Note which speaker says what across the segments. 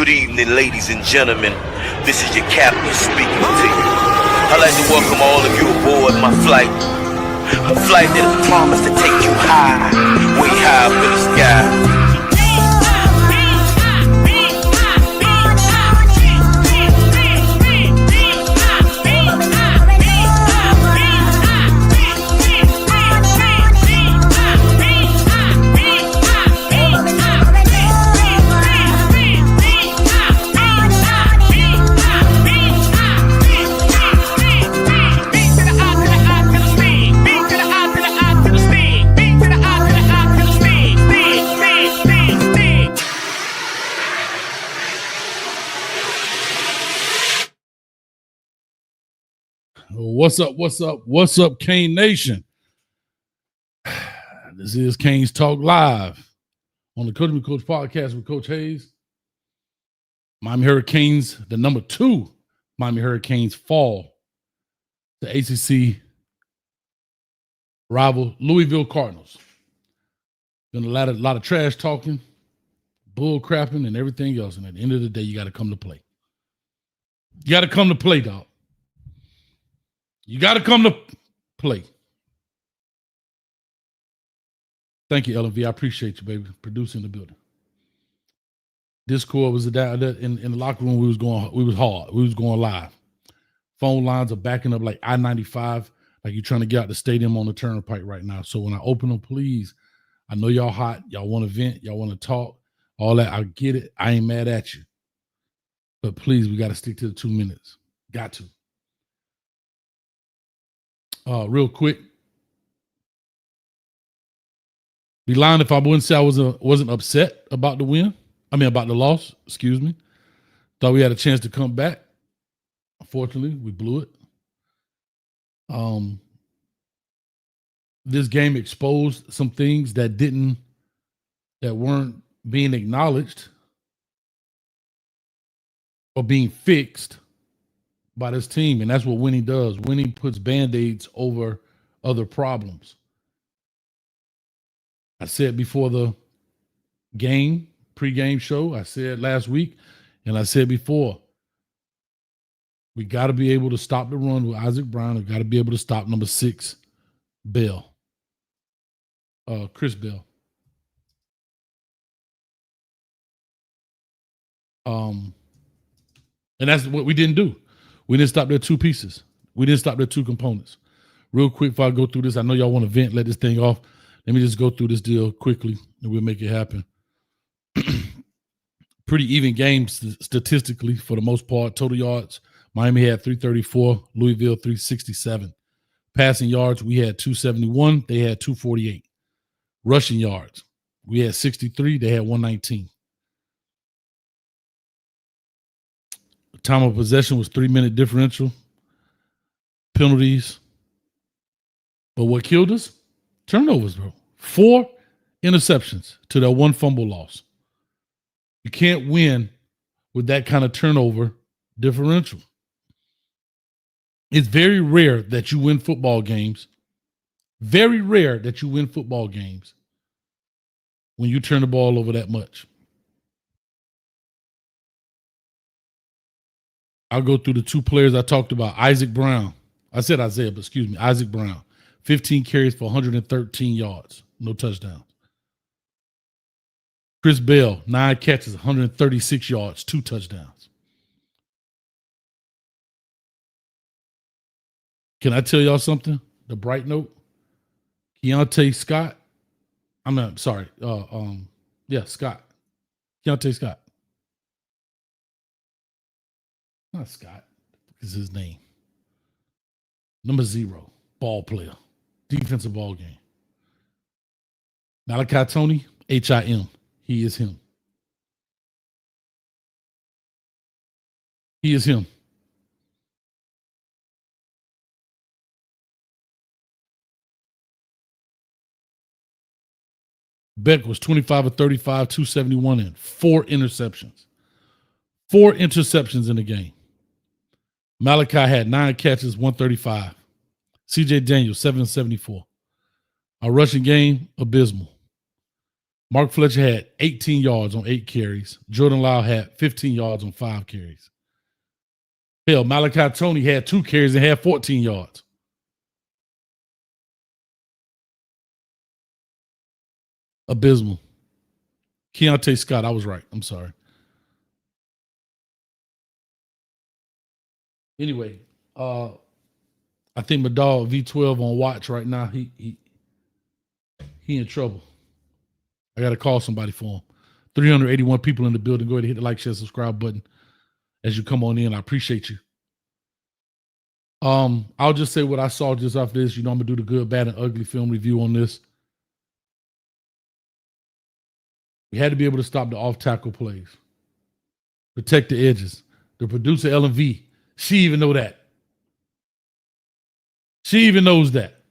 Speaker 1: Good evening, ladies and gentlemen. This is your captain speaking to you. I'd like to welcome all of you aboard my flight. A flight that is promised to take you high, way high up in the sky.
Speaker 2: What's up, Kane Nation? This is Kane's Talk Live on the Coach Me Coach podcast with Coach Hayes. Miami Hurricanes, the number 2 Miami Hurricanes fall to ACC rival Louisville Cardinals. Been a lot of trash talking, bull crapping, and everything else. And at the end of the day, you got to come to play. You got to come to play, dog. You got to come to play. Thank you, LMV. I appreciate you, baby, producing the building. Discord was down in the locker room. We was hard. We was going live. Phone lines are backing up like I-95, like you're trying to get out the stadium on the turnpike right now. So when I open them, please, I know y'all hot. Y'all want to vent. Y'all want to talk. All that. I get it. I ain't mad at you. But please, we got to stick to the 2 minutes. Got to. Real quick, be lying if I wouldn't say I wasn't upset about the win. About the loss. Excuse me. Thought we had a chance to come back. Unfortunately, we blew it. This game exposed some things that weren't being acknowledged or being fixed by this team, and that's what winning does. Winning puts Band-Aids over other problems. I said before the game, pregame show, I said last week, and I said before, we got to be able to stop the run with Isaac Brown. We got to be able to stop number 6, Bell, Chris Bell. And that's what we didn't do. We didn't stop their 2 pieces. We didn't stop their 2 components. Real quick, before I go through this, I know y'all want to vent, let this thing off. Let me just go through this deal quickly, and we'll make it happen. Pretty even game statistically for the most part. Total yards, Miami had 334, Louisville 367. Passing yards, we had 271. They had 248. Rushing yards, we had 63. They had 119. Time of possession was 3-minute differential. Penalties. But what killed us? Turnovers, bro. 4 interceptions to that 1 fumble loss. You can't win with that kind of turnover differential. It's very rare that you win football games. Very rare that you win football games when you turn the ball over that much. I'll go through the 2 players I talked about. Isaac Brown. I said Isaiah, but excuse me. Isaac Brown. 15 carries for 113 yards. No touchdowns. Chris Bell, 9 catches, 136 yards, 2 touchdowns. Can I tell y'all something? The bright note. Keontae Scott. Scott. Keontae Scott. Not Scott, is his name. Number 0, ball player, defensive ball game. Malachi Tony, HIM. He is him. He is him. Beck was 25 of 35, 271 and 4 interceptions. 4 interceptions in the game. Malachi had 9 catches, 135. CJ Daniels, 7 of 74. Our rushing game, abysmal. Mark Fletcher had 18 yards on 8 carries. Jordan Lyle had 15 yards on 5 carries. Hell, Malachi Tony had 2 carries and had 14 yards. Abysmal. Keontae Scott, I was right. I'm sorry. Anyway, I think my dog V12 on watch right now. He in trouble. I got to call somebody for him. 381 people in the building. Go ahead and hit the like, share, subscribe button as you come on in. I appreciate you. I'll just say what I saw just off this. You know, I'm gonna do the good, bad, and ugly film review on this. We had to be able to stop the off-tackle plays, protect the edges. The producer LMV, she even know that. She even knows that.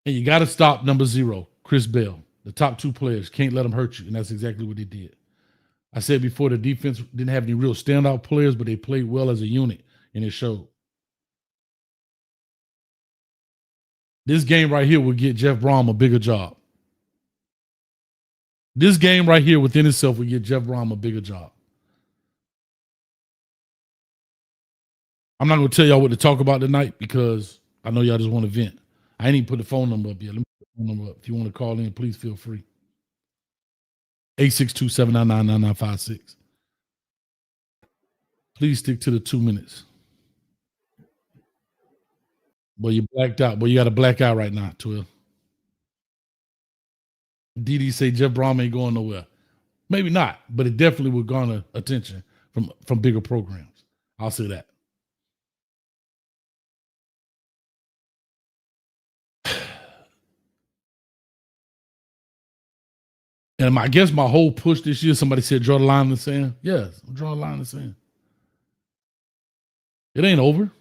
Speaker 2: And you got to stop number 0, Chris Bell. The top 2 players, can't let them hurt you, and that's exactly what they did. I said before, the defense didn't have any real standout players, but they played well as a unit, and it showed. This game right here will get Jeff Brom a bigger job. This game right here within itself will get Jeff Brom a bigger job. I'm not going to tell y'all what to talk about tonight because I know y'all just want to vent. I ain't even put the phone number up yet. Let me put the phone number up. If you want to call in, please feel free. 862-799-9956. Please stick to the 2 minutes. Boy, you blacked out. Boy, you got a blackout right now, 12. DD say Jeff Brom ain't going nowhere. Maybe not, but it definitely would garner attention from bigger programs. I'll say that. And I guess my whole push this year, somebody said, draw the line in the sand. Yes, I'm drawing a line in the sand. It ain't over.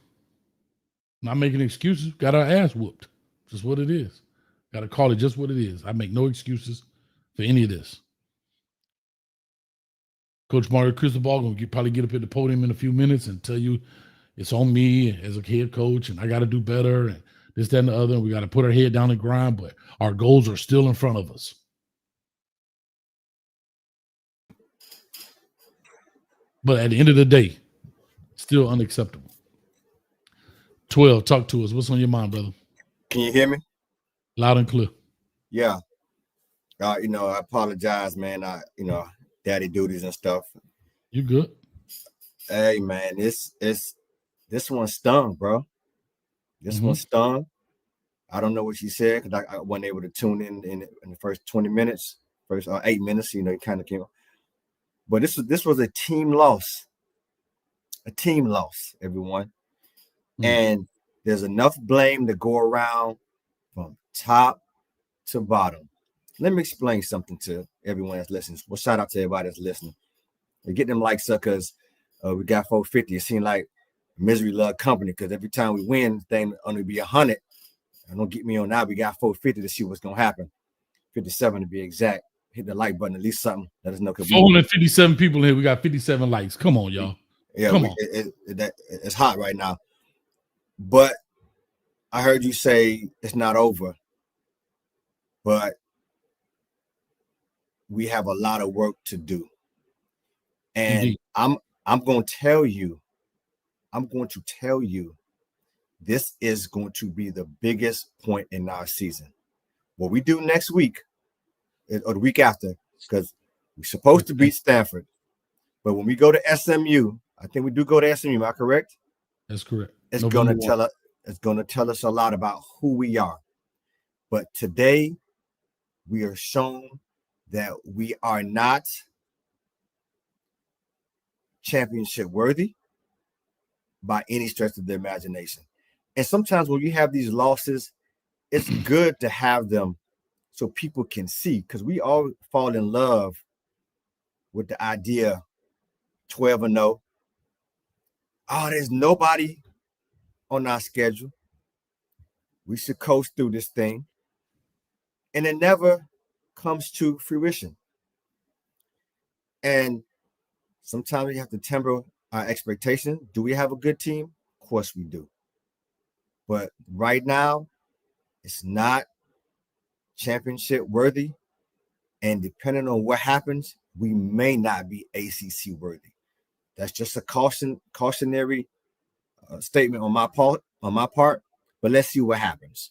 Speaker 2: Not making excuses. Got our ass whooped. Just what it is. Got to call it just what it is. I make no excuses for any of this. Coach Mario Cristobal going to probably get up at the podium in a few minutes and tell you it's on me as a head coach and I got to do better and this, that, and the other. We got to put our head down and grind, but our goals are still in front of us. But at the end of the day, still unacceptable. 12, talk to us. What's on your mind, brother?
Speaker 3: Can you hear me?
Speaker 2: Loud and clear.
Speaker 3: Yeah. I apologize, man. Daddy duties and stuff.
Speaker 2: You good?
Speaker 3: Hey, man, this one stung, bro. This one stung. I don't know what you said because I wasn't able to tune in the first 20 minutes, first 8 minutes. You know, it kind of came. But this was a team loss. A team loss, everyone. And there's enough blame to go around from top to bottom. Let me explain something to everyone that's listening. Well, shout out to everybody that's listening. We get them likes up because we got 450. It seemed like misery love company because every time we win, the thing only be 100. And don't get me on that. We got 450 to see what's going to happen. 57 to be exact. Hit the like button, at least something. Let us know.
Speaker 2: 457 people here. We got 57 likes. Come on, y'all.
Speaker 3: Yeah,
Speaker 2: come on.
Speaker 3: It's hot right now. But I heard you say it's not over. But we have a lot of work to do. And indeed. I'm going to tell you, this is going to be the biggest point in our season. What we do next week or the week after, because we're supposed to beat Stanford. But when we go to SMU, I think we do go to SMU, am I correct?
Speaker 2: That's correct.
Speaker 3: It's going to tell us a lot about who we are. But today, we are shown that we are not championship worthy by any stretch of the imagination. And sometimes when you have these losses, it's good to have them so people can see, because we all fall in love with the idea 12-0. Oh, there's nobody on our schedule. We should coast through this thing. And it never comes to fruition. And sometimes we have to temper our expectation. Do we have a good team? Of course we do. But right now, it's not championship worthy. And depending on what happens, we may not be ACC worthy. That's just a cautionary statement on my part. But let's see what happens.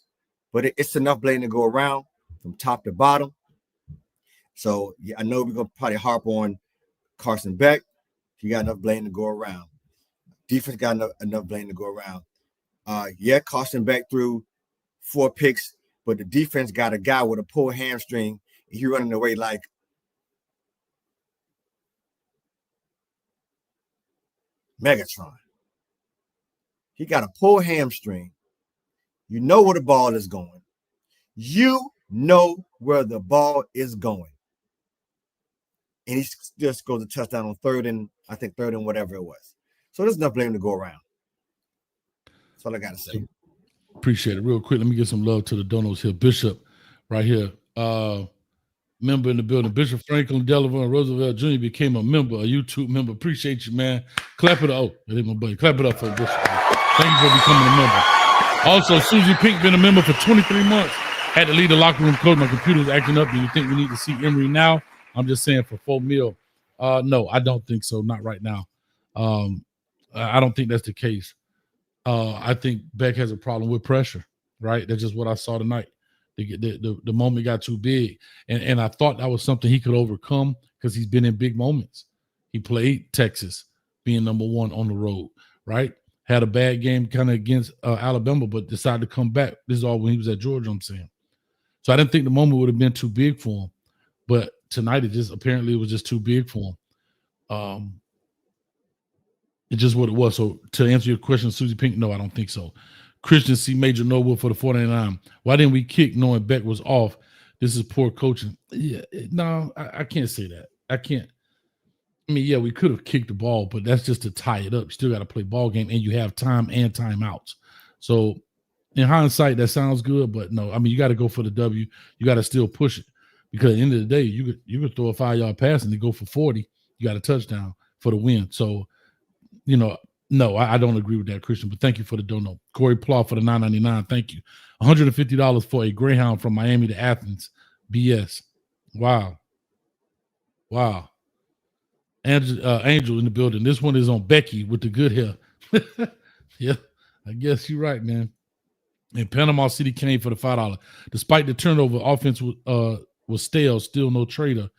Speaker 3: But it's enough blame to go around from top to bottom. So yeah, I know we're gonna probably harp on Carson Beck. He got enough blame to go around. Defense got enough blame to go around. Yeah, Carson Beck threw 4 picks, but the defense got a guy with a pulled hamstring. He running away like Megatron. He got a pulled hamstring. You know where the ball is going. You know where the ball is going. And he just goes to touchdown on third and whatever it was. So there's enough blame to go around. That's all I got to say.
Speaker 2: Appreciate it. Real quick, let me give some love to the Donos here. Bishop right here. Member in the building. Bishop Franklin Delavan Roosevelt Jr. became a member, a YouTube member. Appreciate you, man. Clap it up. Oh, that ain't my buddy. Clap it up for Bishop. Thank you for becoming a member. Also, Susie Pink been a member for 23 months. Had to leave the locker room coach. My computer was acting up. Do you think we need to see Emory now? I'm just saying for $4 million. No, I don't think so. Not right now. I don't think that's the case. I think Beck has a problem with pressure, right? That's just what I saw tonight. The moment got too big. And I thought that was something he could overcome because he's been in big moments. He played Texas, being number 1 on the road, right? Had a bad game kind of against Alabama, but decided to come back. This is all when he was at Georgia, I'm saying. So I didn't think the moment would have been too big for him. But tonight, it was just too big for him. It's just what it was. So to answer your question, Susie Pink, no, I don't think so. Christian C. Major Noble for the 49. Why didn't we kick knowing Beck was off? This is poor coaching. Yeah, no, I can't say that. I can't. I mean, yeah, we could have kicked the ball, but that's just to tie it up. You still got to play ball game, and you have time and timeouts. So in hindsight, that sounds good, but no. I mean, you got to go for the W. You got to still push it because at the end of the day, you could throw a 5-yard pass and they go for 40. You got a touchdown for the win. So, no, I don't agree with that, Christian, but thank you for the dono. Corey Plaw for the $9.99. Thank you. $150 for a Greyhound from Miami to Athens. BS. Wow. Angel in the building. This one is on Becky with the good hair. Yeah, I guess you're right, man. And Panama City came for the $5. Despite the turnover, offense was stale, still no trader.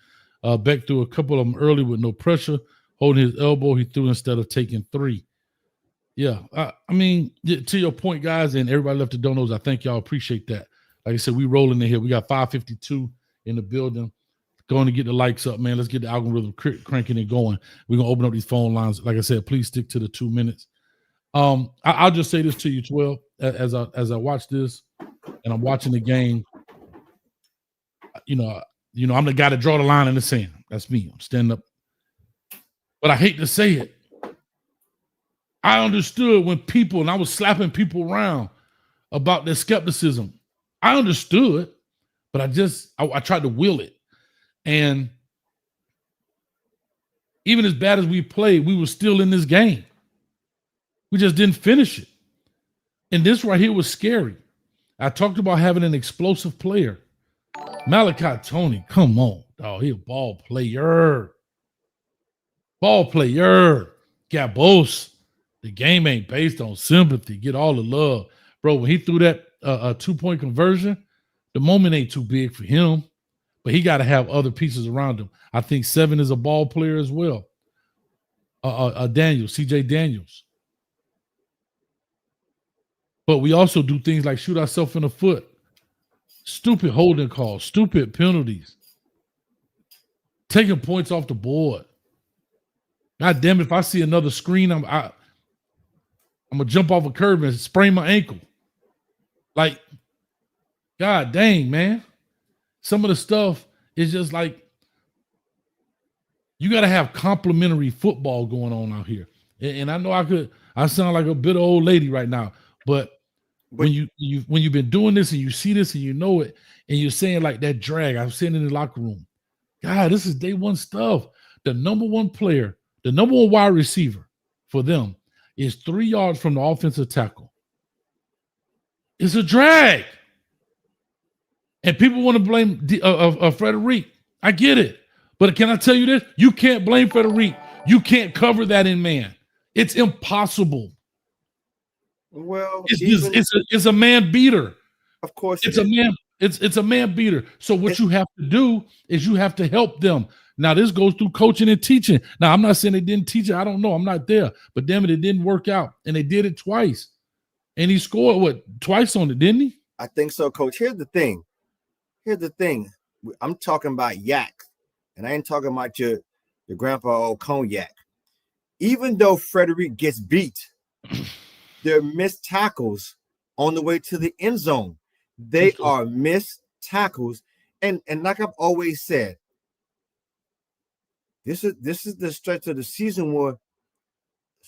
Speaker 2: Beck threw a couple of them early with no pressure. Holding his elbow, he threw instead of taking 3. Yeah, I mean, to your point, guys, and everybody left the donos, I thank y'all. Appreciate that. Like I said, we rolling in here. We got 552 in the building. Going to get the likes up, man. Let's get the algorithm cranking and going. We're going to open up these phone lines. Like I said, please stick to the 2 minutes. I'll just say this to you, 12, as I watch this and I'm watching the game, I'm the guy to draw the line in the sand. That's me. I'm standing up. But I hate to say it. I understood when people, and I was slapping people around about their skepticism. I understood, but I tried to will it. And even as bad as we played, we were still in this game. We just didn't finish it. And this right here was scary. I talked about having an explosive player. Malachi Tony, come on, dog. He a ball player. Gabos. The game ain't based on sympathy. Get all the love. Bro, when he threw that 2-point conversion, the moment ain't too big for him. But he got to have other pieces around him. I think 7 is a ball player as well. CJ Daniels. But we also do things like shoot ourselves in the foot. Stupid holding calls. Stupid penalties. Taking points off the board. God damn it, if I see another screen, I'm going to jump off a curb and sprain my ankle. Like, God dang, man. Some of the stuff is just like, you got to have complimentary football going on out here. And I know I sound like a bit of old lady right now, but when you've been doing this and you see this and you know it, and you're saying like that drag, I'm sitting in the locker room. God, this is day one stuff. The number one player, the number one wide receiver for them is 3 yards from the offensive tackle. It's a drag. And people want to blame Frederic. I get it. But can I tell you this? You can't blame Frederic. You can't cover that in man. It's impossible.
Speaker 3: Well,
Speaker 2: It's a man beater.
Speaker 3: Of course
Speaker 2: it's a man. It's a man beater. So what you have to do is you have to help them. Now, this goes through coaching and teaching. Now, I'm not saying they didn't teach it. I don't know. I'm not there. But damn it, it didn't work out. And they did it twice. And he scored, twice on it, didn't he?
Speaker 3: I think so, Coach. Here's the thing. I'm talking about yak. And I ain't talking about your grandpa old cognac. Even though Frederic gets beat, they're missed tackles on the way to the end zone. They are missed tackles. And like I've always said, this is the stretch of the season where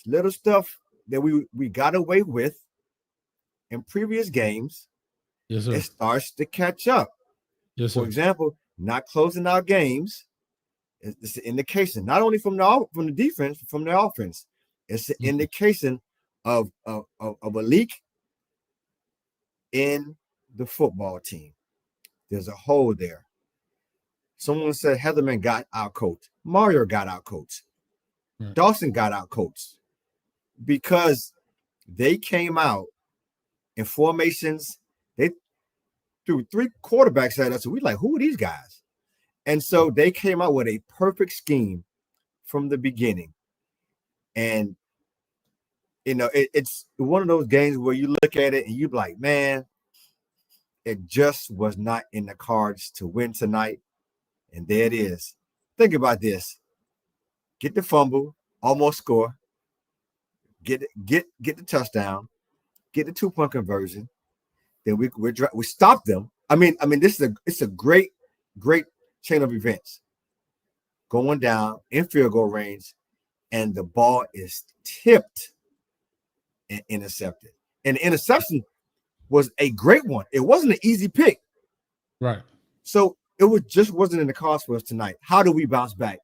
Speaker 3: little stuff that we got away with in previous games.
Speaker 2: Yes, sir.
Speaker 3: It starts to catch up.
Speaker 2: Yes, sir.
Speaker 3: For example, not closing out games. It's an indication, not only from the defense, from the offense. It's an indication of a leak in the football team. There's a hole there. Someone said Heatherman got out coached. Mario got out coached.
Speaker 2: Right.
Speaker 3: Dawson got out coached because they came out in formations. They threw 3 quarterbacks at us. And we like, who are these guys? And so they came out with a perfect scheme from the beginning. And, it's one of those games where you look at it and you're like, man, it just was not in the cards to win tonight. And there it is. Think about this. Get the fumble, almost score. Get the touchdown. Get the 2-point conversion. Then we stop them. I mean, it's a great chain of events. Going down in field goal range, and the ball is tipped and intercepted. And the interception was a great one. It wasn't an easy pick.
Speaker 2: Right.
Speaker 3: So it wasn't in the cards for us tonight. How do we bounce back?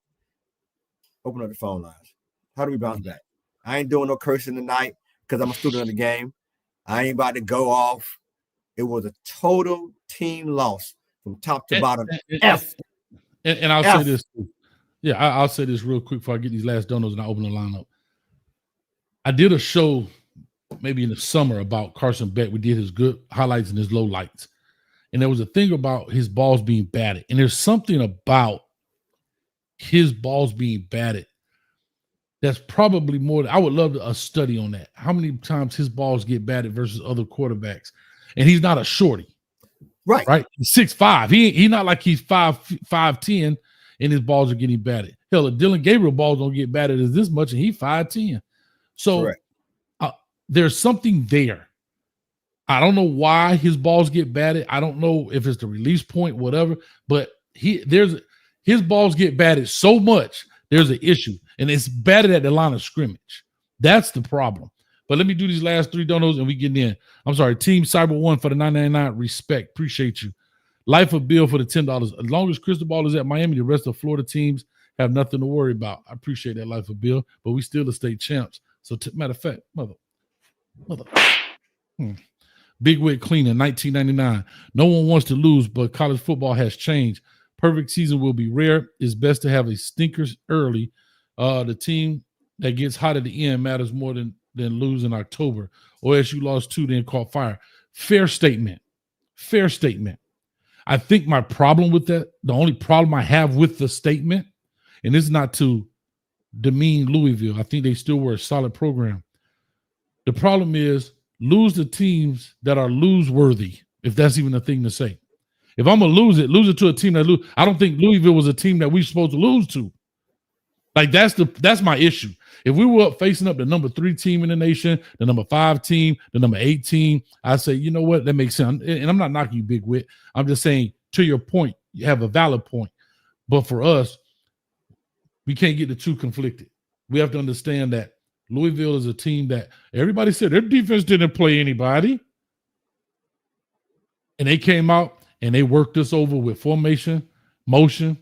Speaker 3: Open up the phone lines. How do we bounce back? I ain't doing no cursing tonight because I'm a student of the game. I ain't about to go off. It was a total team loss from top to bottom.
Speaker 2: And I'll say this too. Yeah, I'll say this real quick before I get these last donos and I open the lineup. I did a show maybe in the summer about Carson Beck. We did his good highlights and his low lights. And there was a thing about his balls being batted. And there's something about his balls being batted that's probably more. I would love a study on that. How many times his balls get batted versus other quarterbacks? And he's not a shorty. Right. He's 6'5". He's not like he's 5'10", and his balls are getting batted. Hell, if Dylan Gabriel balls don't get batted as this much, and he's 5'10". So there's something there. I don't know why his balls get batted. I don't know if it's the release point, whatever, but his balls get batted so much, there's an issue. And it's batted at the line of scrimmage. That's the problem. But let me do these last 3 donos and we get in. I'm sorry, Team Cyber One for the $9.99. Respect. Appreciate you. Life of Bill for the $10. As long as Cristobal is at Miami, the rest of Florida teams have nothing to worry about. I appreciate that, Life of Bill, but we still the state champs. So matter of fact, mother. Big Wig Cleaner, 1999. No one wants to lose, but college football has changed. Perfect season will be rare. It's best to have a stinkers early. The team that gets hot at the end matters more than lose in October. OSU lost 2, then caught fire. Fair statement. I think my problem with that, the only problem I have with the statement, and this is not to demean Louisville. I think they still were a solid program. The problem is lose the teams that are lose-worthy, if that's even a thing to say. If I'm going to lose it to a team that lose. I don't think Louisville was a team that we supposed to lose to. Like that's my issue. If we were facing up the number 3 team in the nation, the number 5 team, the number 8 team, I say, you know what, that makes sense. And I'm not knocking you, Big Wit. I'm just saying, to your point, you have a valid point. But for us, we can't get the two conflicted. We have to understand that Louisville is a team that everybody said their defense didn't play anybody. And they came out and they worked us over with formation, motion,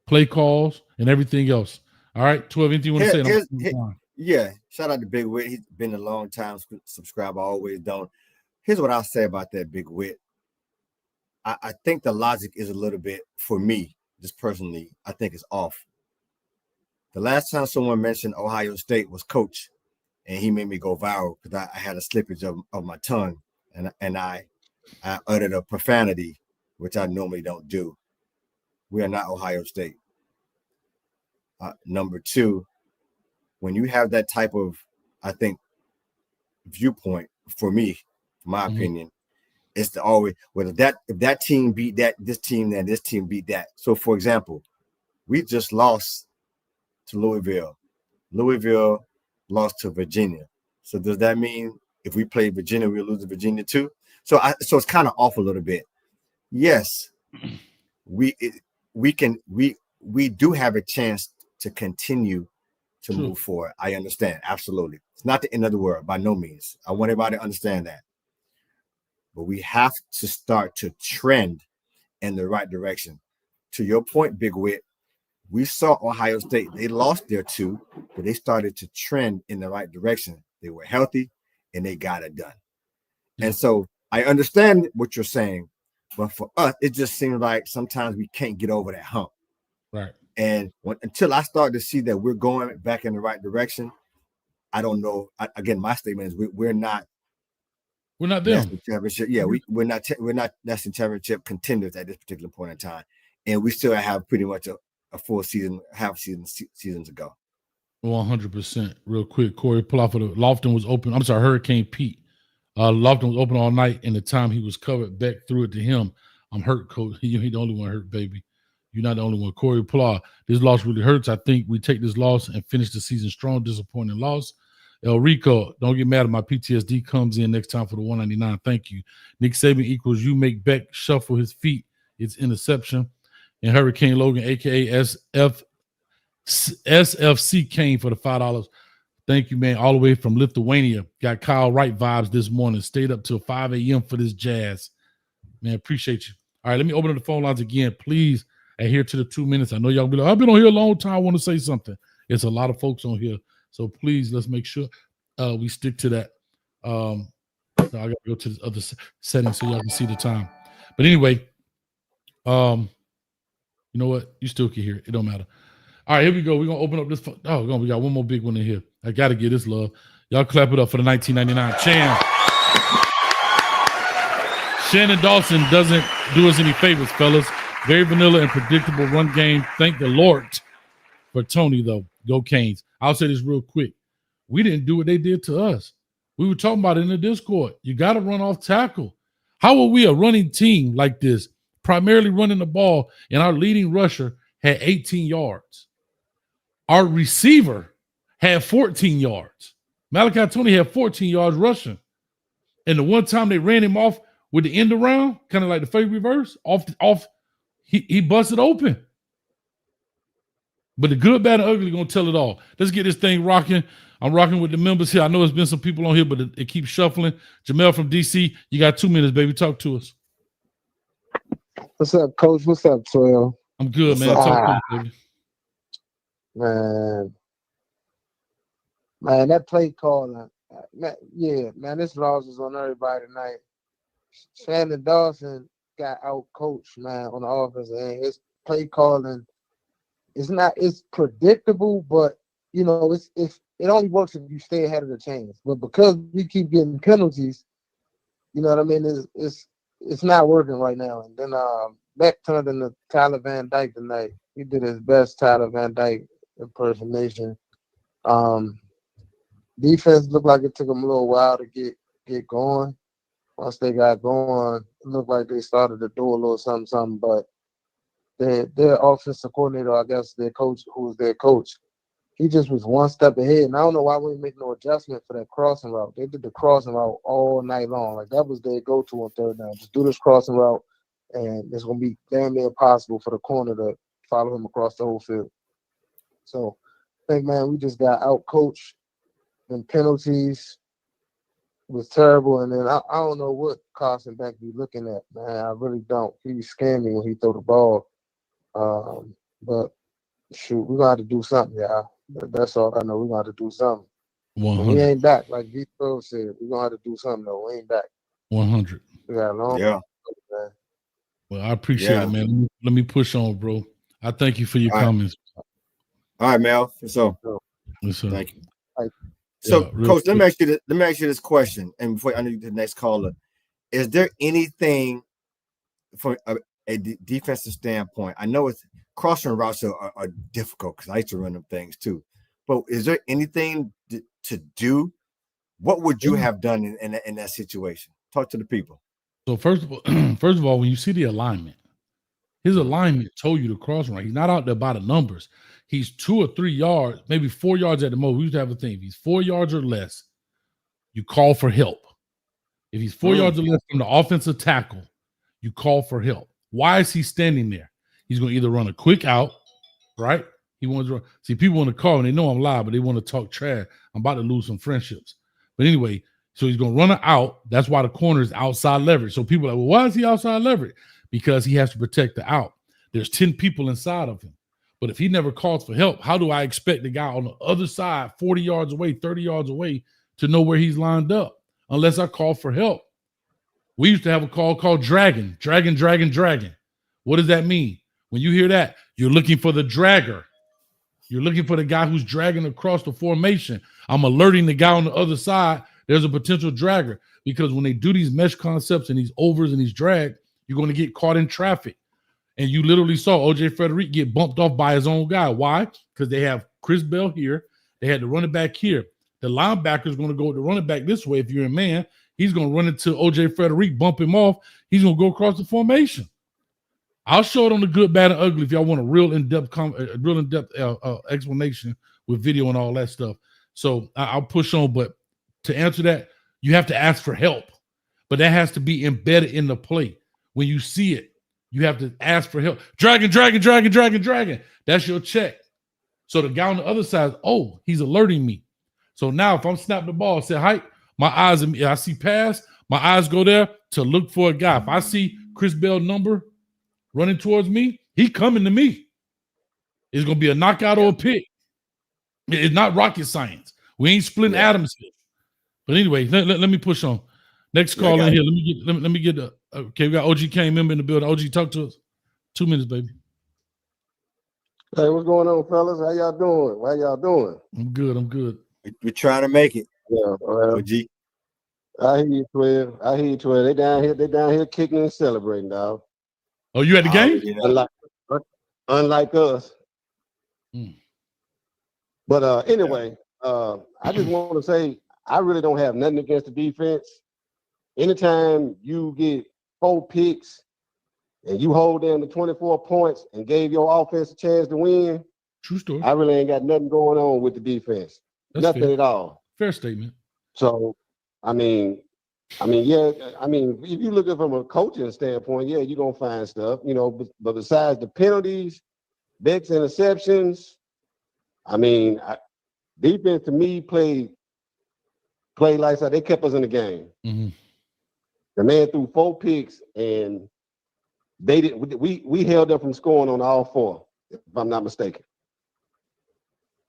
Speaker 2: play calls, and everything else. All right, 12, anything you want to say?
Speaker 3: Yeah, shout out to Big Wit. He's been a long time subscriber. I always don't. Here's what I'll say about that, Big Wit. I think the logic is a little bit, for me, just personally, I think it's off. The last time someone mentioned Ohio State was Coach, and he made me go viral because I had a slippage of my tongue, and I uttered a profanity, which I normally don't do. We are not Ohio State. Number two, when you have that type of, I think, viewpoint, for me, my opinion, it's the always whether if that team beat this team, then this team beat that. So, for example, we just lost to Louisville. Louisville lost to Virginia. So does that mean if we play Virginia, we'll lose to Virginia too? So it's kind of off a little bit. Yes, we do have a chance to continue to move forward. I understand. Absolutely. It's not the end of the world by no means. I want everybody to understand that. But we have to start to trend in the right direction. To your point, Big Wit, we saw Ohio State. They lost their two, but they started to trend in the right direction. They were healthy, and they got it done. And so I understand what you're saying, but for us, it just seems like sometimes we can't get over that hump.
Speaker 2: Right.
Speaker 3: And until I start to see that we're going back in the right direction, I don't know. Again, my statement is we're not.
Speaker 2: We're not them.
Speaker 3: Championship. Yeah, we're not national championship contenders at this particular point in time, and we still have pretty much a full season, seasons ago.
Speaker 2: 100%. Real quick, Corey, pull off of the Lofton was open. I'm sorry, Hurricane Pete. Lofton was open all night, and the time he was covered, Beck threw it to him. I'm hurt, coach. He the only one hurt, baby. You're not the only one. Corey Pla, this loss really hurts. I think we take this loss and finish the season strong. Disappointing loss. El Rico, don't get mad if my PTSD comes in next time for the 199. Thank you. Nick Saban equals you make Beck shuffle his feet. It's interception. And Hurricane Logan, a.k.a. SFC Kane for the $5. Thank you, man. All the way from Lithuania. Got Kyle Wright vibes this morning. Stayed up till 5 a.m. for this jazz. Man, appreciate you. All right, let me open up the phone lines again. Please adhere to the 2 minutes. I know y'all be like, I've been on here a long time. I want to say something. It's a lot of folks on here. So please, let's make sure we stick to that. So I got to go to the other setting so y'all can see the time. But anyway, you know what? You still can hear it. It don't matter. All right, here we go. We're going to open up this. We got one more big one in here. I got to get this love. Y'all clap it up for the 1999 champ. Shannon Dawson doesn't do us any favors, fellas. Very vanilla and predictable run game. Thank the Lord for Tony, though. Go Canes. I'll say this real quick. We didn't do what they did to us. We were talking about it in the Discord. You got to run off tackle. How are we a running team like this, primarily running the ball, and our leading rusher had 18 yards? Our receiver had 14 yards. Malachi Tony had 14 yards rushing. And the one time they ran him off with the end around, kind of like the fake reverse, he busted open. But the good, bad, and ugly going to tell it all. Let's get this thing rocking. I'm rocking with the members here. I know there's been some people on here, but it keeps shuffling. Jamel from DC, you got 2 minutes, baby. Talk to us.
Speaker 4: What's up, Coach? What's up, 12?
Speaker 2: I'm good, man. Talk to us, baby.
Speaker 4: Man, that play calling. Man, this loss is on everybody tonight. Shannon Dawson got out coached, man, on the offensive end. His play calling it's predictable, but you know, it only works if you stay ahead of the chains. But because we keep getting penalties, you know what I mean, it's not working right now. And then Beck turned into Tyler Van Dyke tonight. He did his best Tyler Van Dyke impersonation. Defense looked like it took them a little while to get going. Once they got going, it looked like they started to do a little something, but their offensive coordinator, I guess their coach, who was their coach, he just was one step ahead. And I don't know why we didn't make no adjustment for that crossing route. They did the crossing route all night long. Like, that was their go-to on third down. Just do this crossing route, and it's going to be damn near impossible for the corner to follow him across the whole field. So, I think, man, we just got out-coached. And penalties was terrible. And then I don't know what Carson Beck be looking at, man. I really don't. He scared me when he threw the ball. But shoot, we're going to have to do something, y'all. That's all I know. We're going to have to do something.
Speaker 2: 100.
Speaker 4: We ain't back. Like V12 said, we're going to have to do something, though. We ain't back.
Speaker 2: 100.
Speaker 4: We got a long
Speaker 3: yeah.
Speaker 4: man.
Speaker 2: Well, I appreciate it, man. Let me push on, bro. I thank you for your comments.
Speaker 3: All right, Mel. So,
Speaker 2: yes, sir.
Speaker 3: Thank you. So,
Speaker 2: yeah,
Speaker 3: Coach, let me ask you this question, and before I know the next caller, is there anything from a defensive standpoint? I know it's crossing routes are difficult because I used to run them things too. But is there anything to do? What would you have done in that situation? Talk to the people.
Speaker 2: So first of all, when you see the alignment, his alignment told you to cross right. He's not out there by the numbers. He's 2 or 3 yards, maybe 4 yards at the most. We used to have a thing. If he's 4 yards or less, you call for help. If he's 4 yards or less from the offensive tackle, you call for help. Why is he standing there? He's going to either run a quick out, right? He wants to run. See, people want to call and they know I'm live, but they want to talk trash. I'm about to lose some friendships. But anyway, so he's going to run an out. That's why the corner is outside leverage. So people are like, well, why is he outside leverage? Because he has to protect the out. There's 10 people inside of him. But if he never calls for help, how do I expect the guy on the other side, 40 yards away, 30 yards away, to know where he's lined up? Unless I call for help. We used to have a call called dragging. What does that mean? When you hear that, you're looking for the dragger. You're looking for the guy who's dragging across the formation. I'm alerting the guy on the other side. There's a potential dragger, because when they do these mesh concepts and these overs and these drag, you're going to get caught in traffic. And you literally saw OJ Frederick get bumped off by his own guy. Why? Because they have Chris Bell here. They had the running back here. The linebacker is going to go with the running back this way. If you're a man, he's going to run into OJ Frederick, bump him off. He's going to go across the formation. I'll show it on the good, bad, and ugly if y'all want a real in-depth explanation with video and all that stuff. So I'll push on. But to answer that, you have to ask for help. But that has to be embedded in the play. When you see it, you have to ask for help. Dragging. That's your check. So the guy on the other side, oh, he's alerting me. So now if I'm snapping the ball, say, hi, my eyes, I see pass, my eyes go there to look for a guy. If I see Chris Bell number running towards me, he coming to me. It's going to be a knockout or a pick. It's not rocket science. We ain't splitting atoms here. But anyway, let me push on. Next call in here. Let me get okay, we got OG came in the building. OG, talk to us. 2 minutes, baby.
Speaker 4: Hey, what's going on, fellas? How y'all doing? How y'all doing?
Speaker 2: I'm good.
Speaker 3: We're trying to make it.
Speaker 4: Yeah,
Speaker 3: OG.
Speaker 4: I hear you, 12. They down here kicking and celebrating, dog.
Speaker 2: Oh, you at the game?
Speaker 4: Unlike us. But anyway, I just want to say I really don't have nothing against the defense. Anytime you get 4 picks and you hold them to 24 points and gave your offense a chance to win,
Speaker 2: true story.
Speaker 4: I really ain't got nothing going on with the defense.
Speaker 2: That's
Speaker 4: nothing
Speaker 2: fair.
Speaker 4: At all.
Speaker 2: Fair statement.
Speaker 4: So, I mean, if you look at it from a coaching standpoint, yeah, you're gonna find stuff, but besides the penalties, Beck's interceptions, defense to me played lights out. They kept us in the game.
Speaker 2: Mm-hmm.
Speaker 4: The man threw 4 picks, and they didn't. We held them from scoring on all 4, if I'm not mistaken.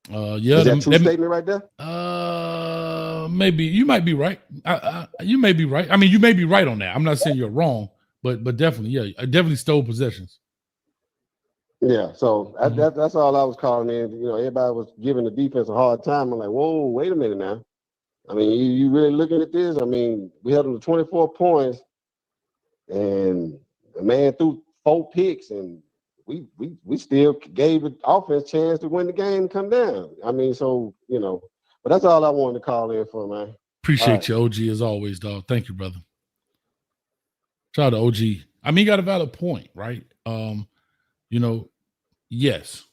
Speaker 2: Yeah,
Speaker 4: is that true statement right there?
Speaker 2: Maybe you might be right. You may be right. I mean, you may be right on that. I'm not saying you're wrong, but definitely, yeah, I definitely stole possessions.
Speaker 4: Yeah, so that's all I was calling in. Everybody was giving the defense a hard time. I'm like, whoa, wait a minute now. I mean, you really looking at this? I mean, we held them to 24 points, and the man threw 4 picks, and we still gave the offense a chance to win the game and come down. I mean, so, but that's all I wanted to call in for, man.
Speaker 2: Appreciate you, OG, as always, dog. Thank you, brother. Shout out to OG. I mean, he got a valid point, right? Yes.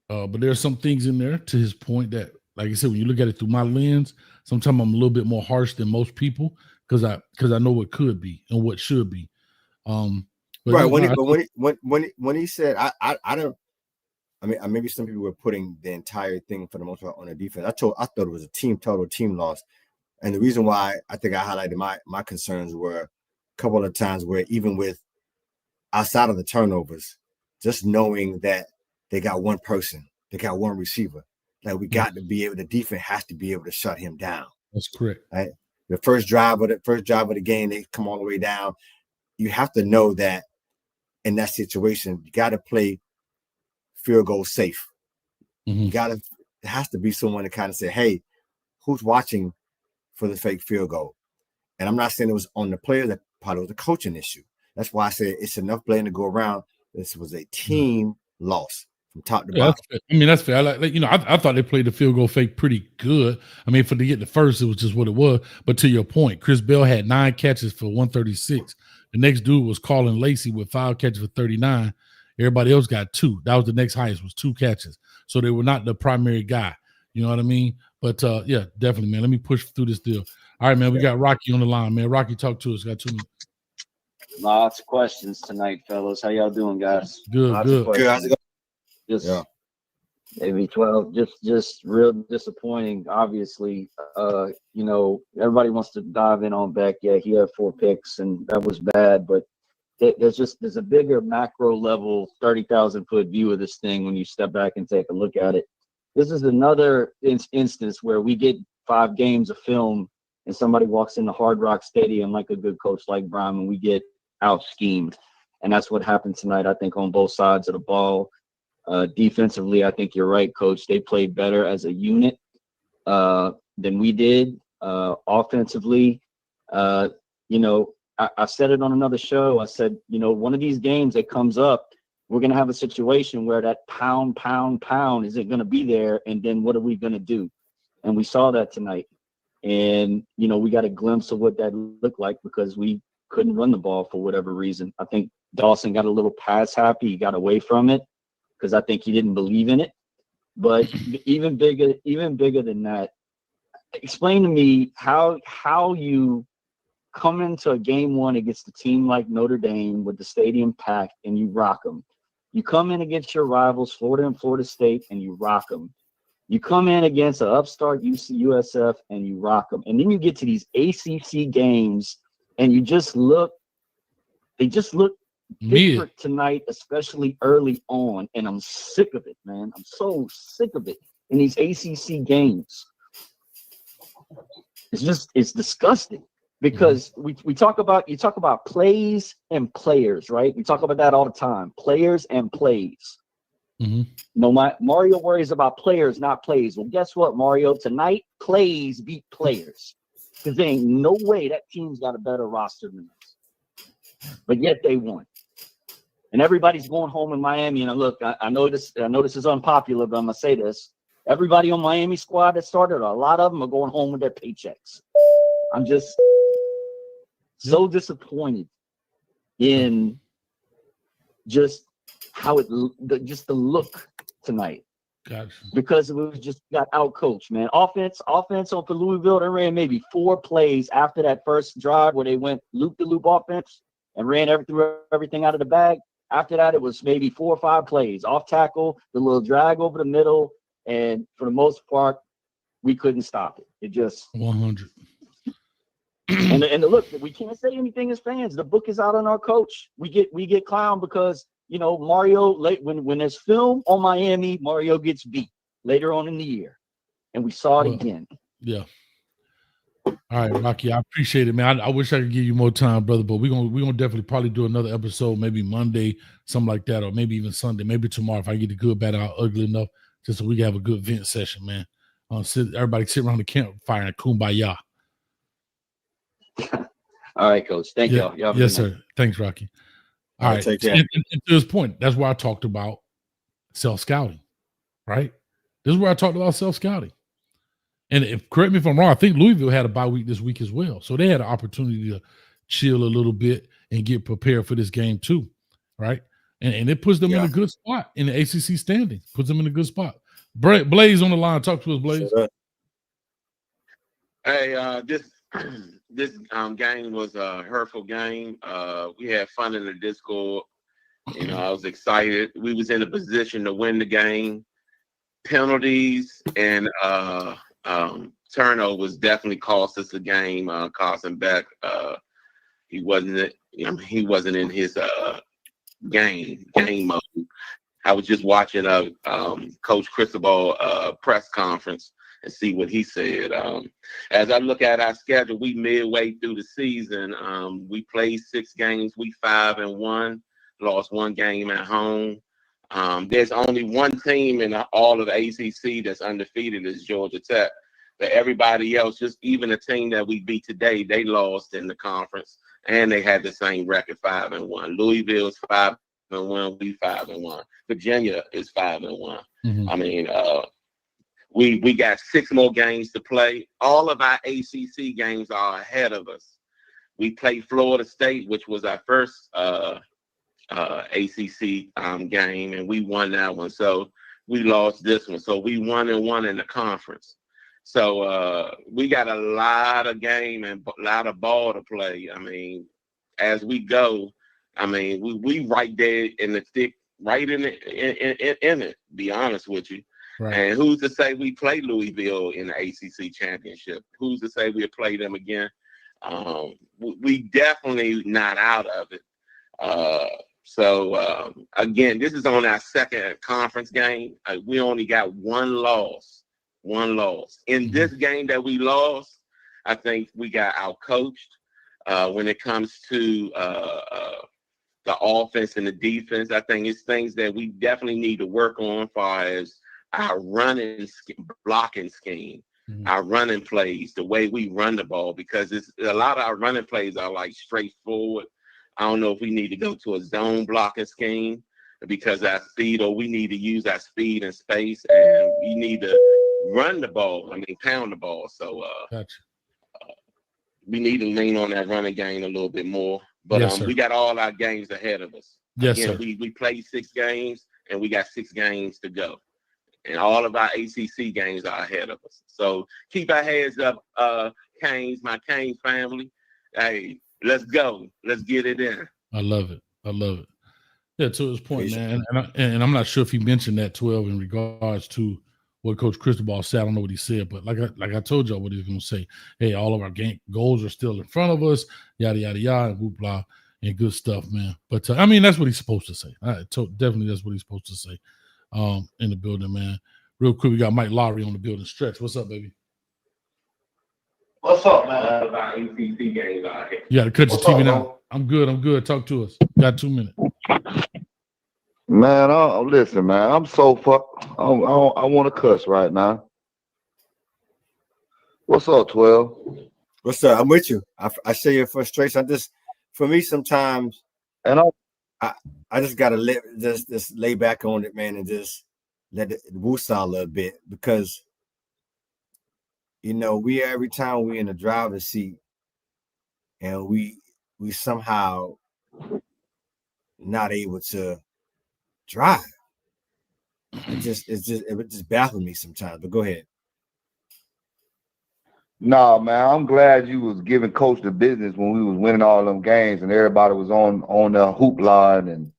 Speaker 2: But there are some things in there, to his point, that, like I said, when you look at it through my lens, sometimes I'm a little bit more harsh than most people because I know what could be and what should be.
Speaker 3: Right. When he said, I don't. I mean, maybe some people were putting the entire thing for the most part on the defense. I thought it was a total team loss, and the reason why I think I highlighted my concerns were a couple of times where even with outside of the turnovers, just knowing that they got one person, they got one receiver. Like we got to be able. The defense has to be able to shut him down.
Speaker 2: That's correct.
Speaker 3: Right. The first drive of the game, they come all the way down. You have to know that in that situation, you got to play field goal safe. You got to. There has to be someone to kind of say, "Hey, who's watching for the fake field goal?" And I'm not saying it was on the player. That part was a coaching issue. That's why I said it's enough blame to go around. This was a team loss from top to bottom.
Speaker 2: That's fair. I mean, that's fair. I thought they played the field goal fake pretty good. I mean, to get the first, it was just what it was. But to your point, Chris Bell had 9 catches for 136. The next dude was Colin Lacey with 5 catches for 39. Everybody else got 2. That was the next highest, was 2 catches. So they were not the primary guy. You know what I mean? But yeah, definitely, man. Let me push through this deal. All right, man. We got Rocky on the line, man. Rocky, talk to us. Got 2 minutes.
Speaker 5: Lots of questions tonight, fellas. How y'all doing, guys?
Speaker 2: Good.
Speaker 3: How's it going?
Speaker 5: Just maybe 12. Just real disappointing. Obviously, everybody wants to dive in on Beck. Yeah, he had 4 picks, and that was bad. But there's a bigger macro level, 30,000 foot view of this thing when you step back and take a look at it. This is another instance where we get 5 games of film, and somebody walks into Hard Rock Stadium like a good coach like Brown, and we get out schemed. And that's what happened tonight, I think, on both sides of the ball. Defensively, I think you're right, Coach. They played better as a unit than we did. Offensively, I said it on another show. I said, one of these games that comes up, we're going to have a situation where that pound isn't going to be there. And then what are we going to do? And we saw that tonight. And, we got a glimpse of what that looked like because we couldn't run the ball for whatever reason. I think Dawson got a little pass happy. He got away from it because I think he didn't believe in it. But even bigger than that, explain to me how you come into a game 1 against a team like Notre Dame with the stadium packed and you rock them. You come in against your rivals, Florida and Florida State, and you rock them. You come in against an upstart USF and you rock them. And then you get to these ACC games and they just look different tonight, especially early on. And I'm sick of it, man. I'm so sick of it in these ACC games. It's disgusting because you talk about plays and players, right? We talk about that all the time. Players and plays. Mario worries about players, not plays. Well, guess what, Mario? Tonight, plays beat players. Because there ain't no way that team's got a better roster than us. But yet they won. And everybody's going home in Miami. And look, I know this is unpopular, but I'm gonna say this. Everybody on Miami squad that started, a lot of them are going home with their paychecks. I'm just so disappointed in just how the look tonight.
Speaker 2: Gotcha.
Speaker 5: Because it was just got outcoached, man. Offense on for Louisville, they ran maybe 4 plays after that first drive where they went loop-to-loop offense and ran everything out of the bag. After that, it was maybe 4 or 5 plays. Off tackle, the little drag over the middle, and for the most part, we couldn't stop it. It just
Speaker 2: 100.
Speaker 5: and look, we can't say anything as fans. The book is out on our coach. We get clowned because Mario, when there's film on Miami, Mario gets beat later on in the year. And we saw it again.
Speaker 2: Yeah. All right, Rocky, I appreciate it, man. I wish I could give you more time, brother, but we're gonna definitely probably do another episode, maybe Monday, something like that, or maybe even Sunday, maybe tomorrow if I get the good, bad, or ugly enough, just so we can have a good vent session, man. Everybody sit around the campfire and kumbaya.
Speaker 5: All right, Coach. Thank y'all.
Speaker 2: Yes, sir. Thanks, Rocky. All right.
Speaker 3: Take care.
Speaker 2: And to this point, that's where I talked about self-scouting, right? This is where I talked about self-scouting. And correct me if I'm wrong, I think Louisville had a bye week this week as well. So they had an opportunity to chill a little bit and get prepared for this game too, right? And it puts them in a good spot in the ACC standings. Puts them in a good spot. Blaze on the line. Talk to us, Blaze.
Speaker 6: Hey, this game was a hurtful game. We had fun in the Discord. I was excited. We was in a position to win the game. Penalties and turnovers definitely cost us the game. Carson Beck, he wasn't in his game mode. I was just watching Coach Cristobal press conference and see what he said. As I look at our schedule, we midway through the season. We played 6 games. We 5-1. lost one game at home. There's only one team in all of the ACC that's undefeated is Georgia Tech. But everybody else, just even the team that we beat today, they lost in the conference, and they had the same record, 5-1. Louisville's 5-1, we 5-1. Virginia is 5-1.
Speaker 2: Mm-hmm.
Speaker 6: I mean, we got 6 more games to play. All of our ACC games are ahead of us. We played Florida State, which was our first ACC game, and we won that one. So we lost this one. So we 1-1 in the conference. So we got a lot of game and a lot of ball to play. I mean, as we go, I mean, we right there in the thick, right in it, be honest with you.
Speaker 2: Right.
Speaker 6: And who's to say we play Louisville in the ACC championship? Who's to say we'll play them again? We definitely not out of it. So again, this is on our second conference game. We only got one loss. In this game that we lost, I think we got outcoached when it comes to the offense and the defense. I think it's things that we definitely need to work on as far as our blocking scheme, our running plays, the way we run the ball, because it's a lot of our running plays are like straightforward. I don't know if we need to go to a zone blocking scheme because our speed, or we need to use our speed and space, and we need to run the ball. I mean, pound the ball. So
Speaker 2: Gotcha.
Speaker 6: We need to lean on that running game a little bit more. But
Speaker 2: Yes, sir.
Speaker 6: we got all our games ahead of us.
Speaker 2: Yes,
Speaker 6: Again,
Speaker 2: sir.
Speaker 6: we played 6 games, and we got 6 games to go. And all of our ACC games are ahead of us. So keep our heads up, Canes, my Canes family. Hey, let's go. Let's get it in.
Speaker 2: I love it. Yeah, to his point, man. And I'm not sure if he mentioned that 12 in regards to what Coach Cristobal said. I don't know what he said, but like I told y'all what he's going to say. Hey, all of our game goals are still in front of us, yada, yada, yada, and whoop, blah, and good stuff, man. But, I mean, that's what he's supposed to say. Definitely that's what he's supposed to say in the building, man. Real quick, we got Mike Lowry on the building. Stretch, what's up, baby?
Speaker 7: What's up, man?
Speaker 6: All of our ACC games are ahead.
Speaker 2: You got to cut your
Speaker 7: What's
Speaker 2: TV
Speaker 7: up,
Speaker 2: down.
Speaker 7: bro?
Speaker 2: I'm good. Talk to us. Got 2 minutes.
Speaker 7: Man, listen, man. I'm so fucked. I want to cuss right now. What's up, 12?
Speaker 3: What's up? I'm with you. I share your frustration. For me, sometimes,
Speaker 7: And
Speaker 3: I just gotta just lay back on it, man, and just let it woosah a little bit, because we every time we in the driver's seat and we somehow not able to drive. It just baffles me sometimes. But go ahead.
Speaker 7: nah, man, I'm glad you was giving Coach the business when we was winning all them games and everybody was on the hoop line, and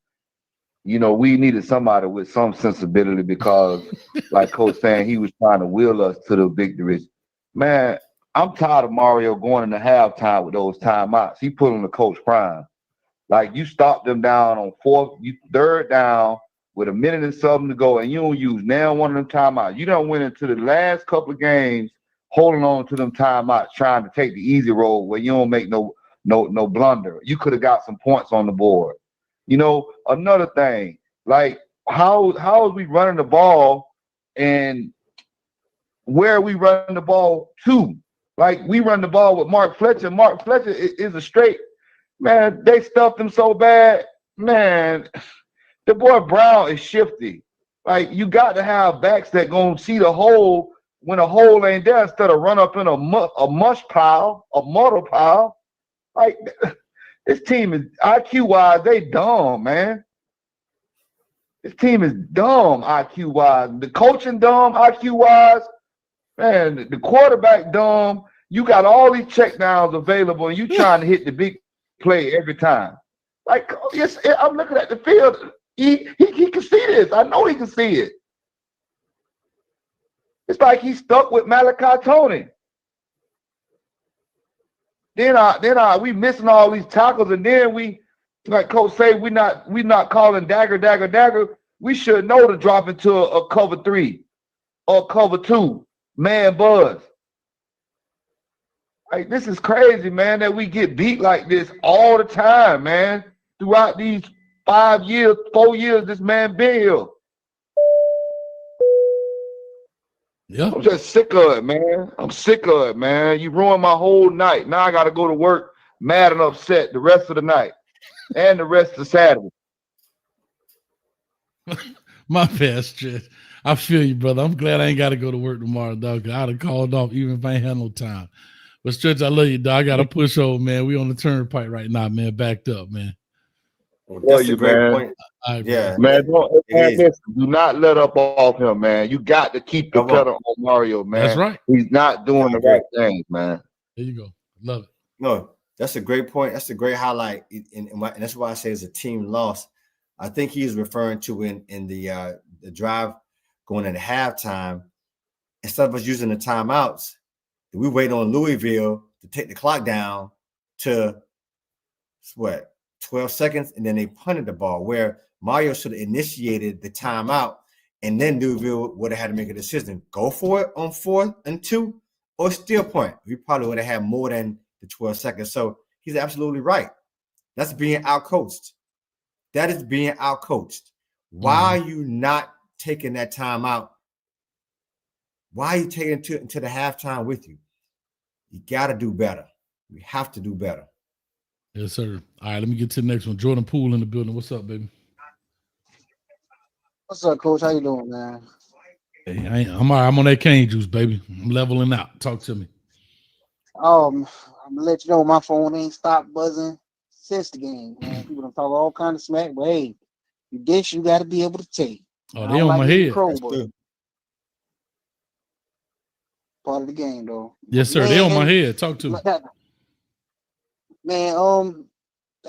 Speaker 7: we needed somebody with some sensibility, because like Coach saying, he was trying to will us to the victories. Man, I'm tired of Mario going into halftime with those timeouts. He put on the Coach prime. Like, you stopped them down on third down with a minute and something to go, and you don't use now one of them timeouts. You don't went into the last couple of games holding on to them timeouts, trying to take the easy road where you don't make no blunder. You could have got some points on the board. Another thing, like how is we running the ball, and where are we running the ball to? Like, we run the ball with Mark Fletcher. Mark Fletcher is a straight, man, they stuffed him so bad. Man, the boy Brown is shifty. Like, you got to have backs that gonna see the hole when a hole ain't there, instead of run up in a muddle pile. Like, this team is, IQ-wise, they dumb, man. This team is dumb, IQ-wise. The coaching dumb, IQ-wise. Man, the quarterback dumb. You got all these checkdowns available, and you trying to hit the big play every time. Like, yes, I'm looking at the field. He can see this. I know he can see it. It's like he's stuck with Malachi Tony. Then we missing all these tackles, and then we, like Coach say, we not calling dagger. We should know to drop into a cover 3 or cover 2, man buzz. Like, this is crazy, man, that we get beat like this all the time, man, throughout these 5 years, 4 years, this man been here.
Speaker 2: Yeah.
Speaker 7: I'm just sick of it, man. I'm sick of it, man. You ruined my whole night. Now I got to go to work mad and upset the rest of the night and the rest of Saturday.
Speaker 2: My bad, Stretch. I feel you, brother. I'm glad I ain't got to go to work tomorrow, dog. I'd have called off even if I ain't had no time. But Stretch, I love you, dog. I got to push over, man. We on the turnpike right now, man. Backed up, man.
Speaker 3: Well, that's a great
Speaker 7: man.
Speaker 3: point.
Speaker 2: All right,
Speaker 3: Yeah,
Speaker 7: Man,
Speaker 3: it is.
Speaker 7: listen, do not let up off him, man. You got to keep the
Speaker 3: Come on.
Speaker 7: pedal on Mario, man.
Speaker 2: That's right.
Speaker 7: He's not doing the
Speaker 3: agree.
Speaker 7: right things, man.
Speaker 2: There you go. Love it.
Speaker 3: No, that's a great point. That's a great highlight, and that's why I say it's a team loss. I think he's referring to in the drive going into halftime. Instead of us using the timeouts, we wait on Louisville to take the clock down to what 12 seconds, and then they punted the ball. Where Mario should have initiated the timeout, and then Louisville would have had to make a decision: go for it on 4th and 2, or steal point. We probably would have had more than the 12 seconds. So he's absolutely right. That's being outcoached. That is being outcoached. Why are you not taking that time out? Why are you taking it into the halftime with you? You got to do better. We have to do better.
Speaker 2: Yes, sir. All right, let me get to the next one. Jordan Poole in the building. What's up, baby?
Speaker 4: What's up, Coach? How you doing, man?
Speaker 2: Hey, I'm all right. I'm on that cane juice, baby. I'm leveling out. Talk to me.
Speaker 4: I'm gonna let you know my phone ain't stopped buzzing since the game, man. People don't talk all kind of smack, but hey, you dish, you got to be able to take.
Speaker 2: Oh, they on my head.
Speaker 4: Part of the game, though.
Speaker 2: Yes, sir.
Speaker 4: Man,
Speaker 2: they on my head. Talk to me.
Speaker 4: Man,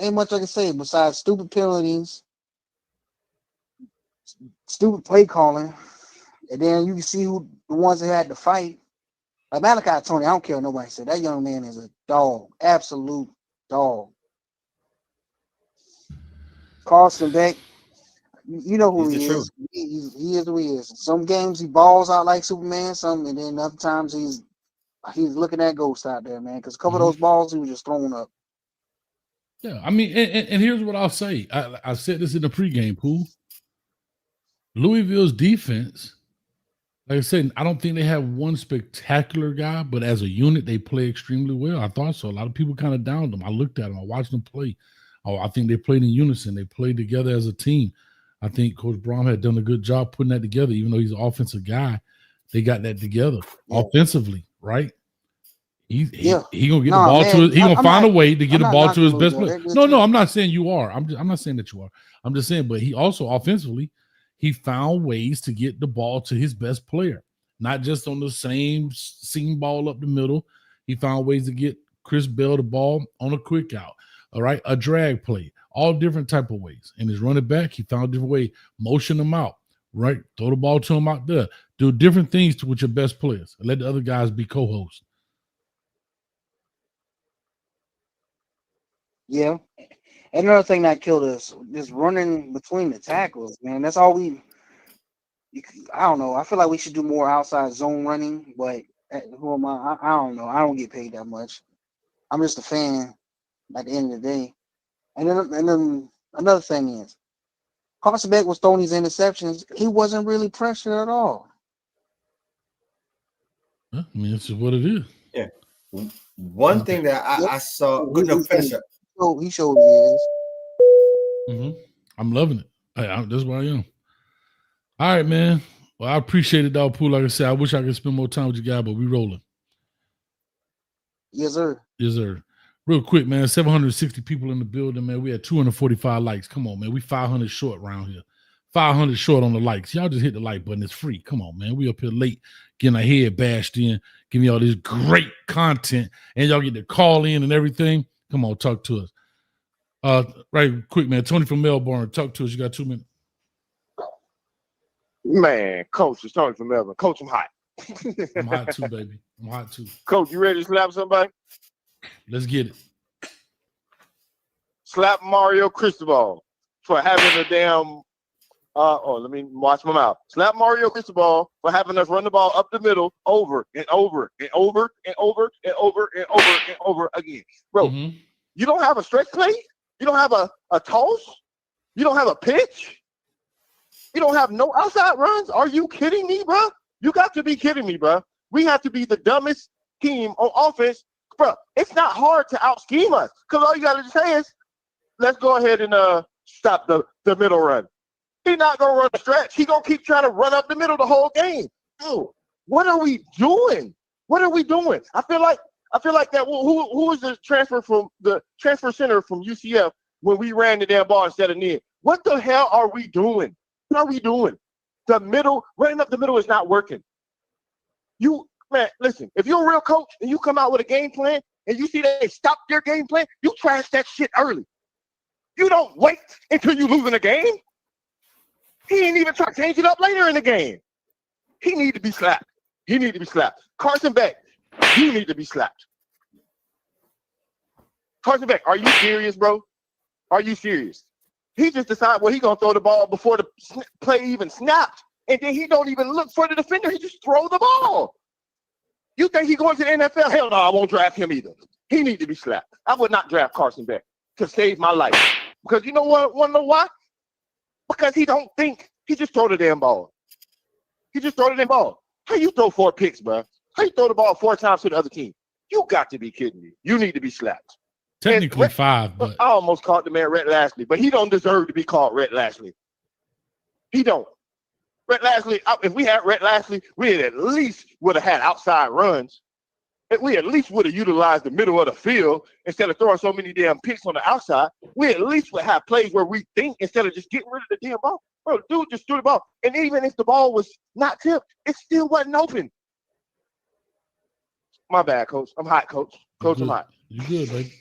Speaker 4: ain't much I can say besides stupid penalties, stupid play calling, and then you can see who the ones that had to fight. Like Malachi Tony, I don't care what nobody said. That young man is a dog, absolute dog. Carson Beck, you know who he is. He is who he is. Some games he balls out like Superman, and then other times he's looking at ghosts out there, man. Because a couple of those balls he was just throwing up.
Speaker 2: Yeah, I mean, and here's what I'll say. I said this in the pregame, Pool. Louisville's defense, like I said, I don't think they have one spectacular guy, but as a unit, they play extremely well. I thought so. A lot of people kind of downed them. I looked at them. I watched them play. I think they played in unison. They played together as a team. I think Coach Braun had done a good job putting that together. Even though he's an offensive guy, they got that together offensively, right? He gonna get the ball to his. He gonna find a way to get the ball to his best player. No, I'm not saying you are. I'm not saying that you are. I'm just saying, but he also offensively, he found ways to get the ball to his best player, not just on the same seam ball up the middle. He found ways to get Chris Bell the ball on a quick out. All right, a drag play, all different type of ways. And his running back, he found a different way, motion him out, right? Throw the ball to him out there. Do different things with your best players. Let the other guys be co-hosts.
Speaker 4: Yeah. Another thing that killed us, just running between the tackles, man. That's all I don't know. I feel like we should do more outside zone running, but who am I? I don't know. I don't get paid that much. I'm just a fan at the end of the day. And then another thing is, Carson Beck was throwing these interceptions. He wasn't really pressured at all.
Speaker 2: I mean, it's just what it is.
Speaker 3: Yeah. One thing that I saw, finish up.
Speaker 4: He showed his.
Speaker 2: I'm loving it. That's where I am. All right, man. Well, I appreciate it, dog. Pool. Like I said, I wish I could spend more time with you guys, but we rolling.
Speaker 4: Yes, sir.
Speaker 2: Yes, sir. Real quick, man. 760 people in the building, man. We had 245 likes. Come on, man. We 500 short around here. 500 short on the likes. Y'all just hit the like button. It's free. Come on, man. We up here late, getting our head bashed in, giving y'all this great content, and y'all get to call in and everything. Come on, talk to us. Right quick, man. Tony from Melbourne, talk to us. You got 2 minutes.
Speaker 8: Man, Coach, it's Tony from Melbourne. Coach, I'm hot.
Speaker 2: I'm hot too, baby. I'm hot too.
Speaker 8: Coach, you ready to slap somebody?
Speaker 2: Let's get it.
Speaker 8: Slap Mario Cristobal for having a damn let me watch my mouth. Slap Mario Cristobal for having us run the ball up the middle over and over and over and over and over and over and over again. Bro, you don't have a stretch play? You don't have a toss? You don't have a pitch? You don't have no outside runs? Are you kidding me, bro? You got to be kidding me, bro. We have to be the dumbest team on offense. Bro, it's not hard to out-scheme us because all you got to say is, let's go ahead and stop the middle run. He's not going to run a stretch. He's going to keep trying to run up the middle the whole game. Dude, what are we doing? What are we doing? I feel like that. Who was the transfer center from UCF when we ran the damn ball instead of Ned? What the hell are we doing? What are we doing? The middle, running up the middle is not working. Man, listen, if you're a real coach and you come out with a game plan and you see they stop their game plan, you trash that shit early. You don't wait until you losing a game. He ain't even try to change it up later in the game. He need to be slapped. He need to be slapped. Carson Beck, you need to be slapped. Carson Beck, are you serious, bro? Are you serious? He just decided, well, he going to throw the ball before the play even snapped. And then he don't even look for the defender. He just throw the ball. You think he going to the NFL? Hell no, I won't draft him either. He need to be slapped. I would not draft Carson Beck to save my life. Because you know what? Want to know why? Because he don't think. He just throw the damn ball. He just throw the damn ball. How you throw 4 picks, bro? How you throw the ball 4 times to the other team? You got to be kidding me. You need to be slapped.
Speaker 2: Technically 5, but
Speaker 8: I almost called the man Rhett Lashley, but he don't deserve to be called Rhett Lashley. He don't. Rhett Lashley, if we had Rhett Lashley, we at least would have had outside runs. We at least would have utilized the middle of the field instead of throwing so many damn picks on the outside. We at least would have plays where we think instead of just getting rid of the damn ball. Bro, dude just threw the ball. And even if the ball was not tipped, it still wasn't open. My bad, Coach. I'm hot, Coach. Coach, I'm hot.
Speaker 2: You good, baby.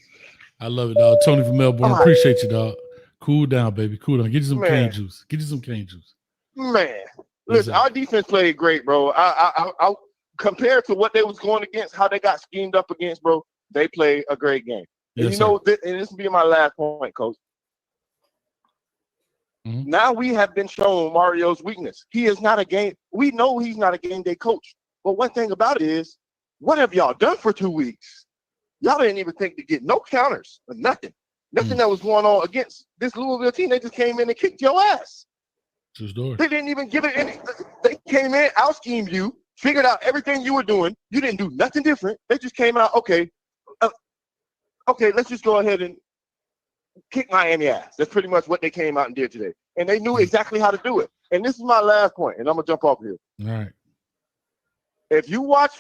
Speaker 2: I love it, dog. Tony from Melbourne. Appreciate you, dog. Cool down, baby. Cool down. Get you some cane juice. Get you some cane juice.
Speaker 8: Man, listen, our defense played great, bro. I compared to what they was going against, how they got schemed up against, bro, they played a great game. And
Speaker 2: Yes,
Speaker 8: and this will be my last point, Coach.
Speaker 2: Mm-hmm.
Speaker 8: Now we have been shown Mario's weakness. He is not a game. We know he's not a game day coach. But one thing about it is, what have y'all done for 2 weeks? Y'all didn't even think to get no counters or nothing. Nothing that was going on against this Louisville team. They just came in and kicked your ass.
Speaker 2: True story.
Speaker 8: They didn't even give it any. They came in, out-schemed you, figured out everything you were doing. You didn't do nothing different. They just came out, okay, let's just go ahead and kick Miami ass. That's pretty much what they came out and did today. And they knew exactly how to do it. And this is my last point, and I'm going to jump off here.
Speaker 2: All right.
Speaker 8: If you watch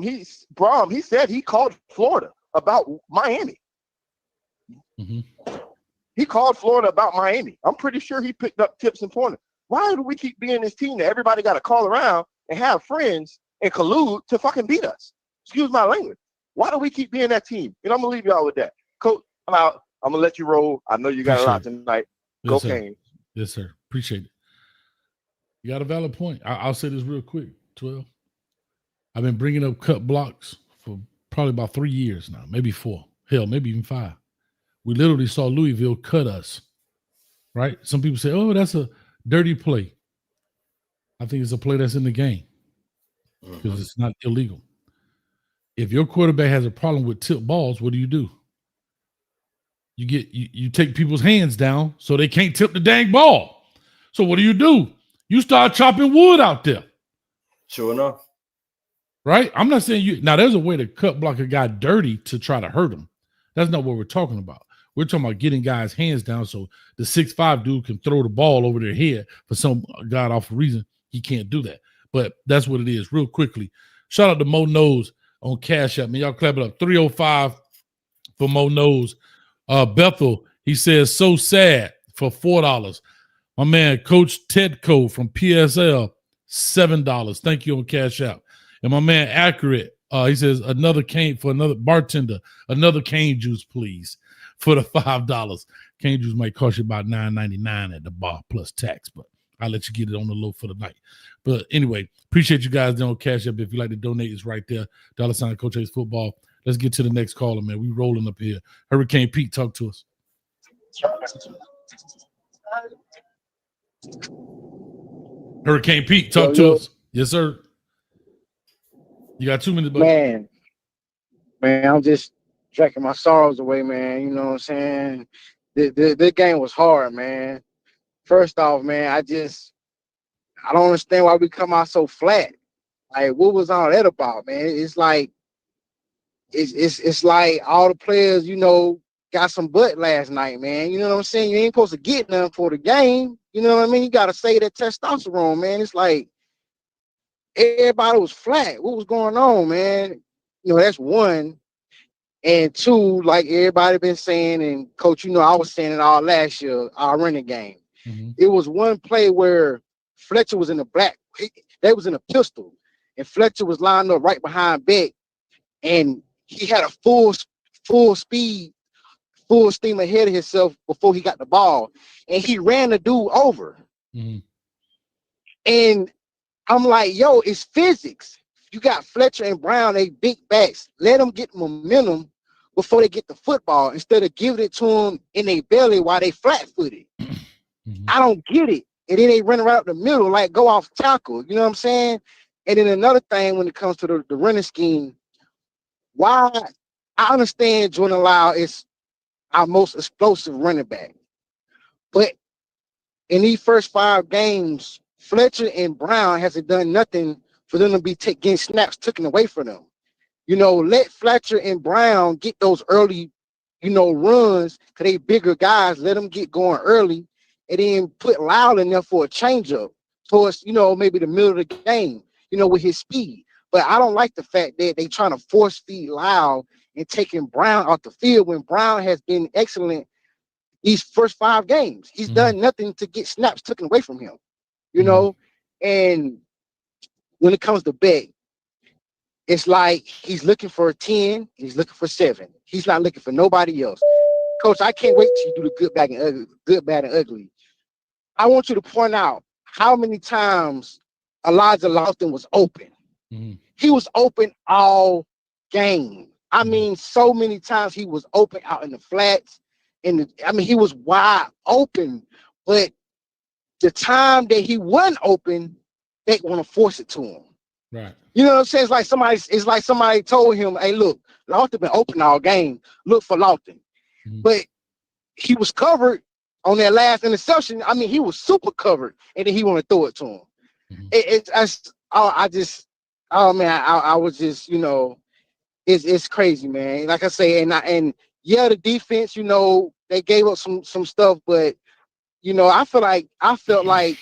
Speaker 8: he said he called Florida about Miami.
Speaker 2: Mm-hmm.
Speaker 8: He called Florida about Miami. I'm pretty sure he picked up tips and pointers. Why do we keep being this team that everybody got to call around and have friends and collude to fucking beat us? Excuse my language. Why do we keep being that team? And I'm going to leave y'all with that. Coach, I'm out. I'm going to let you roll. I know you got a lot tonight. Go Canes.
Speaker 2: Yes, sir. Appreciate it. You got a valid point. I'll say this real quick, 12. I've been bringing up cut blocks for probably about 3 years now, maybe 4. Hell, maybe even 5. We literally saw Louisville cut us, right? Some people say, oh, that's a dirty play. I think it's a play that's in the game because it's not illegal. If your quarterback has a problem with tip balls, what do? You take people's hands down so they can't tip the dang ball. So what do? You start chopping wood out there.
Speaker 3: Sure enough.
Speaker 2: Right? I'm not saying you. Now, there's a way to cut block a guy dirty to try to hurt him. That's not what we're talking about. We're talking about getting guys' hands down so the 6'5" dude can throw the ball over their head for some god-awful reason. He can't do that. But that's what it is. Real quickly, shout out to Mo Knows on Cash App. Man, y'all clap it up. 305 for Mo Knows. Bethel, he says, so sad for $4. My man, Coach Tedco from PSL, $7. Thank you on Cash App. And my man, Accurate, he says, another cane for another bartender, another cane juice, please, for the $5. Cane juice might cost you about $9.99 at the bar plus tax, but I'll let you get it on the low for the night. But anyway, appreciate you guys doing Cash App. If you'd like to donate, it's right there. $ Coach A's Football. Let's get to the next caller, man. We rolling up here. Hurricane Pete, talk to us. Hurricane Pete, talk to us. Yes, sir. You got 2 minutes, buddy.
Speaker 4: Man, I'm just drinking my sorrows away, man. You know what I'm saying? The game was hard, man. First off, man, I don't understand why we come out so flat. Like, what was all that about, man? It's like it's like all the players, got some butt last night, man. You know what I'm saying? You ain't supposed to get nothing for the game. You know what I mean? You gotta say that testosterone, man. It's like everybody was flat. What was going on, man? That's one. And two, like everybody been saying, and Coach, I was saying it all last year, our running game.
Speaker 2: Mm-hmm.
Speaker 4: It was one play where Fletcher was in the black. They was in a pistol, and Fletcher was lined up right behind Beck, and he had a full speed, full steam ahead of himself before he got the ball, and he ran the dude over.
Speaker 2: Mm-hmm.
Speaker 4: And I'm like, yo, it's physics. You got Fletcher and Brown, they big backs. Let them get momentum before they get the football instead of giving it to them in their belly while they flat-footed.
Speaker 2: Mm-hmm.
Speaker 4: I don't get it. And then they run right up the middle, like go off tackle. You know what I'm saying? And then another thing when it comes to the running scheme, why I understand Jordan Lyle is our most explosive running back. But in these first 5 games, Fletcher and Brown hasn't done nothing for them to be getting snaps taken away from them. Let Fletcher and Brown get those early, runs, because they bigger guys. Let them get going early, and then put Lyle in there for a changeup towards, maybe the middle of the game, with his speed. But I don't like the fact that they trying to force feed Lyle and taking Brown off the field when Brown has been excellent these first 5 games. He's done nothing to get snaps taken away from him, And when it comes to Beck, it's like he's looking for a 10, he's looking for 7. He's not looking for nobody else. Coach, I can't wait till you do the good, bad, and ugly. I want you to point out how many times Elijah Lofton was open.
Speaker 2: Mm-hmm.
Speaker 4: He was open all game. I mean, so many times he was open out in the flats. He was wide open, but the time that he wasn't open, they want to force it to him.
Speaker 2: Right.
Speaker 4: You know what I'm saying? It's like somebody told him, hey, look, Lofton been open all game. Look for Lofton.
Speaker 2: Mm-hmm.
Speaker 4: But he was covered on that last interception. I mean, he was super covered, and then he want to throw it to him.
Speaker 2: Mm-hmm.
Speaker 4: I was just, it's crazy, man. Like I say, and the defense, they gave up some stuff, but I felt like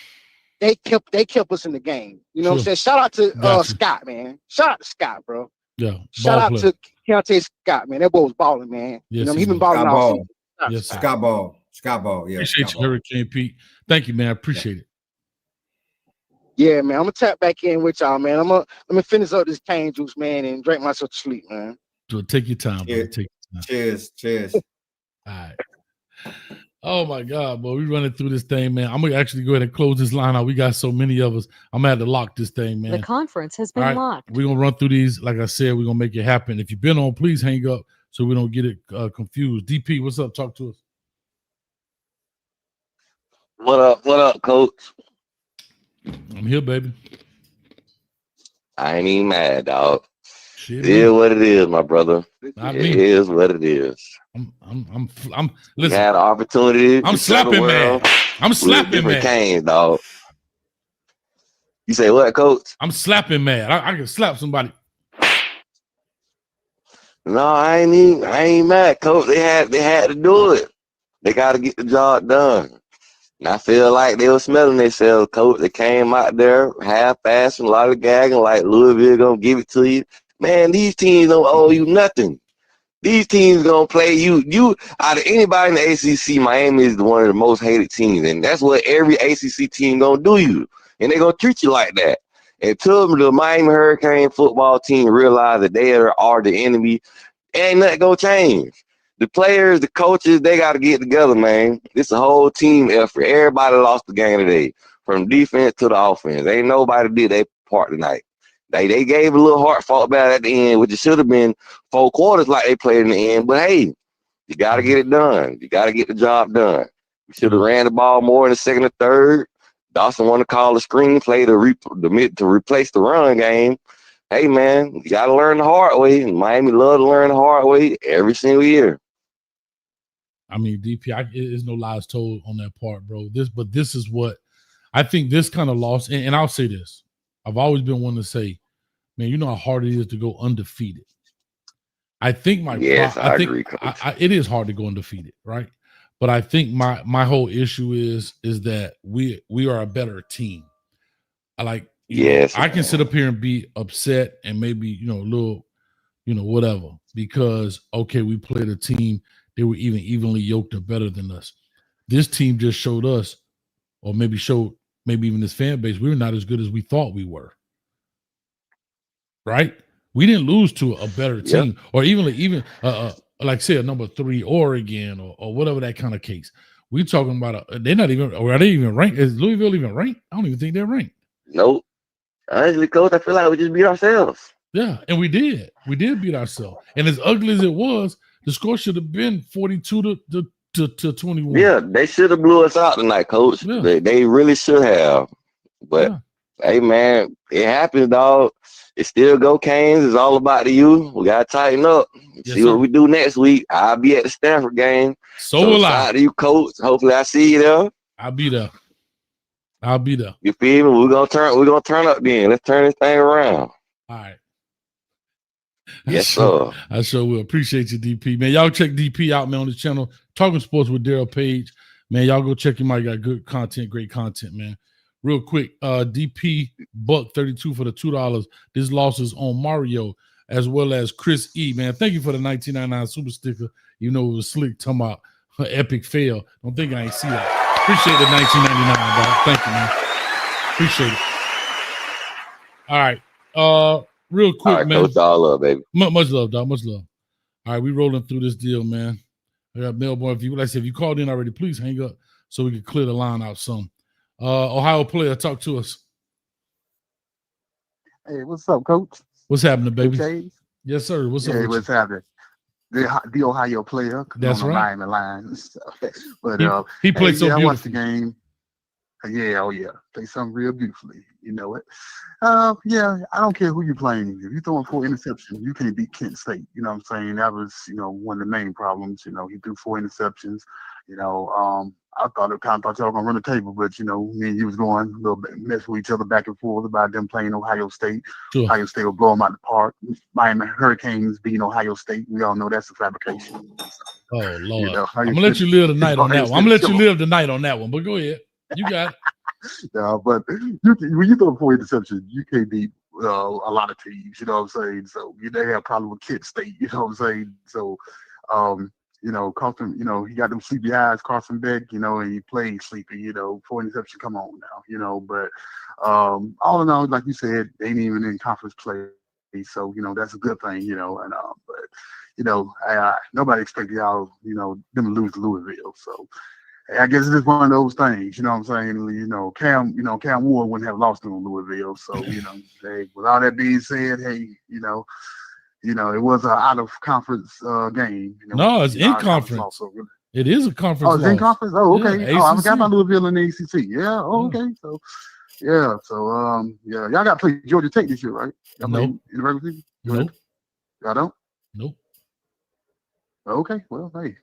Speaker 4: they kept us in the game. You know what I'm saying? Shout out to Scott, man. Shout out to Scott, bro.
Speaker 2: Yeah.
Speaker 4: Shout out to Keontae Scott, man. That boy was balling, man.
Speaker 2: Yes,
Speaker 4: he been balling all season.
Speaker 3: Yes, Scott Ball. Yeah.
Speaker 2: Appreciate you, Hurricane Pete. Thank you, man. I appreciate it.
Speaker 4: Yeah, man. I'm gonna tap back in with y'all, man. Let me finish up this cane juice, man, and drink myself to sleep, man.
Speaker 2: So take your time, bro. Take your
Speaker 3: time. Cheers.
Speaker 2: All right. Oh my God, boy. We running through this thing, man. I'm gonna actually go ahead and close this line out. We got so many of us. I'm gonna have to lock this thing, man.
Speaker 9: The conference has been locked.
Speaker 2: We're gonna run through these. Like I said, we're gonna make it happen. If you've been on, please hang up so we don't get it confused. DP, what's up? Talk to us.
Speaker 10: What up, Coach?
Speaker 2: I'm here, baby.
Speaker 10: I ain't even mad, dog.
Speaker 2: Shit,
Speaker 10: it is what it is, my brother.
Speaker 2: It
Speaker 10: is what it is.
Speaker 2: I'm listen.
Speaker 10: You had an opportunity.
Speaker 2: I'm slapping, man. I'm slapping, man.
Speaker 10: Canes, dog. You say what, Coach?
Speaker 2: I'm slapping, man. I can slap somebody.
Speaker 10: No, I ain't mad, Coach. They had to do it. They got to get the job done. And I feel like they were smelling themselves, Coach. They came out there half-assed and lollygagging like Louisville gonna give it to you. Man, these teams don't owe you nothing. These teams gonna play you. Out of anybody in the ACC, Miami is one of the most hated teams, and that's what every ACC team gonna do you, and they gonna treat you like that. Until the Miami Hurricane football team realize that they are the enemy, ain't nothing gonna change. The players, the coaches, they got to get together, man. It's a whole team effort. Everybody lost the game today, from defense to the offense. Ain't nobody did their part tonight. They gave a little heart fought battle at the end, which it should have been 4 quarters like they played in the end. But hey, you got to get it done. You got to get the job done. You should have ran the ball more in the second or third. Dawson want to call a screenplay to replace the run game. Hey, man, you got to learn the hard way. Miami love to learn the hard way every single year.
Speaker 2: I mean, DP, there's no lies told on that part, bro. This is what I think this kind of loss, and I'll say this. I've always been one to say, man, you know how hard it is to go undefeated. I think
Speaker 10: I agree, Coach.
Speaker 2: it is hard to go undefeated, right? But I think my whole issue is that we are a better team. I can sit up here and be upset and maybe, a little, whatever, because okay, we played a team, they were evenly yoked or better than us. This team just showed us, or maybe even this fan base, we were not as good as we thought we were. Right? We didn't lose to a better team, or even like say a number 3 Oregon or whatever that kind of case. We're talking about they're not even, or are they even ranked? Is Louisville even ranked? I don't even think they're ranked.
Speaker 10: Nope. Honestly, Coach, I feel like we just beat ourselves.
Speaker 2: Yeah, and we did. We did beat ourselves. And as ugly as it was, the score should have been 42 to 21.
Speaker 10: Yeah, they should have blew us out tonight, Coach. Yeah. They really should have. But hey, man, it happens, dog. It still go Canes. It's all about you. We gotta tighten up. See what we do next week. I'll be at the Stanford game.
Speaker 2: So will I.
Speaker 10: To you, Coach. Hopefully, I see you there.
Speaker 2: I'll be there.
Speaker 10: You feel me? We're gonna turn up then. Let's turn this thing around.
Speaker 2: All right.
Speaker 10: Yes, sir.
Speaker 2: I sure will. Appreciate you, DP. Man, y'all check DP out, man, on this channel. Talking Sports with Daryl Page. Man, y'all go check him out. He got good content, great content, man. Real quick, DP $1.32 for the $2. This loss is on Mario as well as Chris E. Man, thank you for the 1999 super sticker. You know it was slick talking about her epic fail. Don't think I ain't see that. Appreciate the 1999, dog. Thank you, man. Appreciate it. All right. Real quick,
Speaker 10: all right,
Speaker 2: man.
Speaker 10: Coach, all love, baby.
Speaker 2: Much love, dog. Much love. All right, we rolling through this deal, man. I got Melbourne. If you called in already, please hang up so we can clear the line out some. Ohio player, talk to us.
Speaker 9: Hey, what's up, Coach?
Speaker 2: What's happening, baby?
Speaker 9: James?
Speaker 2: Yes, sir. What's up?
Speaker 9: Hey, what's happening? The Ohio player.
Speaker 2: That's right.
Speaker 9: Miami Lions. But
Speaker 2: he played so beautifully.
Speaker 9: I watched the game. Yeah, oh yeah, play something real beautifully. You know it. Yeah, I don't care who you're playing. If you're throwing 4 interceptions, you can't beat Kent State. You know what I'm saying? That was, one of the main problems. He threw 4 interceptions. I thought y'all were gonna run the table, but me and you was going a little bit mess with each other back and forth about them playing Ohio State. Sure. Ohio State will blow them out the park. Miami Hurricanes beating Ohio State. We all know that's a fabrication.
Speaker 2: Oh Lord, I'm gonna let you live tonight on that one. I'm gonna let you live tonight on that one. But go ahead, you got it.
Speaker 9: Yeah, but when you throw 4 interceptions, you can't beat a lot of teams. You know what I'm saying? So they have a problem with Kent State. You know what I'm saying? So. Carson, he got them sleepy eyes, Carson Beck, and he played sleepy, 4 interceptions, come on now, but all in all, like you said, they ain't even in conference play. So, that's a good thing, but nobody expected y'all, them to lose to Louisville. So I guess it's just one of those things, you know what I'm saying? Cam Ward wouldn't have lost to Louisville. So, with all that being said, hey, it was an out of conference game.
Speaker 2: No, it's in conference. Also, really. It is a conference.
Speaker 9: Oh, it's in conference. Oh, okay.
Speaker 2: Yeah,
Speaker 9: I forgot about Louisville and the ACC. Yeah. Oh, okay. So, yeah. So, y'all got to play Georgia Tech this year, right? Y'all
Speaker 2: nope.
Speaker 9: In the regular season?
Speaker 2: Nope.
Speaker 9: Y'all don't?
Speaker 2: Nope.
Speaker 9: Okay. Well, hey.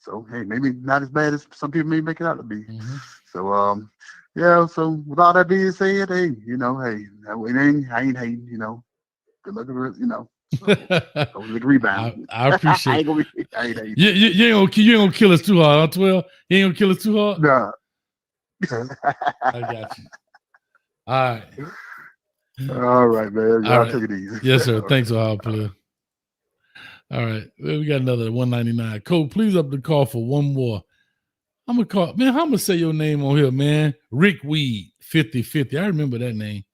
Speaker 9: So, hey, maybe not as bad as some people may make it out to be.
Speaker 2: Mm-hmm.
Speaker 9: So, yeah. So, with all that being said, hey, I ain't hating. Good luck, rebound.
Speaker 2: I appreciate it. You ain't gonna kill us too hard, huh, 12? You ain't gonna kill us too hard?
Speaker 9: Nah.
Speaker 2: I got you. All right.
Speaker 9: All right, man. Y'all take it easy.
Speaker 2: Yes, sir. Thanks, Ohio player. All right. We got another 199. Cole, please up the call for one more. I'm gonna call, man. How I'm gonna say your name on here, man? Rick Weed, 50-50. I remember that name.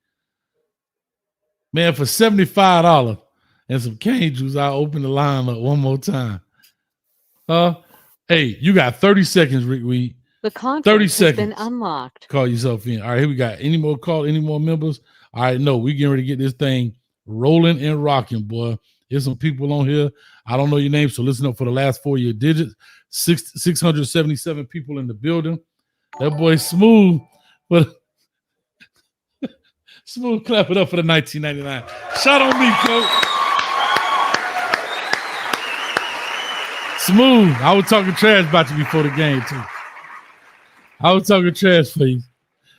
Speaker 2: Man, for $75. And some cane juice, I'll open the line up one more time. Hey, you got 30 seconds, Rick Weed.
Speaker 11: The conference
Speaker 2: 30 seconds.
Speaker 11: Has been unlocked.
Speaker 2: Call yourself in. All right, here we got. Any more call, any more members? All right, no, we getting ready to get this thing rolling and rocking, boy. There's some people on here. I don't know your name, so listen up for the last 4 year digits. 677 people in the building. That boy Smooth, but Smooth, clap it up for the 1999. Shot on me, coach. Smooth. I was talking trash about you before the game, too. I was talking trash for you.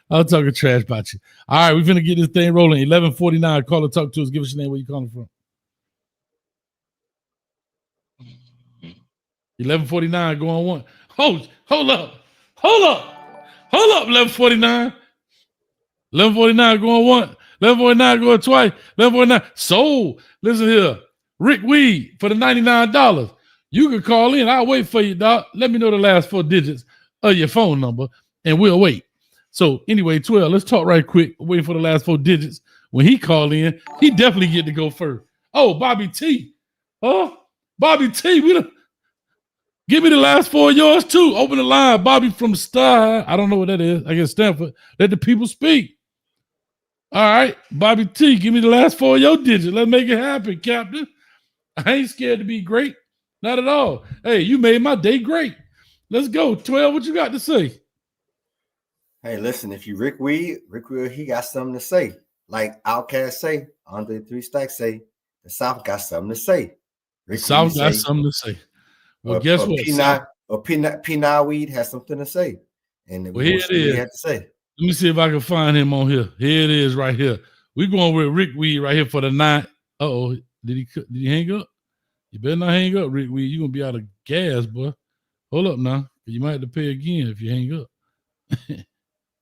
Speaker 2: I was talking trash about you. All right, we're going to get this thing rolling. 11:49. Call or talk to us. Give us your name. Where you calling from? 11:49. Go on one. Hold up. 11:49. 11:49. Go on one. 11:49. Going twice. 11:49. Sold. Listen here. Rick Weed for the $99. You can call in. I'll wait for you, dog. Let me know the last 4 digits of your phone number, and we'll wait. So anyway, 12, let's talk right quick. Waiting for the last 4 digits. When he called in, he definitely get to go first. Oh, Bobby T. Huh? Bobby T. Give me the last 4 of yours, too. Open the line. Bobby from Star. I don't know what that is. I guess Stanford. Let the people speak. All right. Bobby T, give me the last 4 of your digits. Let's make it happen, Captain. I ain't scared to be great. Not at all. Hey, you made my day great. Let's go. 12, what you got to say?
Speaker 3: Hey, listen, if you Rick Weed, he got something to say. Like Outkast say, Andre 3 Stacks say, the South got something to say.
Speaker 2: Rick South got something to say. Well, guess what?
Speaker 3: P9 Weed has something to say. And
Speaker 2: well, here it is.
Speaker 3: He had to say.
Speaker 2: Let me see if I can find him on here. Here it is right here. We're going with Rick Weed right here for the 9. Uh-oh. Did he hang up? You better not hang up, Rick Weed. You're going to be out of gas, boy. Hold up now. You might have to pay again if you hang up.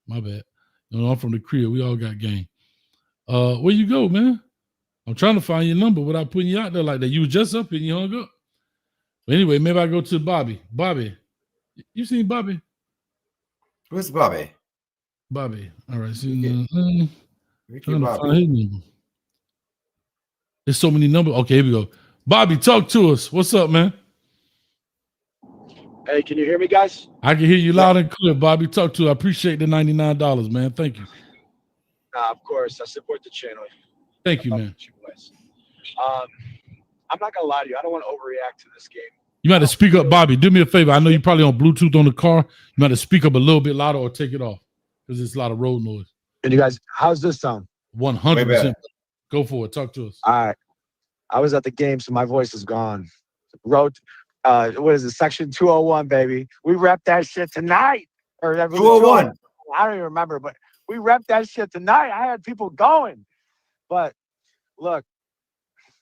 Speaker 2: My bad. You know, I'm from the crib. We all got game. Where you go, man? I'm trying to find your number without putting you out there like that. You was just up and you hung up. But anyway, maybe I go to Bobby. Bobby. You seen Bobby?
Speaker 3: Who's Bobby?
Speaker 2: Bobby. All right. See,
Speaker 3: Ricky Bobby.
Speaker 2: There's so many numbers. Okay, here we go. Bobby, talk to us. What's up, man?
Speaker 11: Hey, can you hear me, guys?
Speaker 2: I can hear you loud and clear, Bobby. Talk to. I appreciate the $99, man. Thank you.
Speaker 11: Of course. I support the channel.
Speaker 2: Thank you, man.
Speaker 11: I'm not gonna lie to you. I don't want to overreact to this game.
Speaker 2: You might have to speak up, Bobby. Do me a favor. I know you're probably on Bluetooth on the car. You might have to speak up a little bit louder or take it off because it's a lot of road noise.
Speaker 11: And you guys, how's this sound?
Speaker 2: 100%. Go for it. Talk to us.
Speaker 11: All right. I was at the game, so my voice is gone. Road, what is it? Section 201, baby. We rep that shit tonight. Or
Speaker 3: 201.
Speaker 11: I don't even remember, but we rep that shit tonight. I had people going. But look,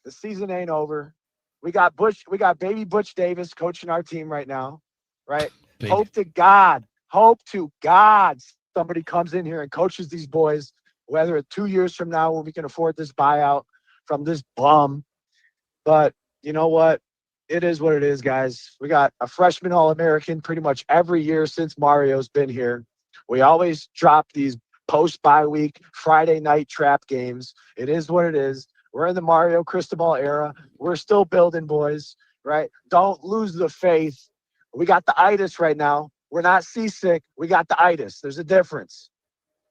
Speaker 11: the season ain't over. We got baby Butch Davis coaching our team right now, right? Baby. Hope to God somebody comes in here and coaches these boys, whether it's 2 years from now when we can afford this buyout from this bum. But you know what? It is what it is, guys. We got a freshman All-American pretty much every year since Mario's been here. We always drop these post-bye week Friday night trap games. It is what it is. We're in the Mario Cristobal era. We're still building, boys, right? Don't lose the faith. We got the itis right now. We're not seasick. We got the itis. There's a difference.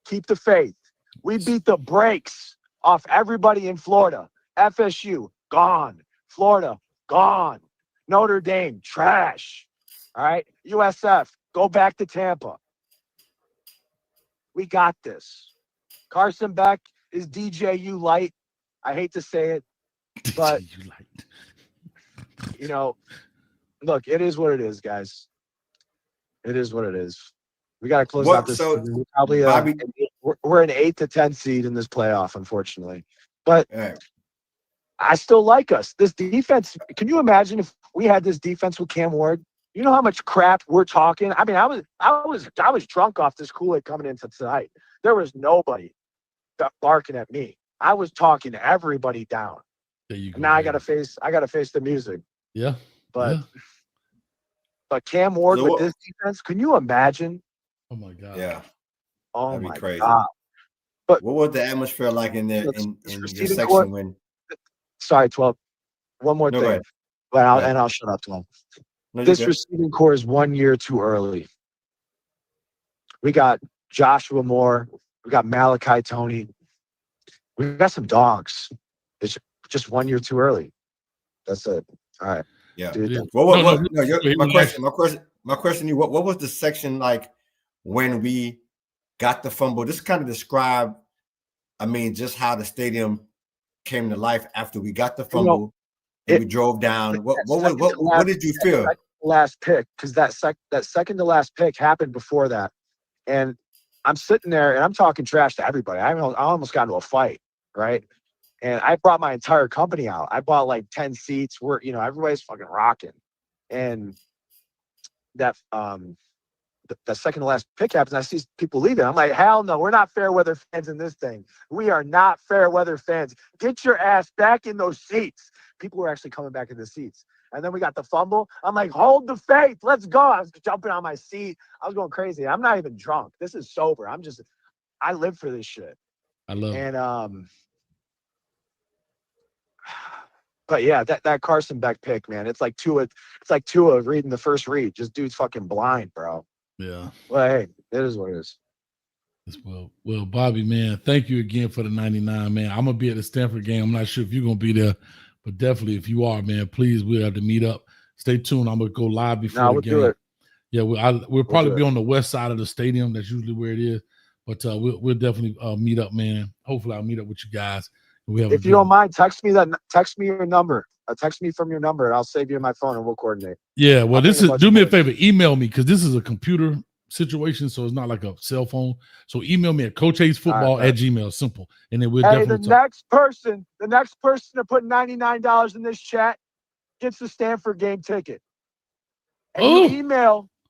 Speaker 11: Keep the faith. We beat the brakes off everybody in Florida. FSU, gone. Florida, gone. Notre Dame, trash. All right? USF, go back to Tampa. We got this. Carson Beck is DJU light. I hate to say it, but, you know, look, it is what it is, guys. It is what it is. We got to close out this season. We're probably we're an 8 to 10 seed in this playoff, unfortunately. But I still like us. This defense, can you imagine if we had this defense with Cam Ward? You know how much crap we're talking? I mean, I was drunk off this Kool-Aid coming into tonight. There was nobody barking at me. I was talking everybody down. There you go. Now I gotta face the music.
Speaker 2: Yeah.
Speaker 11: But Cam Ward with this defense, can you imagine?
Speaker 2: Oh my God.
Speaker 3: Yeah.
Speaker 11: Oh
Speaker 3: that'd be
Speaker 11: my
Speaker 3: crazy.
Speaker 11: God. But
Speaker 3: what was the atmosphere like in there in your section
Speaker 11: court,
Speaker 3: when?
Speaker 11: Sorry, 12. One more thing. But I'll shut up, 12. No, this receiving core is 1 year too early. We got Joshua Moore. We got Malachi Tony. We got some dogs. It's just 1 year too early. That's it. All right.
Speaker 3: Yeah.
Speaker 11: Dude,
Speaker 3: my question to you, what was the section like when we got the fumble? Just kind of describe, I mean, just how the stadium came to life after we got the fumble we drove down. What did you feel?
Speaker 11: Last pick, because that second to last pick happened before that, and I'm sitting there and I'm talking trash to everybody. I almost got into a fight, right? And I brought my entire company out. I bought like 10 seats. Everybody's fucking rocking, and that the second to last pick happens. I see people leaving. I'm like, hell no, we're not fair weather fans in this thing. We are not fair weather fans. Get your ass back in those seats. People were actually coming back in the seats. And then we got the fumble. I'm like, hold the faith. Let's go. I was jumping on my seat. I was going crazy. I'm not even drunk. This is sober. I live for this shit.
Speaker 2: I love it.
Speaker 11: And but yeah, that Carson Beck pick, man, it's like Tua reading the first read. Just dude's fucking blind, bro.
Speaker 2: Yeah.
Speaker 11: Well, hey, it is what it is.
Speaker 2: Well, Bobby, man, thank you again for the 99, man. I'm gonna be at the Stanford game. I'm not sure if you're gonna be there, but definitely if you are, man, please, we'll have to meet up. Stay tuned. I'm gonna go live before the game.
Speaker 11: Do it.
Speaker 2: Yeah, we'll probably be on the west side of the stadium. That's usually where it is. But we'll definitely meet up, man. Hopefully, I'll meet up with you guys.
Speaker 11: If you don't mind, text me your number. Text me from your number, and I'll save you in my phone, and we'll coordinate.
Speaker 2: Yeah, well, do me a favor. Email me, because this is a computer situation, so it's not like a cell phone. So email me at coachhayesfootball@gmail. Simple, and then we'll definitely talk.
Speaker 11: The next person to put $99 in this chat gets the Stanford game ticket. And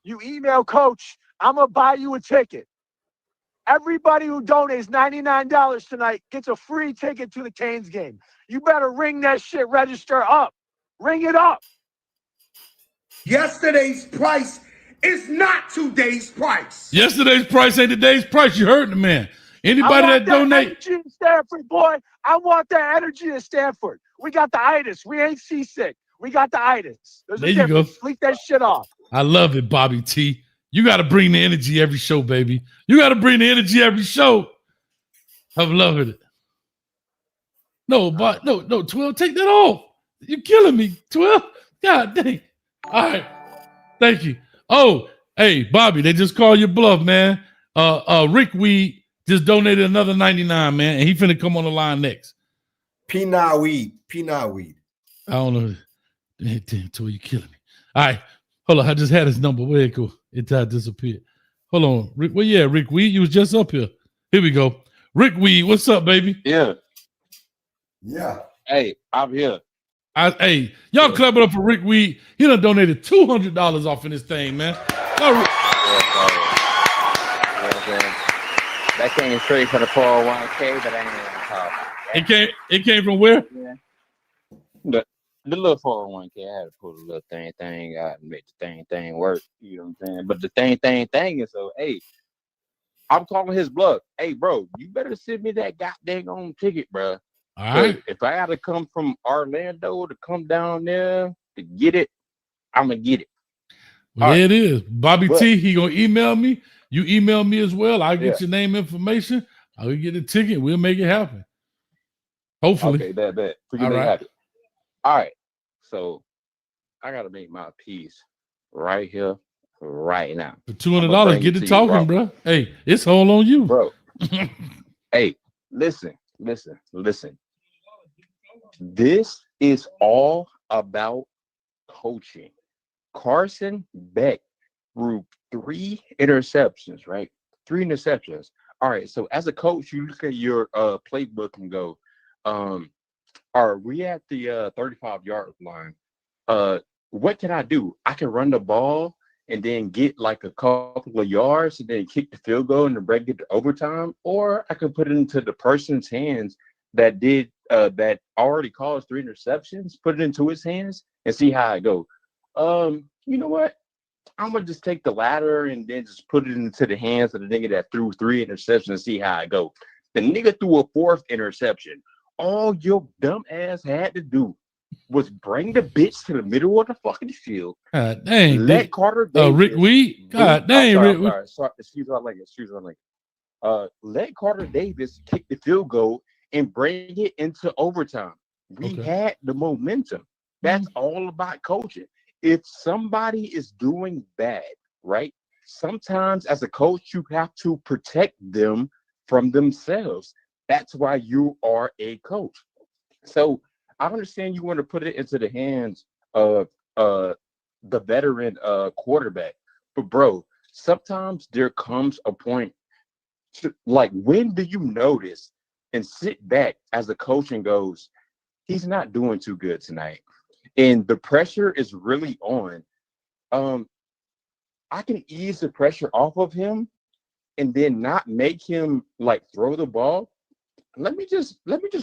Speaker 11: you email Coach. I'm gonna buy you a ticket. Everybody who donates $99 tonight gets a free ticket to the Canes game. You better ring that shit register up. Ring it up.
Speaker 12: Yesterday's price is not today's price.
Speaker 2: Yesterday's price ain't today's price. You heard the man. Anybody that donate.
Speaker 11: Energy in Stanford, boy. I want that energy in Stanford. We got the itis. We ain't seasick. We got the itis. There's
Speaker 2: there you go.
Speaker 11: Sleep that shit off.
Speaker 2: I love it, Bobby T. You got to bring the energy every show, baby. You got to bring the energy every show. I'm loving it. No, 12, take that off. You're killing me, 12. God dang. All right. Thank you. Oh, hey, Bobby, they just called your bluff, man. Rick Weed just donated another 99, man, and he finna come on the line next.
Speaker 3: Peanut weed.
Speaker 2: I don't know. Damn, 12, you killing me. All right. Hold on. I just had his number. Where it go? It disappeared. Hold on. Rick, Rick Weed, you was just up here. Here we go. Rick Weed, what's up, baby?
Speaker 13: Yeah.
Speaker 6: Hey, I'm here.
Speaker 2: Hey, y'all clap it up for Rick Weed. He done donated $200 off in this thing, man.
Speaker 13: That came straight from the 401k, but I ain't on top.
Speaker 2: It came from where?
Speaker 13: Yeah. The little 401k, I had to put a little thing out and make the thing work. You know what I'm saying? But the thing is, so, hey, I'm calling his bluff. Hey, bro, you better send me that goddamn on ticket, bro.
Speaker 2: All right.
Speaker 13: If I got to come from Orlando to come down there to get it, I'm going to get it.
Speaker 2: Well, there it is. Bobby T, he going to email me. You email me as well. I'll get your name information. I'll get the ticket. We'll make it happen. Hopefully.
Speaker 13: Okay, that.
Speaker 2: All right.
Speaker 13: All right. So I got to make my piece right here, right now.
Speaker 2: For $200, get to talking, bro. Hey, it's all on you.
Speaker 13: Bro. Hey, listen. This is all about coaching. Carson Beck threw 3 interceptions, right? 3 interceptions. All right. So as a coach, you look at your playbook and go, are we at the 35-yard line? What can I do? I can run the ball and then get like a couple of yards and then kick the field goal and break it to overtime, or I could put it into the person's hands that already caused 3 interceptions, put it into his hands and see how it go. You know what? I'm gonna just take the latter and then just put it into the hands of the nigga that threw 3 interceptions and see how it go. The nigga threw a 4th interception. All your dumb ass had to do was bring the bitch to the middle of the fucking field.
Speaker 2: God dang.
Speaker 13: Let Carter Davis.
Speaker 2: Rick Weed? God dang, Rick Weed.
Speaker 13: Excuse me. Let Carter Davis kick the field goal and bring it into overtime. We had the momentum. That's all about coaching. If somebody is doing bad, right? Sometimes as a coach, you have to protect them from themselves. That's why you are a coach. So I understand you want to put it into the hands of the veteran quarterback, but bro, sometimes there comes a point like, when do you notice and sit back as a coach and goes, he's not doing too good tonight, and the pressure is really on. I can ease the pressure off of him and then not make him like throw the ball. Let me just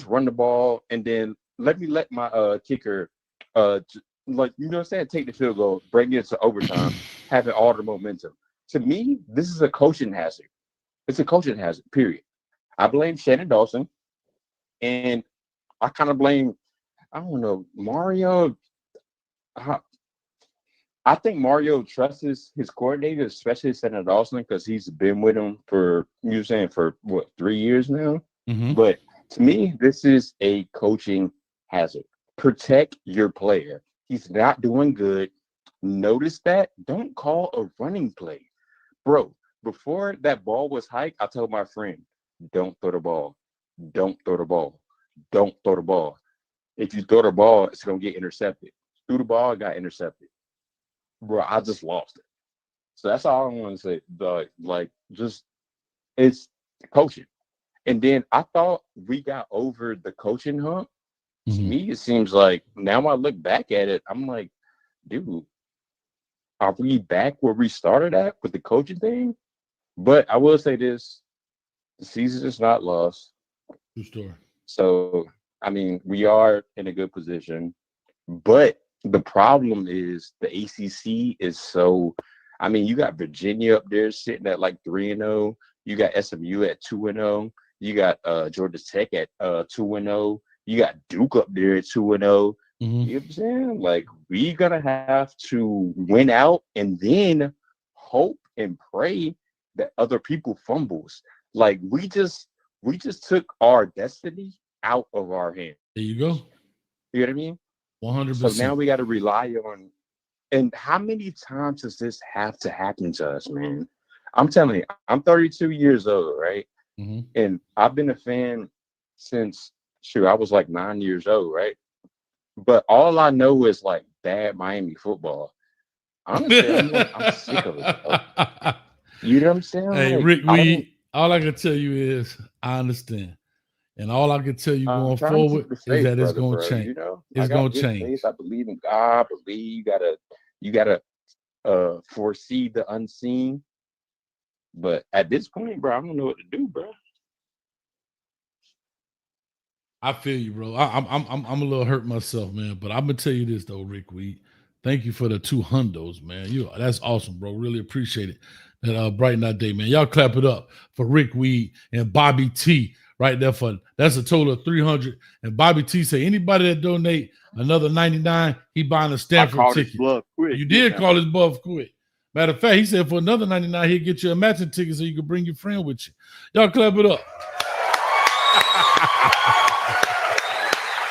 Speaker 13: run the ball, and then let my kicker like, you know what I'm saying, take the field goal, bring it to overtime, having all the momentum. To me, this is a coaching hazard. It's a coaching hazard, period. I blame Shannon Dawson, and I kind of blame, I don't know, Mario. I think Mario trusts his coordinator, especially Shannon Dawson, because he's been with him for, you know what I'm saying, for what, 3 years now.
Speaker 2: Mm-hmm.
Speaker 13: But to me, this is a coaching hazard. Protect your player. He's not doing good. Notice that. Don't call a running play. Bro, before that ball was hiked, I told my friend, don't throw the ball. Don't throw the ball. Don't throw the ball. If you throw the ball, it's going to get intercepted. Threw the ball, got intercepted. Bro, I just lost it. So that's all I want to say. Just, it's coaching. And then I thought we got over the coaching hump. To me, it seems like now I look back at it, I'm like, dude, are we back where we started at with the coaching thing? But I will say this, the season is not lost.
Speaker 2: True story.
Speaker 13: So, I mean, we are in a good position. But the problem is the ACC is so, I mean, you got Virginia up there sitting at like 3-0. You got SMU at 2-0. You got Georgia Tech at 2-0. You got Duke up there at 2-0. You know what I'm saying? Like, we gonna have to win out and then hope and pray that other people fumbles. Like, we just took our destiny out of our hands.
Speaker 2: There you go.
Speaker 13: You know what I mean?
Speaker 2: 100%.
Speaker 13: So now we got to rely on. And how many times does this have to happen to us, man? I'm telling you, I'm 32 years old, right? And I've been a fan since, I was like 9 years old, right? But all I know is like bad Miami football. Honestly, I'm sick of it, bro. You know what I'm saying?
Speaker 2: Hey,
Speaker 13: like,
Speaker 2: Rick, all I can tell you is I understand. And all I can tell you going forward is that it's going to change.
Speaker 13: You know,
Speaker 2: it's going to change.
Speaker 13: Faith. I believe in God. I believe you gotta foresee the unseen. But at this point, bro, I don't know what to do, bro.
Speaker 2: I feel you, bro. I'm a little hurt myself, man. But I'm gonna tell you this though, Rick Weed. Thank you for the 2 hundos, man. That's awesome, bro. Really appreciate it. That brighten that day, man. Y'all clap it up for Rick Weed and Bobby T right there that's a total of 300. And Bobby T say anybody that donate another 99, he buying a Stanford ticket. You did call his bluff quick. Matter of fact, he said for another 99, he'll get you a matching ticket so you can bring your friend with you. Y'all clap it up.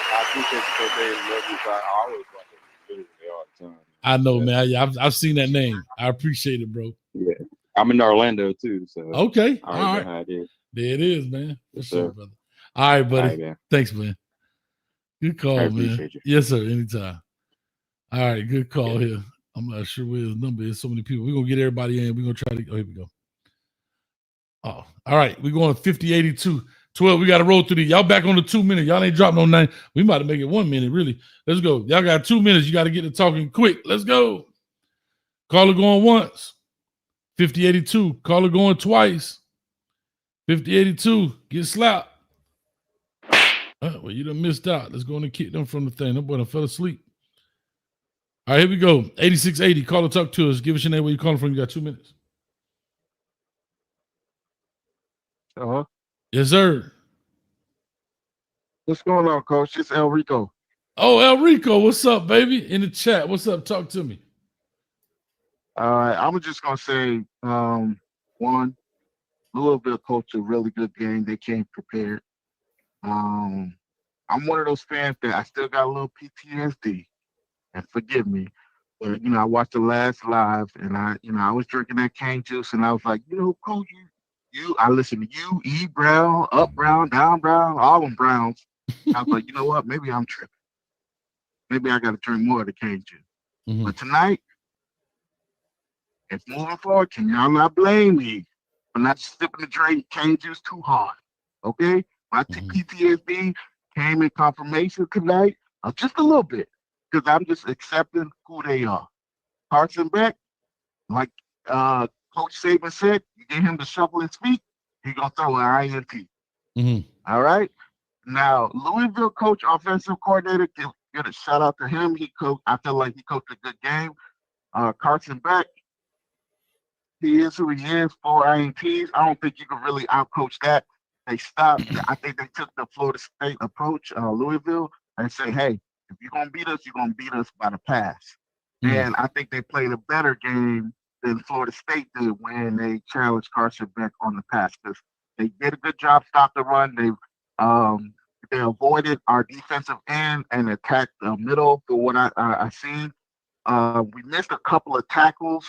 Speaker 8: I appreciate you, Dave. Love you, but I always want to do it all the time.
Speaker 2: I know, man. I've seen that name. I appreciate it, bro.
Speaker 13: Yeah, I'm in Orlando too. So
Speaker 2: okay,
Speaker 13: all right.
Speaker 2: There it is, man.
Speaker 13: Yes,
Speaker 2: sure,
Speaker 13: sir.
Speaker 2: brother. All right, buddy.
Speaker 13: All right, man.
Speaker 2: Thanks, man. Good call,
Speaker 13: I
Speaker 2: man.
Speaker 13: appreciate you.
Speaker 2: Yes, sir. Anytime. All right, good call here. I'm not sure where his number is. So many people. We're gonna get everybody in. We're gonna try to. Oh, here we go. Oh, all right. We're going 50, 82, 12. We got to roll through these. Y'all back on the 2 minute. Y'all ain't dropping no 9. We might make it 1 minute, really. Let's go. Y'all got 2 minutes. You got to get to talking quick. Let's go. Caller going once. 50, 82. Caller going twice. 50, 82. Get slapped. Well, you done missed out. Let's go and kick them from the thing. That boy done fell asleep. All right, here we go. 8680. Caller, talk to us. Give us your name, where you calling from. You got 2 minutes. Yes, sir.
Speaker 9: What's going on, Coach? It's El Rico.
Speaker 2: Oh, El Rico, what's up, baby? In the chat. What's up? Talk to me.
Speaker 9: I'm just gonna say, one, Louisville coached a really good game. They came prepared. I'm one of those fans that I still got a little PTSD, and forgive me, but I watched the last live, and I was drinking that cane juice, and I was like, Coach, I listened to you, E Brown, up Brown, down Brown, all them Browns. I was like, you know what? Maybe I'm tripping. maybe I got to drink more of the cane juice.
Speaker 2: Mhm.
Speaker 9: But tonight, and moving forward, can y'all not blame me for not sipping the drink cane juice too hard? Okay, my PTSD came in confirmation tonight, just a little bit, because I'm just accepting who they are. Carson Beck, like Coach Saban said, you get him to shuffle his feet, he gonna throw an INT.
Speaker 2: Mhm.
Speaker 9: All right. Now, Louisville coach, offensive coordinator, give a shout out to him. I feel like he coached a good game. Carson Beck, he is who he is. 4 INTs. I don't think you can really outcoach that. They stopped. I think they took the Florida State approach, Louisville, and say, hey, if you're gonna beat us, you're gonna beat us by the pass. And I think they played a better game than Florida State did when they challenged Carson Beck on the pass. Because they did a good job stop the run. They avoided our defensive end and attacked the middle. For what I seen, we missed a couple of tackles.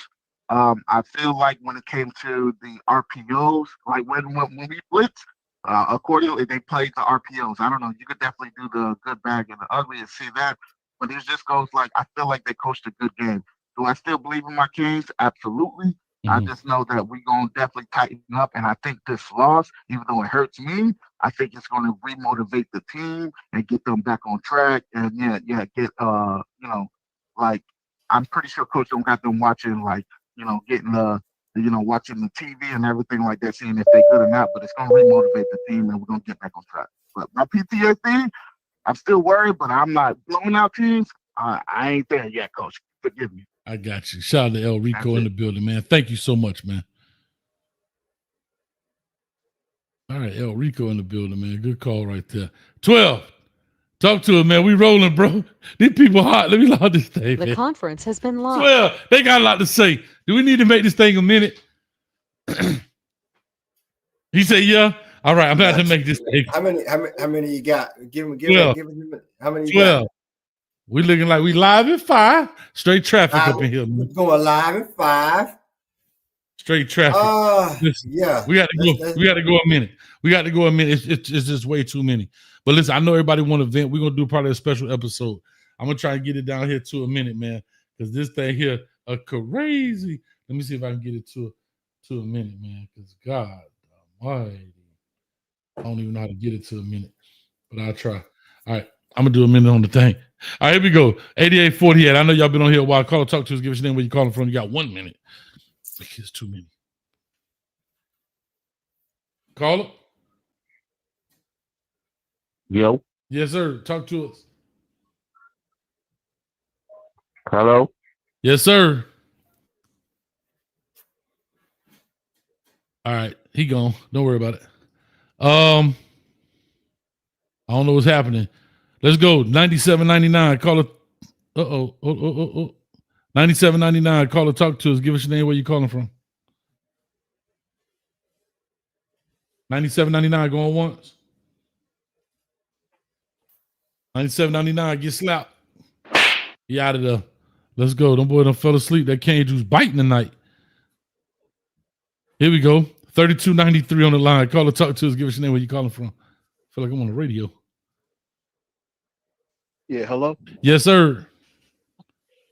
Speaker 9: I feel like when it came to the RPOs, like when we blitz, accordingly they played the RPOs. I don't know. You could definitely do the good, bad, and the ugly and see that. But it just goes like I feel like they coached a good game. Do I still believe in my Kings? Absolutely. I just know that we're gonna definitely tighten up, and I think this loss, even though it hurts me, I think it's gonna remotivate the team and get them back on track. And get like I'm pretty sure Coach don't got them watching getting watching the TV and everything like that, seeing if they're good or not. But it's gonna remotivate the team, and we're gonna get back on track. But my PTSD, I'm still worried, but I'm not blowing out teams. I ain't there yet, Coach. Forgive me.
Speaker 2: I got you. Shout out to El Rico in the building, man. Thank you so much, man. All right, El Rico in the building, man. Good call right there. 12. Talk to him, man. We rolling, bro. These people hot. Let me load this thing,
Speaker 14: The
Speaker 2: man.
Speaker 14: conference has been locked.
Speaker 2: 12. They got a lot to say. Do we need to make this thing a minute? He said, yeah. All right, I'm about to make this thing.
Speaker 3: How many you got? Give me how many you
Speaker 2: 12.
Speaker 3: got?
Speaker 2: We looking like we live at 5. Straight traffic up in here, man.
Speaker 3: Going live at 5.
Speaker 2: Straight traffic. Listen,
Speaker 3: yeah.
Speaker 2: We got to go. We got to go a minute. We got to go a minute. It's just way too many. But listen, I know everybody want to vent. We're gonna do probably a special episode. I'm gonna try and get it down here to a minute, man, because this thing here a crazy. Let me see if I can get it to a minute, man. Because God Almighty, I don't even know how to get it to a minute, but I'll try. All right, I'm gonna do a minute on the thing. All right, here we go. 8848. I know y'all been on here a while. Call or talk to us. Give us your name, where you calling from. You got 1 minute. It's too many. Caller.
Speaker 15: Yo.
Speaker 2: Yes, sir. Talk to us.
Speaker 15: Hello.
Speaker 2: Yes, sir. All right, he gone. Don't worry about it. I don't know what's happening. Let's go. 97.99. Call it. 97.99. Call or talk to us. Give us your name. Where you calling from? 97.99. Going once. 97.99. Get slapped. He out of there. Let's go. Them boy done fell asleep. That cane juice biting tonight. Here we go. 3293 on the line. Call or talk to us. Give us your name. Where you calling from? I feel like I'm on the radio.
Speaker 16: Yeah, hello?
Speaker 2: Yes, sir.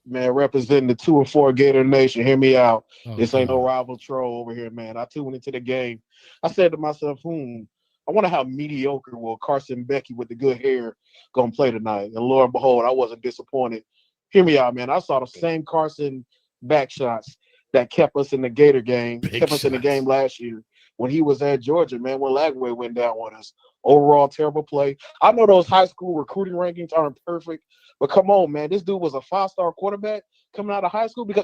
Speaker 16: Man, representing the 2 and 4 Gator Nation. Hear me out.
Speaker 2: Oh,
Speaker 16: this ain't no rival troll over here, man. I tuned into the game. I said to myself, I wonder how mediocre will Carson Becky with the good hair gonna play tonight. And lo and behold, I wasn't disappointed. Hear me out, man. I saw the same Carson back shots that kept us in the Gator game, us in the game last year when he was at Georgia, man, when Lagway went down with us. Overall, terrible play. I know those high school recruiting rankings aren't perfect, but come on, man. This dude was a 5-star quarterback coming out of high school because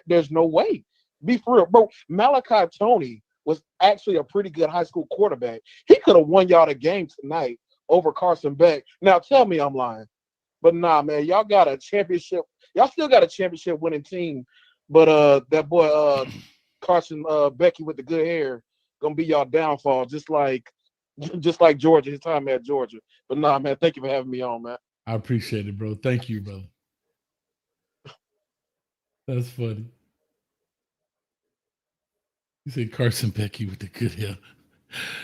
Speaker 16: there's no way. Be for real, bro. Malachi Tony was actually a pretty good high school quarterback. He could have won y'all the game tonight over Carson Beck. Now, tell me I'm lying. But nah, man, y'all got a championship. Y'all still got a championship winning team. But that boy Carson Becky with the good hair gonna be y'all downfall, just like Georgia, his time at Georgia. But nah, man, thank you for having me on, man.
Speaker 2: I appreciate it, bro. Thank you, brother. That's funny. You said Carson Becky with the good hair.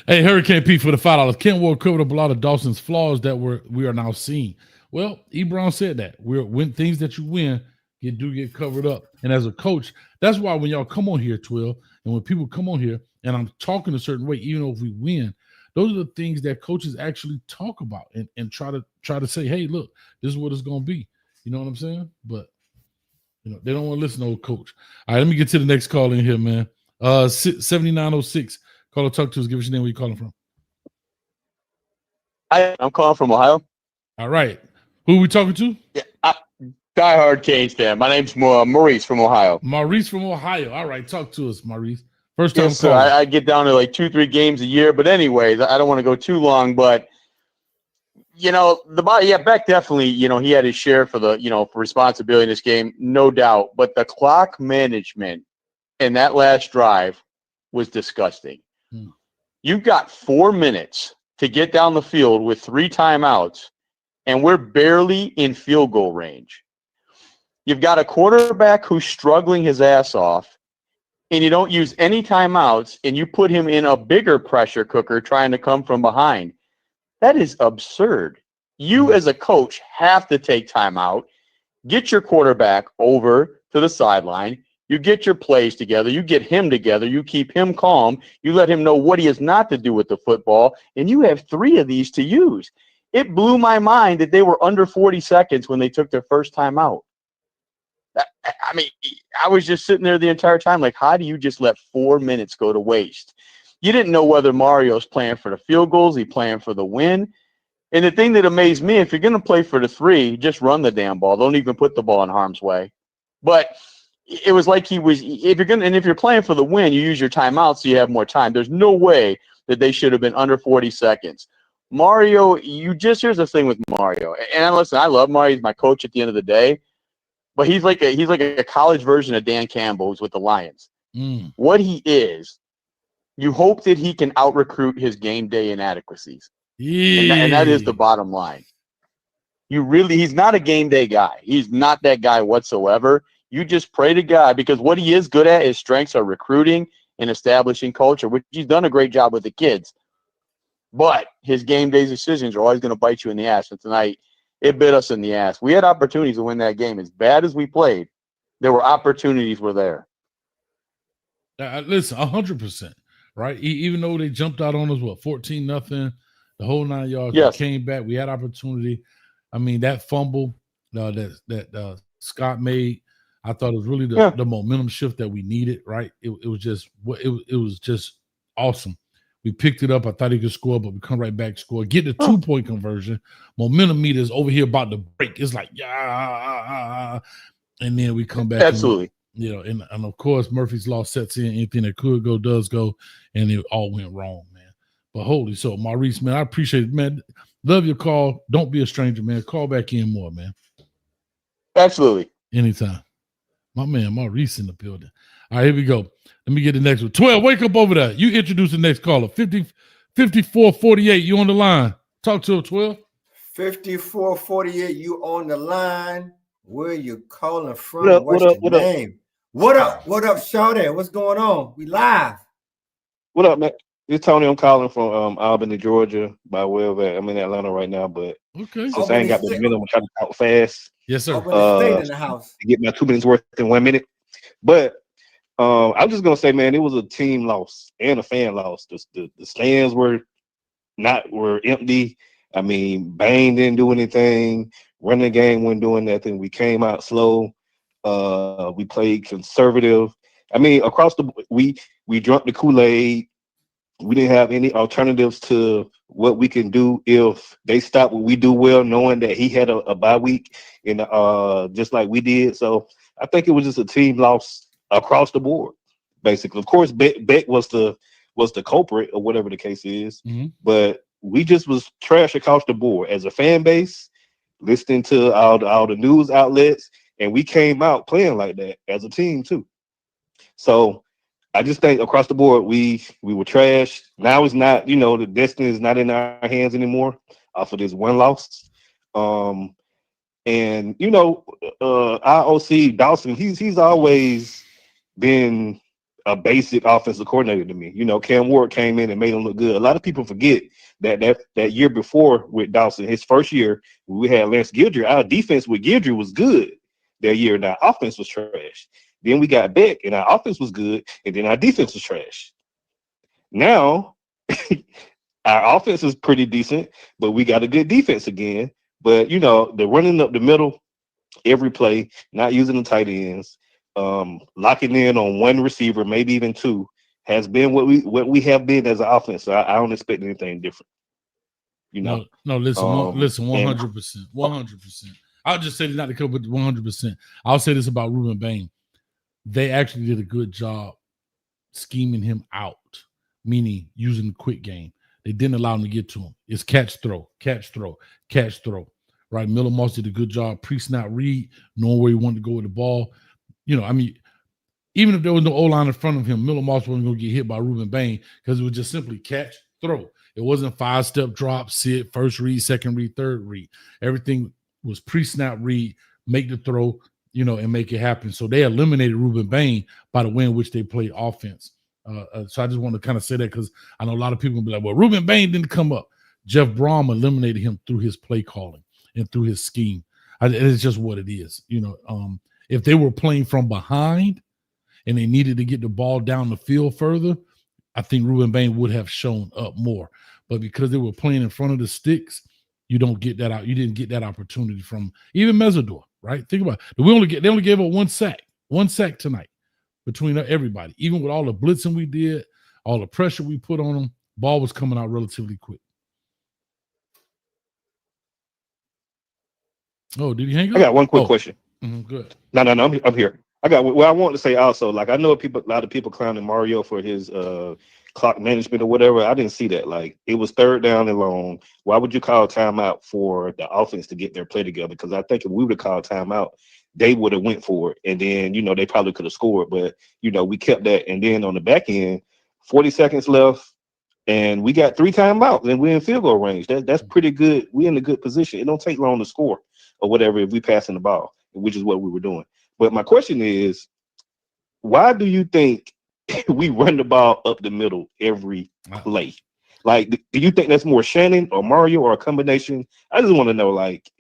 Speaker 2: Hey, Hurricane P for the $5. Kent Ward covered up a lot of Dawson's flaws that we are now seeing. Well, E. Brown said that when things that you win get covered up. And as a coach, that's why when y'all come on here, 12, and when people come on here and I'm talking a certain way, even though if we win, those are the things that coaches actually talk about and try to say, hey, look, this is what it's gonna be. You know what I'm saying? But they don't want to listen to old coach. All right, let me get to the next call in here, man. 7906. Caller, talk to us. Give us your name. Where you calling from?
Speaker 14: I'm calling from Ohio.
Speaker 2: All right. Who are we talking to?
Speaker 14: Yeah, diehard Canes fan. My name's Maurice from Ohio.
Speaker 2: Maurice from Ohio. All right, talk to us, Maurice. First time
Speaker 14: Yes, sir.
Speaker 2: calling.
Speaker 14: I get down to like 2-3 games a year, but anyways, I don't want to go too long. But Beck definitely, he had his share for the, for responsibility in this game, no doubt. But the clock management in that last drive was disgusting. You've got 4 minutes to get down the field with 3 timeouts, and we're barely in field goal range. You've got a quarterback who's struggling his ass off, and you don't use any timeouts, and you put him in a bigger pressure cooker trying to come from behind. That is absurd. You as a coach have to take time out, get your quarterback over to the sideline, you get your plays together, you get him together, you keep him calm, you let him know what he is not to do with the football, and you have 3 of these to use. It blew my mind that they were under 40 seconds when they took their first time out. I mean, I was just sitting there the entire time like, how do you just let 4 minutes go to waste? You didn't know whether Mario's playing for the field goals, he playing for the win. And the thing that amazed me, if you're going to play for the 3, just run the damn ball. Don't even put the ball in harm's way. But it was like if you're playing for the win, you use your timeout so you have more time. There's no way that they should have been under 40 seconds. Mario, here's the thing with Mario. And listen, I love Mario. He's my coach at the end of the day. But he's like a college version of Dan Campbell who's with the Lions. What he is, you hope that he can out-recruit his game day inadequacies. And that is the bottom line. He's not a game day guy. He's not that guy whatsoever. You just pray to God, because what he is good at, his strengths are recruiting and establishing culture, which he's done a great job with the kids. But his game day decisions are always going to bite you in the ass. And tonight, it bit us in the ass. We had opportunities to win that game. As bad as we played, there were opportunities were there.
Speaker 2: Listen, 100%, right? Even though they jumped out on us, 14-0, the whole 9 yards,
Speaker 14: yes.
Speaker 2: We came back. We had opportunity. I mean, that fumble that Scott made, I thought it was really the momentum shift that we needed, right? It was just awesome. We picked it up. I thought he could score, but we come right back, score, get the 2-point conversion. Momentum meters over here about to break. It's like, and then we come back.
Speaker 14: Absolutely.
Speaker 2: And of course, Murphy's Law sets in. Anything that could go does go, and it all went wrong, man. But holy so, Maurice, man, I appreciate it, man. Love your call. Don't be a stranger, man. Call back in more, man.
Speaker 14: Absolutely.
Speaker 2: Anytime. My man, Maurice in the building. All right, here we go. Let me get the next one. 12, wake up over there. You introduce the next caller. 5448, you on the line. Talk to him, 12.
Speaker 3: 5448, you on the line. Where you calling from?
Speaker 8: What up,
Speaker 3: What's
Speaker 8: what up,
Speaker 3: your
Speaker 8: what up?
Speaker 3: name? What up? What up, Shawty? What's going on? We live.
Speaker 8: What up, man? It's Tony. I'm calling from Albany, Georgia, by way of I'm in Atlanta right now, but since I ain't got the minute, I'm trying to talk fast.
Speaker 2: Yes, sir.
Speaker 3: Stay in the house
Speaker 8: to get my 2 minutes worth in 1 minute. But I'm just gonna say, man, it was a team loss and a fan loss. The stands were empty. I mean, Bain didn't do anything. Running the game wasn't doing nothing. We came out slow. We played conservative. I mean, across the we drank the Kool-Aid. We didn't have any alternatives to what we can do if they stop what we do well, knowing that he had a bye week and just like we did. So I think it was just a team loss across the board, basically. Of course, Beck was the culprit or whatever the case is, but we just was trash across the board as a fan base, listening to all the news outlets, and we came out playing like that as a team too. So I just think across the board we were trash. Now it's not, the destiny is not in our hands anymore off of this one loss. And our OC Dawson, he's always been a basic offensive coordinator to me. You know, Cam Ward came in and made him look good. A lot of people forget that year before with Dawson, his first year, we had Lance Guidry. Our defense with Guidry was good that year, and our offense was trash. Then we got Beck, and our offense was good, and then our defense was trash. Now, our offense is pretty decent, but we got a good defense again. But, you know, the running up the middle every play, not using the tight ends, locking in on one receiver, maybe even two, has been what we have been as an offense. So I don't expect anything different. You know,
Speaker 2: no. Listen, 100%, 100%. I'll just say not to cover, but 100%. I'll say this about Ruben Bain: they actually did a good job scheming him out, meaning using the quick game. They didn't allow him to get to him. It's catch, throw, catch, throw, catch, throw. Right? Miller Moss did a good job pre-snap read, knowing where he wanted to go with the ball. You know, I mean, even if there was no O-line in front of him, Miller Moss wasn't going to get hit by Ruben Bain because it was just simply catch, throw. It wasn't 5-step drop, sit, first read, second read, third read. Everything was pre-snap read, make the throw, you know, and make it happen. So they eliminated Ruben Bain by the way in which they played offense. So I just want to kind of say that because I know a lot of people will be like, well, Ruben Bain didn't come up. Jeff Brom eliminated him through his play calling and through his scheme. It's just what it is. You know, if they were playing from behind and they needed to get the ball down the field further, I think Ruben Bain would have shown up more. But because they were playing in front of the sticks, you don't get that out. You didn't get that opportunity from even Mesidor, right? Think about it. They only gave up one sack tonight between everybody. Even with all the blitzing we did, all the pressure we put on them, ball was coming out relatively quick. Oh, did he hang up?
Speaker 8: I got one quick question.
Speaker 2: Good.
Speaker 8: No, I'm here. I want to say also, like, I know a lot of people clowning Mario for his clock management or whatever. I didn't see that. Like, it was third down and long. Why would you call timeout for the offense to get their play together? Because I think if we would have called timeout, they would have went for it, and then, you know, they probably could have scored. But, you know, we kept that, and then on the back end, 40 seconds left, and we got 3 timeouts, and we're in field goal range. That's pretty good. We're in a good position. It don't take long to score or whatever if we passing the ball, which is what we were doing. But my question is, why do you think we run the ball up the middle every play? Like, do you think that's more Shannon or Mario or a combination? I just want to know, like,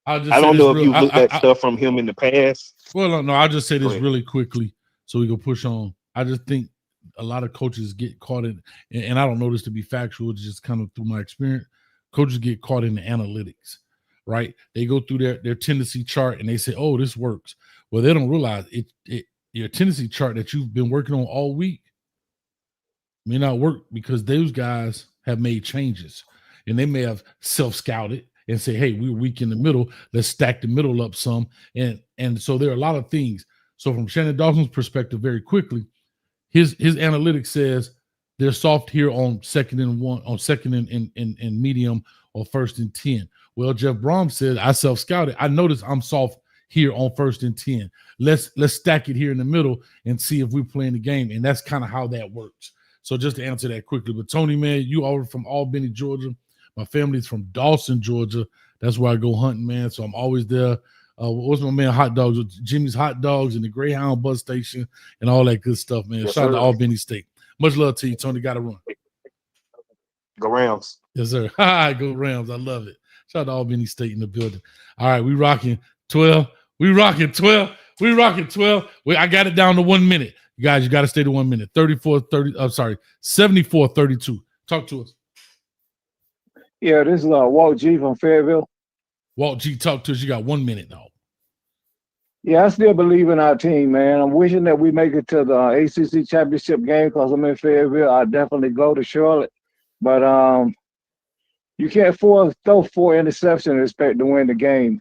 Speaker 8: I don't know if you looked at stuff from him in the past.
Speaker 2: Well, no, I'll just say this really quickly so we can push on. I just think a lot of coaches get caught in, and I don't know this to be factual, just kind of through my experience, coaches get caught in the analytics, right? They go through their tendency chart and they say, oh, this works. Well, they don't realize your tendency chart that you've been working on all week may not work because those guys have made changes and they may have self-scouted and say, hey, we're weak in the middle. Let's stack the middle up some. And so there are a lot of things. So from Shannon Dawson's perspective, very quickly, his analytics says they're soft here on second and one, on second and medium, or first and 10. Well, Jeff Brom said, I self-scouted. I noticed I'm soft here on first and 10. Let's stack it here in the middle and see if we're playing the game. And that's kind of how that works. So just to answer that quickly. But Tony, man, you are from Albany, Georgia. My family's from Dawson, Georgia. That's where I go hunting, man. So I'm always there. What's my man Hot Dogs? Jimmy's Hot Dogs and the Greyhound bus station and all that good stuff, man.
Speaker 8: Yes,
Speaker 2: Shout out
Speaker 8: sir.
Speaker 2: to Albany State. Much love to you, Tony. Got to run.
Speaker 8: Go Rams.
Speaker 2: Yes, sir. Go Rams. I love it. Shout out to Albany State in the building. All right, we rocking 12. We rocking 12. We rocking 12. I got it down to 1 minute. You guys, you got to stay to 1 minute. 74-32. Talk to us.
Speaker 17: Yeah, this is Walt G from Fayetteville.
Speaker 2: Walt G, talk to us. You got 1 minute now.
Speaker 17: Yeah, I still believe in our team, man. I'm wishing that we make it to the ACC championship game because I'm in Fayetteville. I definitely go to Charlotte. But you can't throw 4 interceptions and expect to win the game.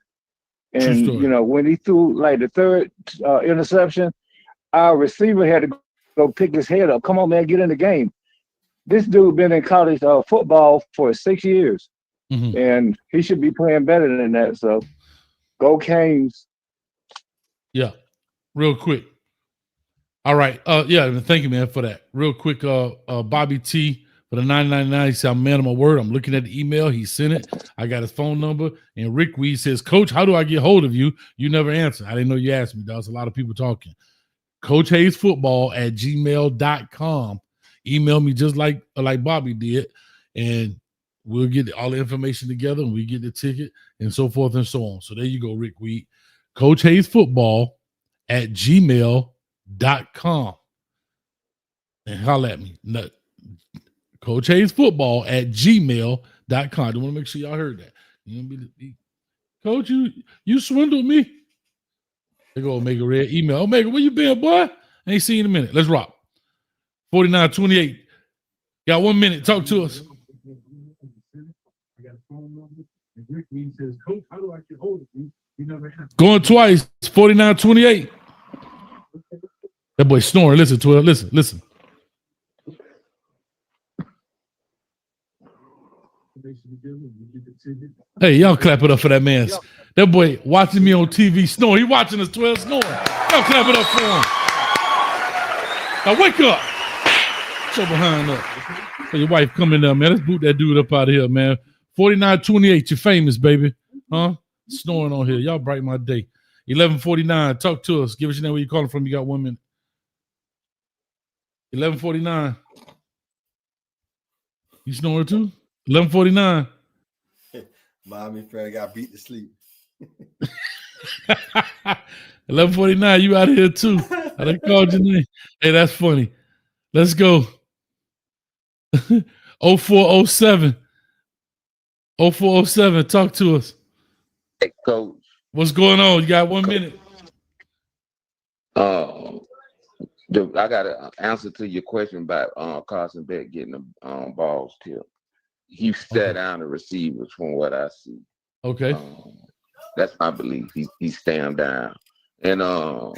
Speaker 17: And, you know, when he threw like the third interception, our receiver had to go pick his head up. Come on, man, get in the game. This dude been in college football for 6 years, and he should be playing better than that. So, go Canes.
Speaker 2: Yeah, real quick. All right. Yeah, thank you, man, for that. Real quick, Bobby T for the 999. He said, I'm man of my word. I'm looking at the email. He sent it. I got his phone number. And Rick Weed says, Coach, how do I get hold of you? You never answer. I didn't know you asked me. There was a lot of people talking. CoachHayesFootball@gmail.com. Email me just like Bobby did, and we'll get all the information together, and we get the ticket and so forth and so on. So there you go, Rick Weed. CoachHayesFootball@gmail.com. And holler at me. No, CoachHayesFootball@gmail.com. I want to make sure y'all heard that. You know, Coach, you swindled me. They go Omega Red. Email. Omega, where you been, boy? I ain't seen you in a minute. Let's rock. 4928. Got 1 minute. Talk to us. Going twice. 4928. That boy snoring. Listen, 12. Listen. Hey, y'all clap it up for that man. That boy watching me on TV snoring. He watching us 12 snoring. Y'all clap it up for him. Now wake up. Show behind up. Hey, your wife coming there, man. Let's boot that dude up out of here, man. 4928, you're famous, baby. Huh? Snoring on here. Y'all brighten my day. 1149, talk to us. Give us your name, where you calling from. You got 1 minute. 1149. You snoring too? 1149.
Speaker 3: Miami friend got beat to sleep.
Speaker 2: 1149, you out here too. I done called your name. Hey, that's funny. Let's go. 0407. 0407, talk to us.
Speaker 10: Hey, Coach.
Speaker 2: What's going on? You got 1 minute.
Speaker 10: I got an answer to your question about Carson Beck getting the balls tipped. He sat down the receivers from what I see.
Speaker 2: Okay.
Speaker 10: That's my belief. He's stand down. And I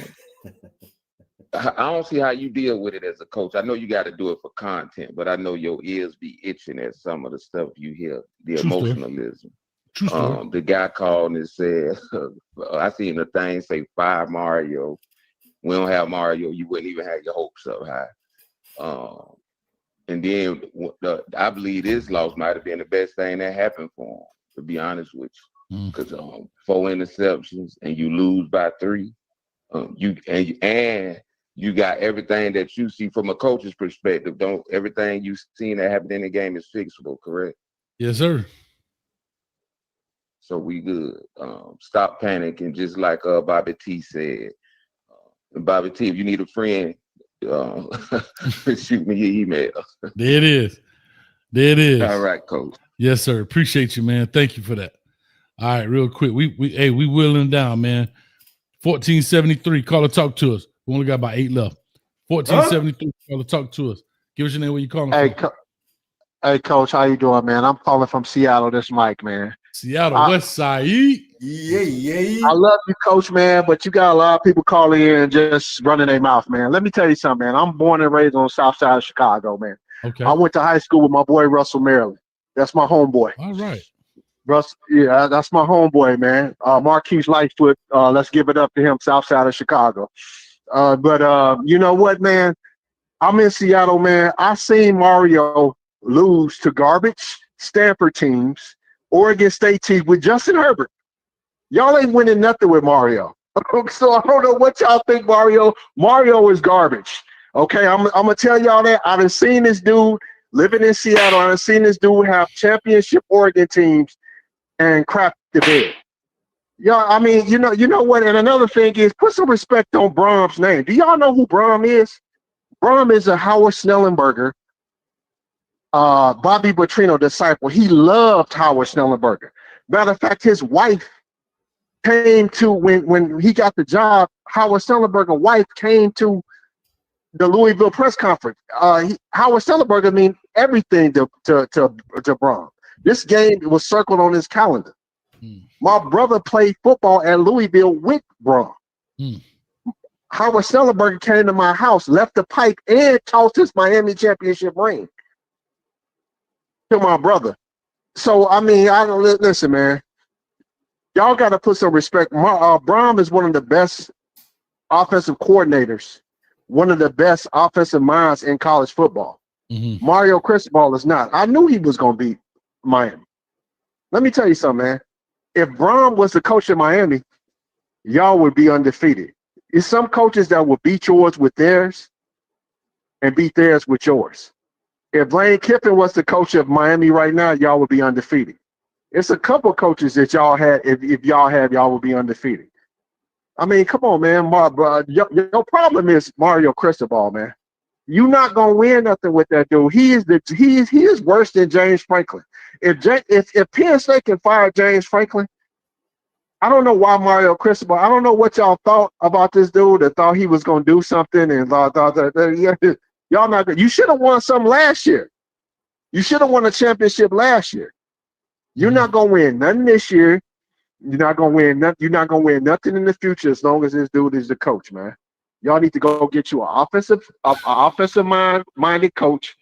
Speaker 10: don't see how you deal with it as a coach. I know you got to do it for content, but I know your ears be itching at some of the stuff you hear, the emotionalism.
Speaker 2: True story.
Speaker 10: The guy called and said, I seen the thing say 5 Mario. We don't have Mario. You wouldn't even have your hopes up high. And then I believe this loss might have been the best thing that happened for him, to be honest with you. Because 4 interceptions and you lose by 3. You got everything that you see from a coach's perspective. Everything you've seen that happened in the game is fixable, correct?
Speaker 2: Yes, sir.
Speaker 10: So we good. Stop panicking, just like Bobby T said. Bobby T, if you need a friend, shoot me your email.
Speaker 2: There it is.
Speaker 10: All right, Coach.
Speaker 2: Yes, sir. Appreciate you, man. Thank you for that. All right, real quick. We wheeling down, man. 1473. Call or talk to us. We only got about 8 left. 1473. Call or talk to us. Give us your name, where you calling from.
Speaker 11: Hey, Coach, how you doing, man? I'm calling from Seattle. This Mike, man.
Speaker 2: Seattle, West Side.
Speaker 11: I love you, Coach, man, but you got a lot of people calling in and just running their mouth, man. Let me tell you something, man. I'm born and raised on the south side of Chicago, man.
Speaker 2: Okay.
Speaker 11: I went to high school with my boy Russell Maryland. That's my homeboy.
Speaker 2: All right.
Speaker 11: Russ, yeah, that's my homeboy, man. Marquise Lightfoot. Let's give it up to him, south side of Chicago. But you know what, man? I'm in Seattle, man. I seen Mario lose to garbage Stanford teams, Oregon State teams with Justin Herbert. Y'all ain't winning nothing with Mario. So I don't know what y'all think, Mario. Mario is garbage. Okay, I'm gonna tell y'all that. I done seen this dude living in Seattle. I done seen this dude have championship Oregon teams and crap the bed. Y'all, I mean, you know what? And another thing is, put some respect on Brom's name. Do y'all know who Brom is? Brom is a Howard Snellenberger, Bobby Petrino disciple. He loved Howard Snellenberger. Matter of fact, his wife came to when he got the job. Howard Snellenberger's wife came to the Louisville press conference. Howard Snellenberger mean everything to Brom. This game was circled on his calendar. My brother played football at Louisville with Brom. Howard Snellenberger came to my house, left the pipe, and tossed his Miami championship ring to my brother. So, I mean, listen, man. Y'all got to put some respect. Brom is one of the best offensive coordinators, one of the best offensive minds in college football. Mario Cristobal is not. I knew he was going to beat Miami. Let me tell you something, man. If Brom was the coach of Miami, y'all would be undefeated.
Speaker 16: It's some coaches that will beat yours with theirs and beat theirs with yours. If Lane Kiffin was the coach of Miami right now, y'all would be undefeated. It's a couple coaches that y'all had. If y'all have, y'all would be undefeated. I mean, come on, man. Your problem is Mario Cristobal, man. You're not gonna win nothing with that dude. He is worse than James Franklin. If Penn State can fire James Franklin, I don't know why Mario Cristobal. I don't know what y'all thought about this dude that thought he was gonna do something and thought that y'all not good. You should have won some last year. You should have won a championship last year. You're not gonna win nothing this year. You're not gonna win nothing. You're not gonna win nothing in the future as long as this dude is the coach, man. Y'all need to go get you an offensive minded coach.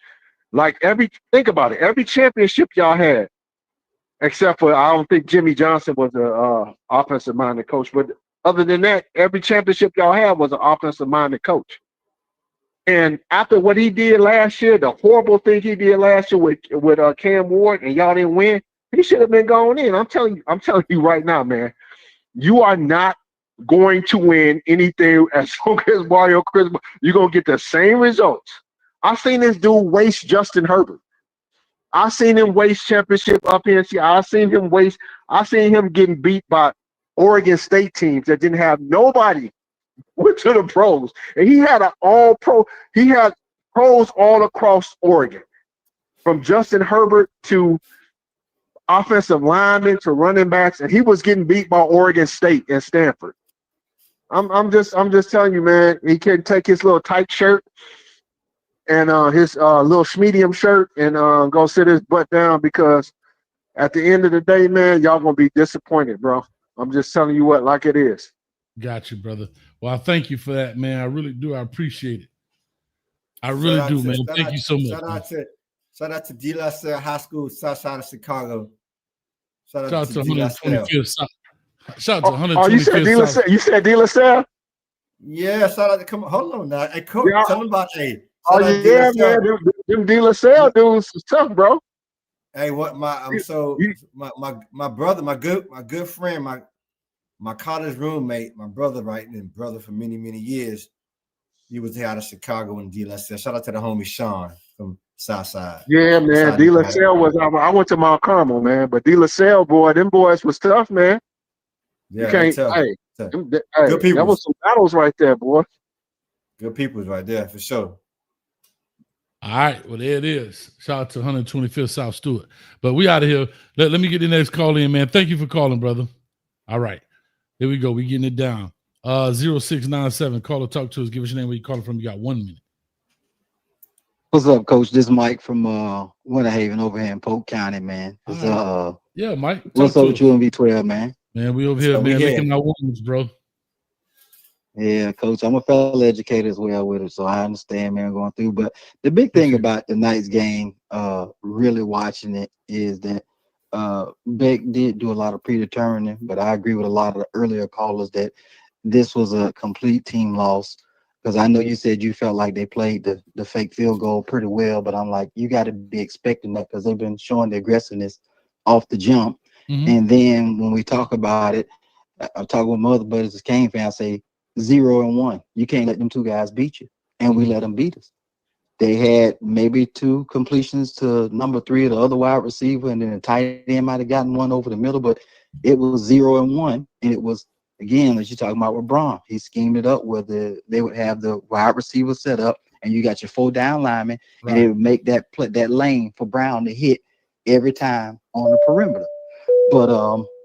Speaker 16: Think about it. Every championship y'all had, except for I don't think Jimmy Johnson was a offensive minded coach. But other than that, every championship y'all had was an offensive minded coach. And after what he did last year, the horrible thing he did last year with Cam Ward, and y'all didn't win, he should have been going in. I'm telling you right now, man. You are not going to win anything as long as Mario Cristobal. You're gonna get the same results. I've seen this dude waste Justin Herbert. I've seen him waste championship up here. I've seen him getting beat by Oregon State teams that didn't have nobody. Went to the pros, and he had an all-pro. He had pros all across Oregon, from Justin Herbert to offensive linemen to running backs, and he was getting beat by Oregon State and Stanford. I'm just telling you, man. He can take his little tight shirt and his little medium shirt and go sit his butt down, because at the end of the day, man, y'all gonna be disappointed, bro. I'm just telling you what, like it is.
Speaker 2: Got you, brother. Well, I thank you for that, man. I really do. I appreciate it. I really do, man. Thank you so much.
Speaker 3: Shout out to De La Salle High School, south side of Chicago.
Speaker 2: Shout out to 125th South. Shout out to 125th
Speaker 16: Oh, you said De La Salle? You said De La Salle?
Speaker 3: Yeah, shout out to come. Hold on now. Hey, coach, tell them about hey.
Speaker 16: Oh yeah, man. Them De La Salle dudes is tough, bro.
Speaker 3: Hey, what my brother, my good friend, my college roommate, my brother, right, and brother for many, many years. He was here out of Chicago in De La Salle. Shout out to the homie Sean from Southside.
Speaker 16: Yeah, man. De La Salle was. I went to Mount Carmel, man, but De La Salle, boy, them boys was tough, man.
Speaker 3: Yeah,
Speaker 16: you can't.
Speaker 3: tough.
Speaker 16: Hey,
Speaker 3: good people.
Speaker 16: That was some battles right there, boy.
Speaker 3: Good people's right there for sure.
Speaker 2: All right, well, there it is. Shout out to 125th South Stewart. But we out of here. Let me get the next call in, man. Thank you for calling, brother. All right. Here we go. We getting it down. 0697. Call or talk to us. Give us your name, where you calling from. You got 1 minute.
Speaker 18: What's up, Coach? This is Mike from Winter Haven over here in Polk County, man.
Speaker 2: Yeah, Mike.
Speaker 18: What's up with you and V12, man?
Speaker 2: Man, we over here, man, making our wounds, bro.
Speaker 18: Yeah, Coach, I'm a fellow educator as well with it, so I understand, man, going through. But the big thing about tonight's game, really watching it, is that Beck did do a lot of predetermining, but I agree with a lot of the earlier callers that this was a complete team loss. Because I know you said you felt like they played the fake field goal pretty well, but I'm like, you got to be expecting that, because they've been showing the aggressiveness off the jump.
Speaker 2: Mm-hmm.
Speaker 18: And then when we talk about it, I'm talking with my other buddies as Kane fans, say 0-1. You can't let them two guys beat you. And we let them beat us. They had maybe 2 completions to number 3 of the other wide receiver, and then the tight end might have gotten one over the middle, but it was 0-1. And it was, again, as you're talking about with Braun, he schemed it up where they would have the wide receiver set up, and you got your 4 down linemen, and it would make that lane for Brown to hit every time on the perimeter. But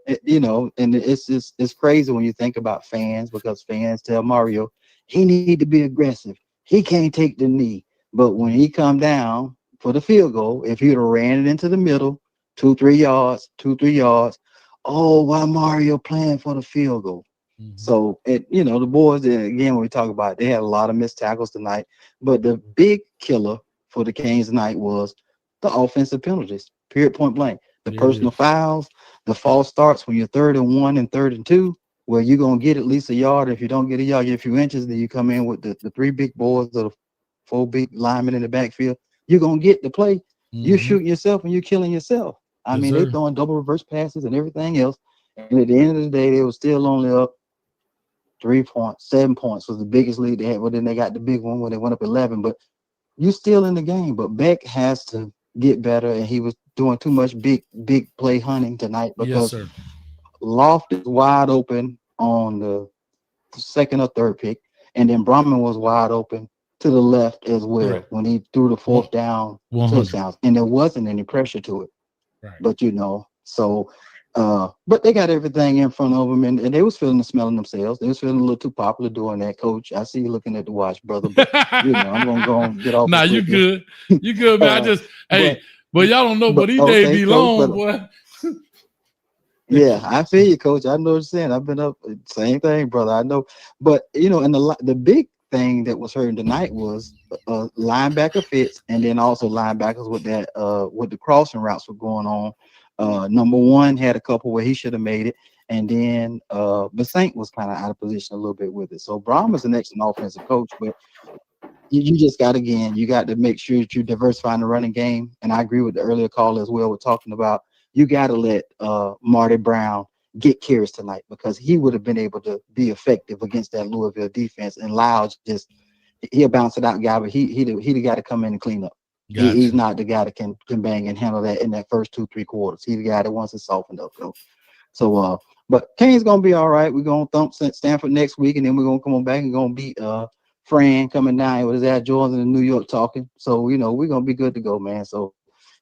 Speaker 18: and it's crazy when you think about fans, because fans tell Mario he need to be aggressive. He can't take the knee. But when he come down for the field goal, if he'd have ran it into the middle, 2-3 yards, oh, why Mario playing for the field goal? Mm-hmm. So the boys, again, when we talk about it, they had a lot of missed tackles tonight. But the big killer for the Canes tonight was the offensive penalties, period, point blank. The personal fouls, the false starts when you're 3rd and 1 and 3rd and 2, where you're going to get at least a yard. If you don't get a yard, you get a few inches, then you come in with the 3 big boys or the 4 big linemen in the backfield. You're going to get the play. Mm-hmm. You're shooting yourself and you're killing yourself. I mean, they're throwing double reverse passes and everything else. And at the end of the day, they were still only up 3 points, 7 points was the biggest lead they had. Well, then they got the big one when they went up 11. But you still in the game. But Beck has to get better, and he was doing too much big play hunting tonight
Speaker 2: Yes,
Speaker 18: because
Speaker 2: sir.
Speaker 18: Loft is wide open on the second or third pick, and then Brahman was wide open to the left as well
Speaker 2: Correct.
Speaker 18: when he threw the fourth down
Speaker 2: 100.
Speaker 18: touchdowns, and there wasn't any pressure to it.
Speaker 2: Right.
Speaker 18: But so but they got everything in front of them, and they was feeling and smelling themselves. They was feeling a little too popular doing that, Coach. I see you looking at the watch, brother, but I'm gonna go and get off.
Speaker 2: Nah, you good. You good, man. I just but y'all don't know, but these days be long, boy.
Speaker 18: Yeah, I feel you, Coach. I know what you're saying. I've been up, same thing, brother. I know, but and the big thing that was hurting tonight was linebacker fits, and then also linebackers with that with the crossing routes were going on. Number one had a couple where he should have made it, and then Basaint was kind of out of position a little bit with it. So Braum is an excellent offensive coach, but you just got to make sure that you diversify in the running game. And I agree with the earlier call as well. We're talking about you got to let Marty Brown get carries tonight, because he would have been able to be effective against that Louisville defense. And Loud's he'll bounce it out, guy, but he the guy to come in and clean up.
Speaker 2: Gotcha.
Speaker 18: He's not the guy that can bang and handle that in that first 2-3 quarters. He's the guy that wants to soften up, though. So but Kane's gonna be all right. We're gonna thump Stanford next week, and then we're gonna come on back and gonna beat Fran coming down with his Ad Jordan in New York talking. So we're gonna be good to go, man. So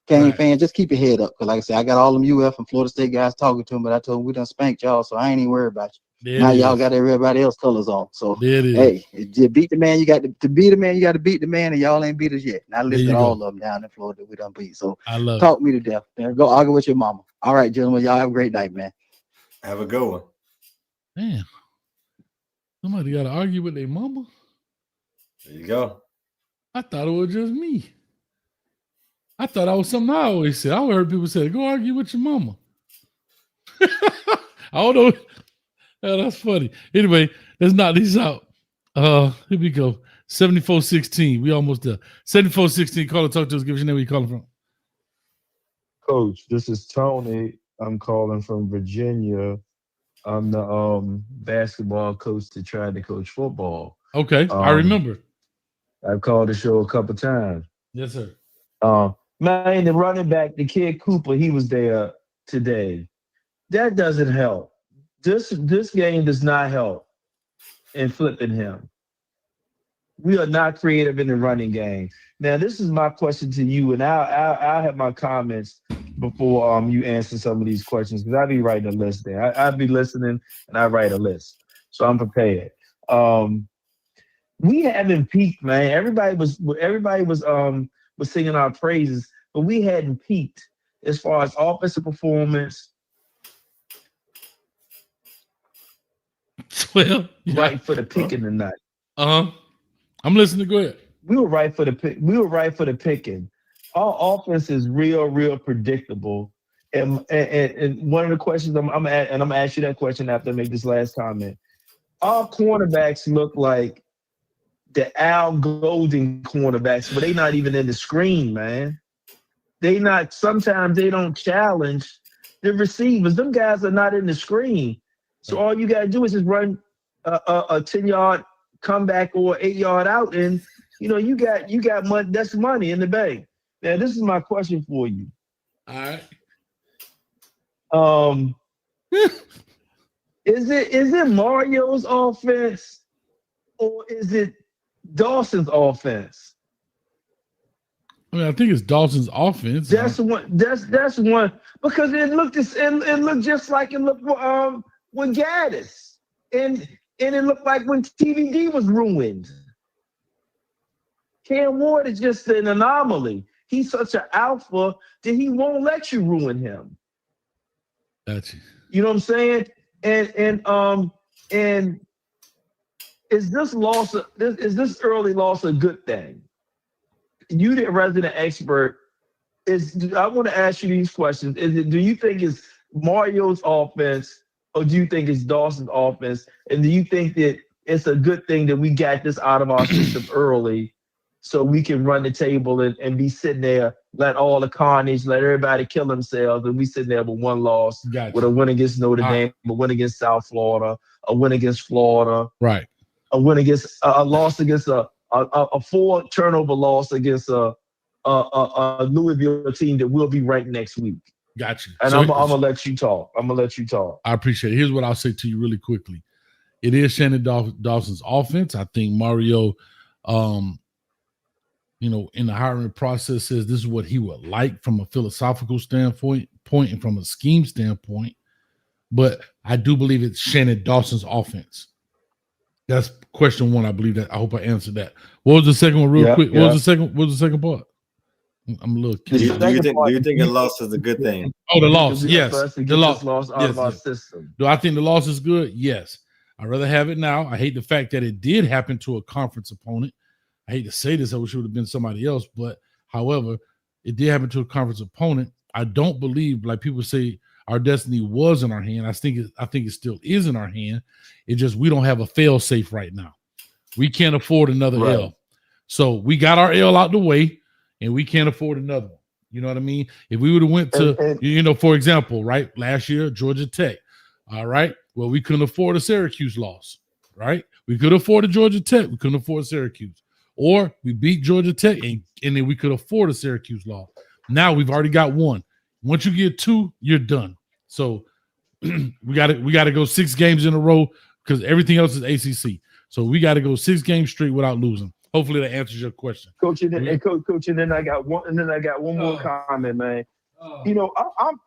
Speaker 18: Kane fans, just keep your head up, because like I said, I got all them UF and Florida State guys talking to him, but I told them we done spanked y'all, so I ain't even worried about you. Now y'all got everybody else colors on. So hey, to beat the man, you got to beat the man, you got to beat the man, and y'all ain't beat us yet. And I listed all of them down in Florida we done beat. So
Speaker 2: I love
Speaker 18: talk me to death. There, go argue with your mama. All right, gentlemen, y'all have a great night, man.
Speaker 3: Have a good one.
Speaker 2: Damn. Somebody got to argue with their mama.
Speaker 3: There you go.
Speaker 2: I thought it was just me. I thought I was something I always said. I heard people say, go argue with your mama. I don't know. Oh, that's funny. Anyway, let's knock these out. Here we go. 74-16. We almost there. 74-16. Call and talk to us. Give us your name. Where you calling from?
Speaker 19: Coach, this is Tony. I'm calling from Virginia. I'm the basketball coach that tried to coach football.
Speaker 2: Okay, I remember.
Speaker 19: I've called the show a couple times.
Speaker 2: Yes, sir.
Speaker 19: Man, the running back, the kid Cooper, he was there today. That doesn't help. This game does not help in flipping him. We are not creative in the running game. Now, this is my question to you, and I'll have my comments before you answer some of these questions, because I'll be writing a list there. I'll be listening, and I write a list. So I'm prepared. We haven't peaked, man. Everybody was singing our praises, but we hadn't peaked as far as offensive performance.
Speaker 2: Well,
Speaker 19: right for the picking tonight.
Speaker 2: I'm listening. Go ahead.
Speaker 19: We were right for the pick. We were right for the picking. Our offense is real predictable. And one of the questions I'm gonna ask you that question after I make this last comment. Our cornerbacks look like the Al Golden cornerbacks, but they not even in the screen, man. Sometimes they don't challenge the receivers. Them guys are not in the screen. So all you gotta do is just run a 10-yard comeback or 8-yard out, and you got money. That's money in the bank. Now this is my question for you.
Speaker 2: All
Speaker 19: right. Is it Mario's offense or is it Dawson's offense?
Speaker 2: I mean, I think it's Dawson's offense.
Speaker 19: That's one. That's one, because it looked just like it looked when Gaddis, and it looked like when TVD was ruined. Cam Ward is just an anomaly. He's such an alpha that he won't let you ruin him.
Speaker 2: Gotcha.
Speaker 19: You know what I'm saying? And is this early loss a good thing? You, the resident expert, I want to ask you these questions. Do you think it's Mario's offense, or do you think it's Dawson's offense? And do you think that it's a good thing that we got this out of our system early, so we can run the table and be sitting there, let all the carnage, let everybody kill themselves, and we sitting there with one loss, with a win against Notre Dame, a win against South Florida, a win against Florida,
Speaker 2: Right.
Speaker 19: a win against a loss against a 4 turnover loss against a Louisville team that will be ranked next week.
Speaker 2: Got you.
Speaker 19: And
Speaker 2: So
Speaker 19: I'm gonna let you talk.
Speaker 2: I appreciate it. Here's what I'll say to you really quickly. It is Shannon Dawson's offense. I think Mario, in the hiring process says this is what he would like from a philosophical standpoint and from a scheme standpoint. But I do believe it's Shannon Dawson's offense. That's question one. I believe that. I hope I answered that. What was the second one, real quick? What was the second part? I'm a little
Speaker 3: Do
Speaker 2: curious.
Speaker 3: you think a loss is a good thing?
Speaker 2: Oh, the loss. Yes.
Speaker 19: The loss out of our system.
Speaker 2: Do I think the loss is good? Yes. I'd rather have it now. I hate the fact that it did happen to a conference opponent. I hate to say this. I wish it would have been somebody else. But, however, it did happen to a conference opponent. I don't believe, like people say, our destiny was in our hand. I think it still is in our hand. It's just we don't have a fail safe right now. We can't afford another
Speaker 19: Right.
Speaker 2: L. So we got our L out the way, and we can't afford another one. You know what I mean? If we would have went to, for example, right, last year, Georgia Tech. All right. Well, we couldn't afford a Syracuse loss, right? We could afford a Georgia Tech. We couldn't afford Syracuse. Or we beat Georgia Tech, and then we could afford a Syracuse loss. Now we've already got one. Once you get two, you're done. So we got to go 6 games in a row because everything else is ACC. So we got to go 6 games straight without losing. Hopefully that answers your question.
Speaker 19: Coach, and then I got one more comment, man. I'm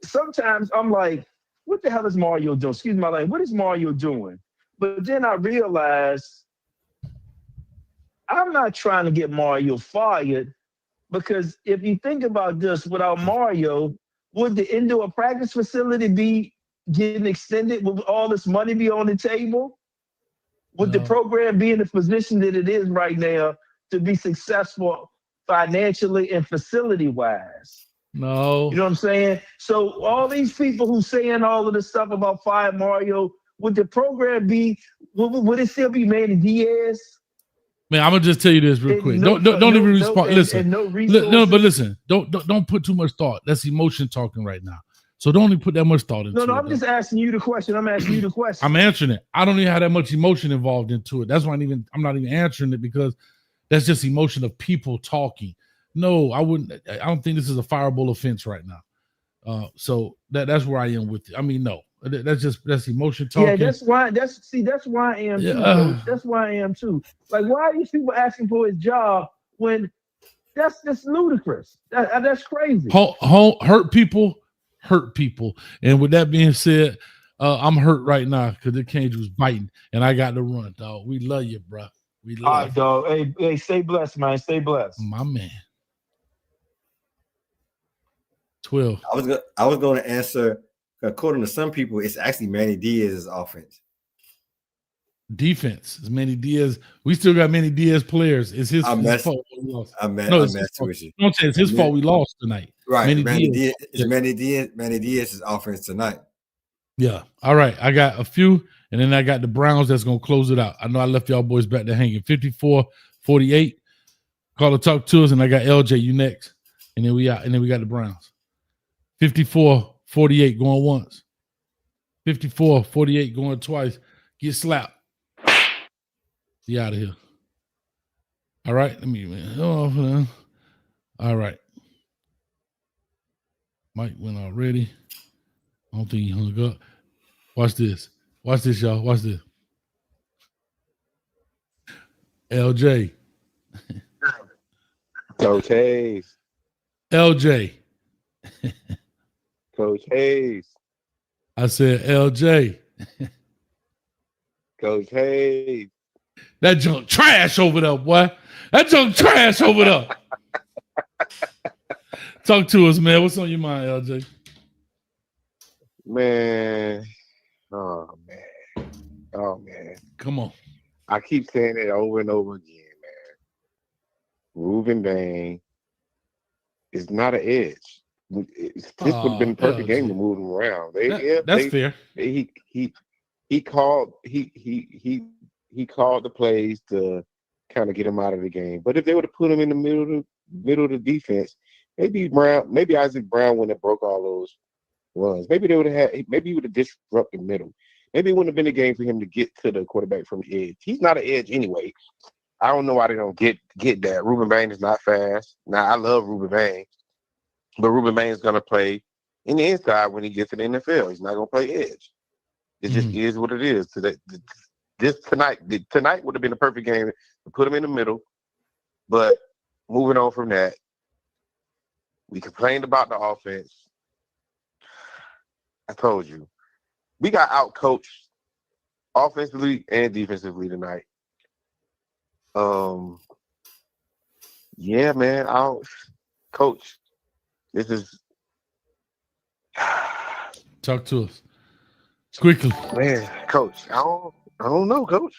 Speaker 19: sometimes I'm like, what the hell is Mario doing? Excuse my language. What is Mario doing? But then I realized I'm not trying to get Mario fired because if you think about this, without Mario, would the indoor practice facility be getting extended? Would all this money be on the table? Would the program be in the position that it is right now to be successful financially and facility-wise?
Speaker 2: No.
Speaker 19: You know what I'm saying? So all these people who saying all of this stuff about fire Mario, would the program be, would it still be Manny Diaz?
Speaker 2: Man, I'm gonna just tell you this real quick. Don't even respond. Listen, but listen. Don't put too much thought. That's emotion talking right now. So don't even put that much thought into it.
Speaker 19: No, I'm just asking you the question. I'm asking you the question.
Speaker 2: I'm answering it. I don't even have that much emotion involved into it. That's why I'm not even answering it because that's just emotion of people talking. No, I wouldn't. I don't think this is a fireable offense right now. So that's where I am with it. I mean, no, that's emotion talking.
Speaker 19: Yeah, that's why I am too. Coach. That's why I am too. Like, why are these people asking for his job when that's just ludicrous? That's crazy.
Speaker 2: Hurt people. And with that being said, I'm hurt right now because the cage was biting and I got to run, dog. We love you, bro. We love
Speaker 19: All right, dog. Hey, stay blessed, man. Stay blessed.
Speaker 2: My man. 12.
Speaker 3: I was going to answer. According to some people, it's actually Manny Diaz's offense.
Speaker 2: Defense is Manny Diaz. We still got Manny Diaz players. It's his fault we lost. Don't say it's his fault we lost tonight.
Speaker 3: Right. Manny Diaz's offense tonight.
Speaker 2: Yeah. All right. I got a few, and then I got the Browns that's going to close it out. I know I left y'all boys back there hanging. 54-48. Call to talk to us, and I got LJ. You next. And then we got the Browns. 54-48 going once. 54-48 going twice. Get slapped. Get out of here. All right. Let me. All right. Mike went already. I don't think he hung up. Watch this. Watch this, y'all. Watch this. LJ.
Speaker 20: Coach Hayes.
Speaker 2: LJ.
Speaker 20: Coach Hayes.
Speaker 2: I said LJ.
Speaker 20: Coach Hayes.
Speaker 2: That junk trash over there, boy. That junk trash over there. Talk to us, man. What's on your mind, LJ?
Speaker 20: Man. Oh, man.
Speaker 2: Come on.
Speaker 20: I keep saying it over and over again, man. Reuben Bain is not an edge. This would have been the perfect game to move him around.
Speaker 2: That's fair.
Speaker 20: He called the plays to kind of get him out of the game. But if they would have put him in the middle of the defense, maybe Isaac Brown wouldn't have broke all those runs. Maybe he would have disrupted the middle. Maybe it wouldn't have been a game for him to get to the quarterback from the edge. He's not an edge anyway. I don't know why they don't get that. Ruben Bain is not fast. Now, I love Ruben Bain, but Ruben Bain is going to play in the inside when he gets to the NFL. He's not going to play edge. It just is what it is. So tonight would have been a perfect game to put him in the middle. But moving on from that, we complained about the offense. I told you. We got out-coached offensively and defensively tonight. Yeah, man. Coach, this is
Speaker 2: talk to us quickly,
Speaker 20: man. Coach, I don't know, Coach.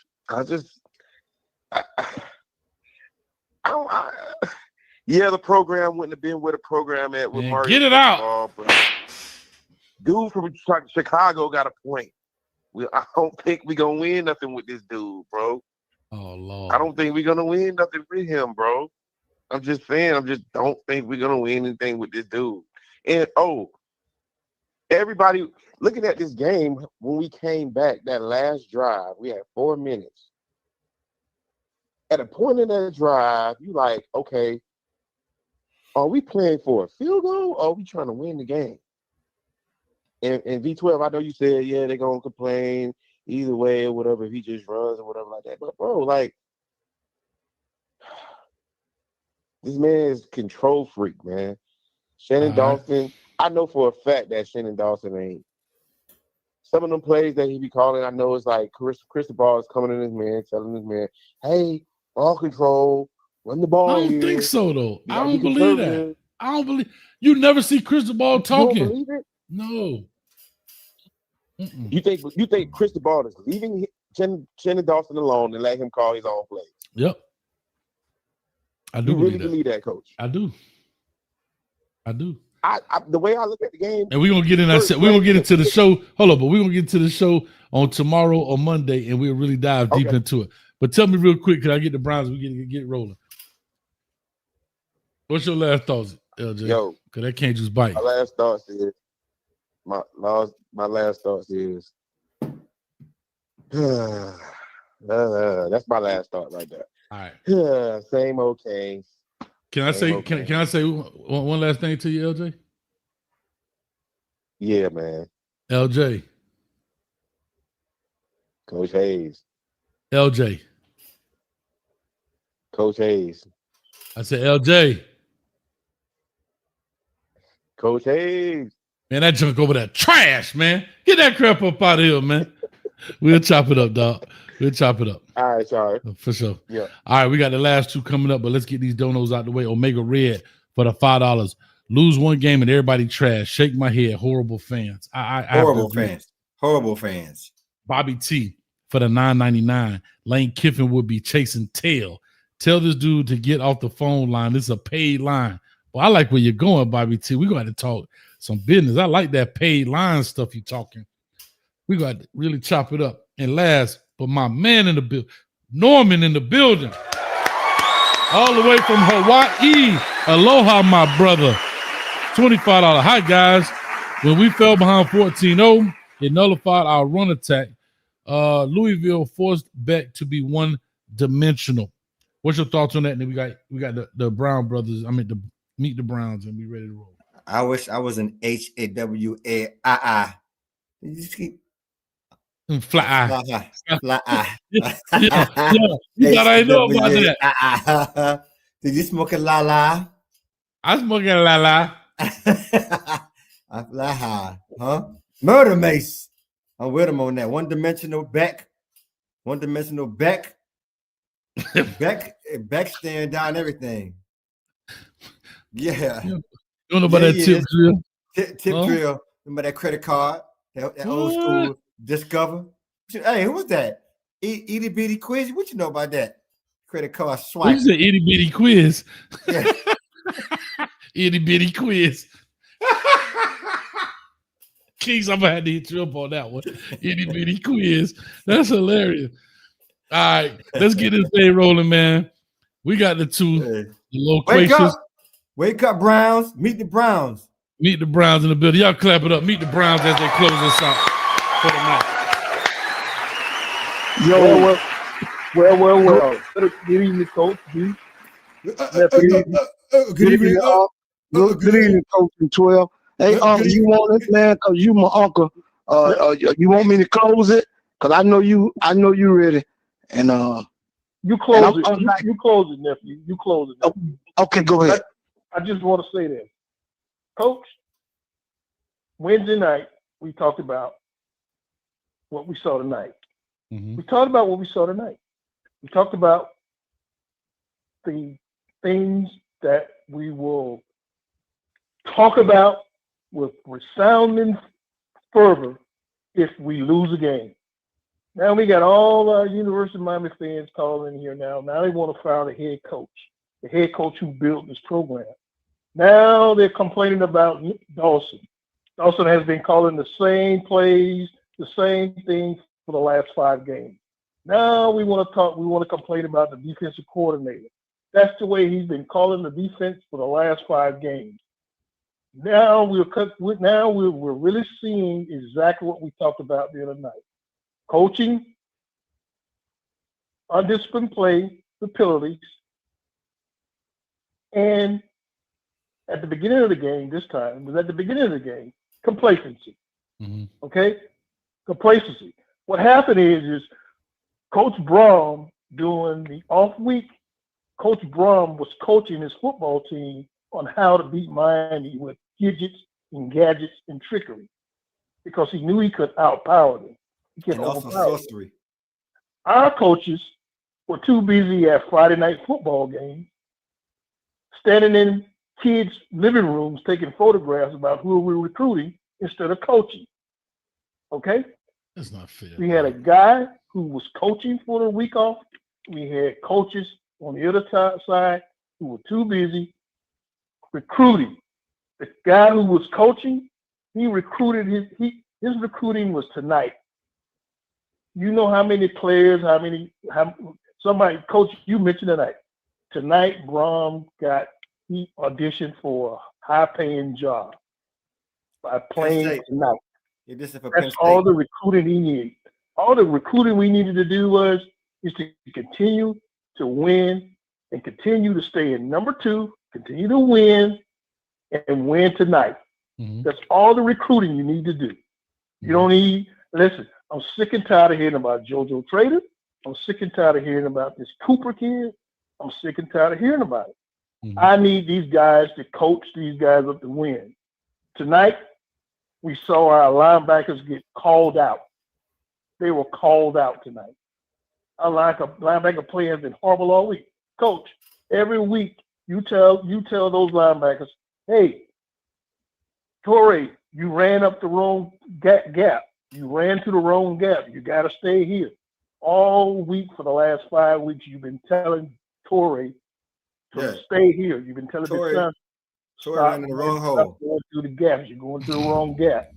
Speaker 20: Yeah, the program wouldn't have been where the program at with Mario.
Speaker 2: Get it out.
Speaker 20: Dude from Chicago got a point. I don't think we're going to win nothing with this dude, bro.
Speaker 2: Oh, Lord.
Speaker 20: I don't think we're going to win nothing with him, bro. I'm just saying, don't think we're going to win anything with this dude. And, everybody looking at this game, when we came back, that last drive, we had 4 minutes. At a point in that drive, you like, okay, are we playing for a field goal or are we trying to win the game? And V12, I know you said, yeah, they're going to complain either way or whatever if he just runs or whatever like that. But, bro, like, this man is control freak, man. Shannon Dawson, I know for a fact that Shannon Dawson ain't. Some of them plays that he be calling, I know it's like Cristobal is coming in his man, telling his man, hey, ball control, run the ball.
Speaker 2: I don't think so, though. I don't believe that. I don't believe you never see Cristobal talking.
Speaker 20: You don't believe it?
Speaker 2: No.
Speaker 20: You think Cristobal is leaving Shannon Dawson alone and let him call his own play?
Speaker 2: Yep. I do
Speaker 20: you really believe that, Coach?
Speaker 2: I do.
Speaker 20: The way I look at the game,
Speaker 2: and we're gonna get in that. We're gonna get into the show. Hold on, but we're gonna get into the show on tomorrow or Monday, and we'll really dive deep into it. But tell me real quick, can I get the Browns? We get rolling. What's your last thoughts, LJ?
Speaker 20: Yo,
Speaker 2: because that can't just bite.
Speaker 20: My last thoughts is that's my last thought right there.
Speaker 2: All right.
Speaker 20: Same old Canes.
Speaker 2: Can I say one last thing to you, LJ?
Speaker 20: Yeah, man.
Speaker 2: LJ.
Speaker 20: Coach Hayes.
Speaker 2: LJ.
Speaker 20: Coach Hayes.
Speaker 2: I said LJ.
Speaker 20: Coach Hayes.
Speaker 2: Man, that junk over there trash, man. Get that crap up out of here, man. We'll chop it up, dog. We'll chop it up.
Speaker 20: All right, sorry.
Speaker 2: For sure.
Speaker 20: Yeah.
Speaker 2: All right, we got the last two coming up, but let's get these donos out the way. Omega Red for the $5. Lose one game and everybody trash. Shake my head. Horrible fans.
Speaker 3: Horrible fans.
Speaker 2: Bobby T for the $9.99. Lane Kiffin would be chasing tail. Tell this dude to get off the phone line. This is a paid line. Well, I like where you're going, Bobby T. We're going to talk some business. I like that paid line stuff you're talking. We got to really chop it up. And last, but my man in the building, Norman in the building, all the way from Hawaii. Aloha, my brother. $25. Hi, guys. When we fell behind 14-0, it nullified our run attack. Louisville forced Beck to be one-dimensional. What's your thoughts on that? And then we got the Brown brothers. I mean, meet the Browns, and we ready to roll.
Speaker 3: I wish I was an HAWAII. You just keep
Speaker 2: fly eye.
Speaker 3: Yeah.
Speaker 2: You thought I know about that.
Speaker 3: Did you smoke a la?
Speaker 2: I smoke a la.
Speaker 3: I fly high, huh? Murder Mace. I'm with him on that. One-dimensional Beck. Beck stand down everything. Yeah.
Speaker 2: You don't know about that tip drill?
Speaker 3: Tip drill. Remember that credit card? That old school Discover? Hey, who was that? Itty bitty quiz? What you know about that? Credit card swipe.
Speaker 2: You said itty bitty quiz.
Speaker 3: Yeah.
Speaker 2: Itty bitty quiz. Kings, I'm gonna have to hit you up on that one. Itty bitty quiz. That's hilarious. All right, let's get this thing rolling, man. We got the two the loquacious.
Speaker 3: Wake up, Browns. Meet the Browns.
Speaker 2: Meet the Browns in the building. Y'all clap it up. Meet the Browns as they close us out for the night.
Speaker 9: Yo,
Speaker 16: Well. Good evening, Coach.
Speaker 9: good
Speaker 16: Nephew.
Speaker 9: evening. Good evening, good evening, Coach and 12. Hey,
Speaker 12: good
Speaker 9: you want it, man? Cause you my uncle. You want me to close it? Cause I know you ready. And
Speaker 16: You close
Speaker 9: and
Speaker 16: it. You close it, nephew. You close it. Nephew.
Speaker 9: Okay, go ahead.
Speaker 16: I just want to say this, Coach. Wednesday night we talked about what we saw tonight. We talked about what we saw tonight. We talked about the things that we will talk about with resounding fervor if we lose a game. Now we got all our University of Miami fans calling in here now. Now they want to fire the head coach who built this program. Now they're complaining about Dawson. Dawson has been calling the same plays, the same things for the last 5 games. Now we want to complain about the defensive coordinator. That's the way he's been calling the defense for the last 5 games. Now we're really seeing exactly what we talked about the other night. Coaching, undisciplined play, the penalties, and at the beginning of the game this time, it was at the beginning of the game, complacency. Okay? Complacency. What happened is Coach Brom, during the off week, Coach Brom was coaching his football team on how to beat Miami with gadgets and trickery because he knew he could outpower them. He could
Speaker 3: And also
Speaker 16: overpower them.
Speaker 3: sorcery.
Speaker 16: Our coaches were too busy at Friday night football games, standing in kids' living rooms taking photographs about who we were recruiting instead of coaching. Okay?
Speaker 2: That's not fair.
Speaker 16: We had a guy who was coaching for the week off. We had coaches on the other side who were too busy recruiting. The guy who was coaching, he recruited his recruiting was tonight. You know how many players, somebody, Coach, you mentioned tonight. Tonight, Brom he auditioned for a high-paying job by playing tonight. That's all the recruiting he needed. All the recruiting we needed to do is to continue to win and continue to stay in number 2, continue to win and win tonight. That's all the recruiting you need to do. You don't need, listen, I'm sick and tired of hearing about JoJo Trader. I'm sick and tired of hearing about this Cooper kid. I'm sick and tired of hearing about it. I need these guys to coach these guys up to win. Tonight, we saw our linebackers get called out. They were called out tonight. Our linebacker play has been horrible all week. Coach, every week you tell those linebackers, hey, Torrey, you ran up the wrong gap. You ran to the wrong gap. You got to stay here. All week for the last 5 weeks, you've been telling Torrey to stay here. You've been telling his son,
Speaker 3: Torrey ran in the wrong hole.
Speaker 16: Going through the gaps. You're going through the wrong gap.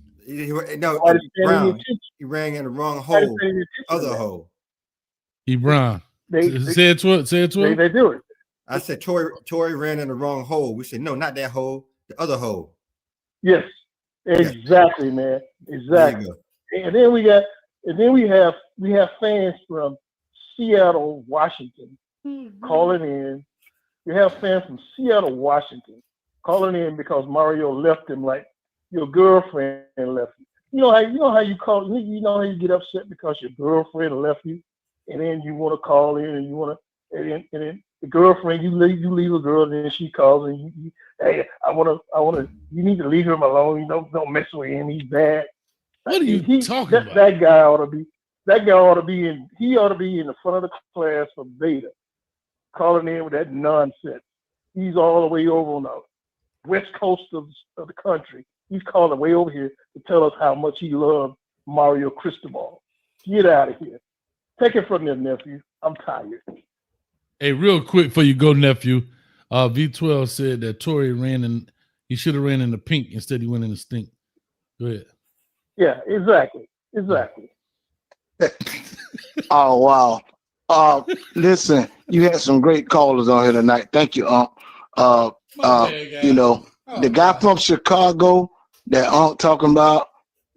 Speaker 3: Brown, he ran in the wrong hole. Other hole.
Speaker 2: Brown. Say it to it.
Speaker 16: They do it.
Speaker 3: I said Torrey ran in the wrong hole. We said no, not that hole, the other hole.
Speaker 16: Yes, exactly, man. Exactly. And then we have fans from Seattle, Washington, calling in. We have fans from Seattle, Washington, calling in because Mario left him like your girlfriend left you. You know how you call. You know how you get upset because your girlfriend left you, and then you want to call in and you want to, and then the girlfriend you leave a girl, and then she calls and you hey, I want to. You need to leave him alone. You don't mess with him. He's bad.
Speaker 2: What are you talking about?
Speaker 16: That guy ought to be. That guy ought to be in. He ought to be in the front of the class for beta, calling in with that nonsense. He's all the way over on the west coast of the country. He's calling way over here to tell us how much he loved Mario Cristobal. Get out of here. Take it from there, nephew. I'm tired.
Speaker 2: Hey, real quick before you go, nephew. V12 said that Torrey he should have ran in the pink instead he went in the stink. Go ahead.
Speaker 16: Yeah, exactly.
Speaker 9: Oh, wow. Listen, you had some great callers on here tonight. Thank you, the guy from Chicago that talking about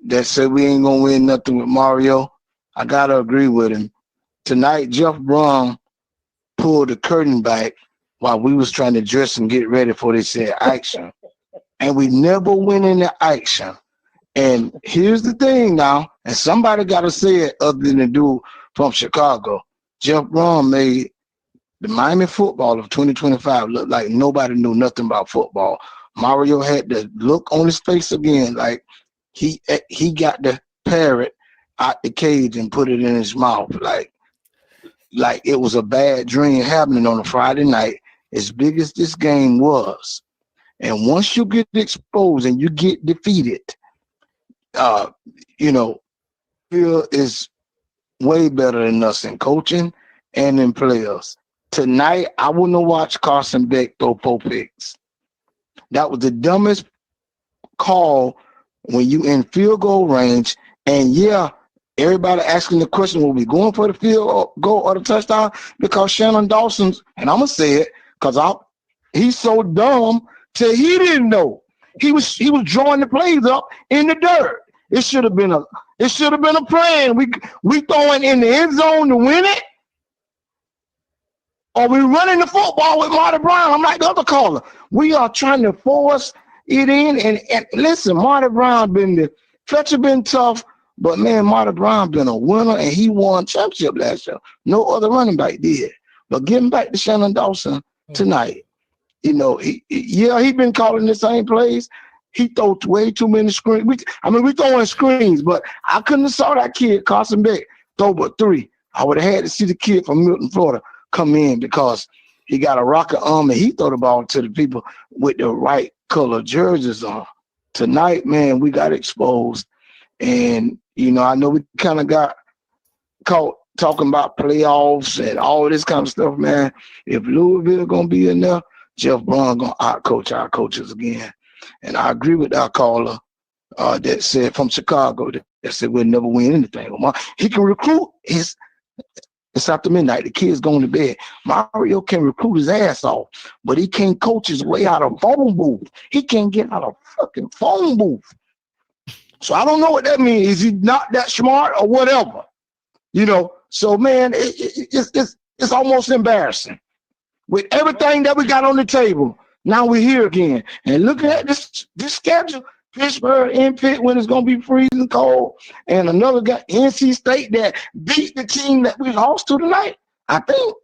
Speaker 9: that said we ain't gonna win nothing with Mario. I gotta agree with him.
Speaker 21: tonight Jeff Brom pulled the curtain back while we was trying to dress and get ready for they said action. And we never went into action. And here's the thing now, and somebody got to say it other than the dude from Chicago. Jeff Brom made the Miami football of 2025 look like nobody knew nothing about football. Mario had the look on his face again, like he got the parrot out the cage and put it in his mouth, like it was a bad dream happening on a Friday night, as big as this game was. And once you get exposed and you get defeated, you know, Phil is way better than us in coaching and in players. Tonight, I wouldn't have watched Carson Beck throw 4 picks. That was the dumbest call when you in field goal range. And yeah, everybody asking the question, will we going for the field goal or the touchdown? Because Shannon Dawson's, and I'm gonna say it, because he's so dumb till he didn't know. He was drawing the plays up in the dirt. It should have been a plan. We throwing in the end zone to win it. Or we running the football with Marty Brown. I'm like the other caller. We are trying to force it in. And listen, Marty Brown Fletcher been tough, but man, Marty Brown been a winner and he won championship last year. No other running back did. But getting back to Shannon Dawson tonight, you know, he been calling the same plays. He throw way too many screens. We throwing screens, but I couldn't have saw that kid, Carson Beck, throw but 3. I would have had to see the kid from Milton, Florida, come in because he got a rocket arm and he throw the ball to the people with the right color jerseys on. Tonight, man, we got exposed. And, you know, I know we kind of got caught talking about playoffs and all this kind of stuff, man. If Louisville going to be in there, Jeff Brom going to out-coach our coaches again. And I agree with our caller that said from Chicago that said we'll never win anything. He can recruit it's after midnight. The kid's going to bed. Mario can recruit his ass off, but he can't coach his way out of phone booth. He can't get out of fucking phone booth. So I don't know what that means. Is he not that smart or whatever? You know, so man, it's almost embarrassing. With everything that we got on the table, now we're here again. And looking at this schedule, Pittsburgh in Pitt when it's going to be freezing cold, and another guy, NC State, that beat the team that we lost to tonight, I think.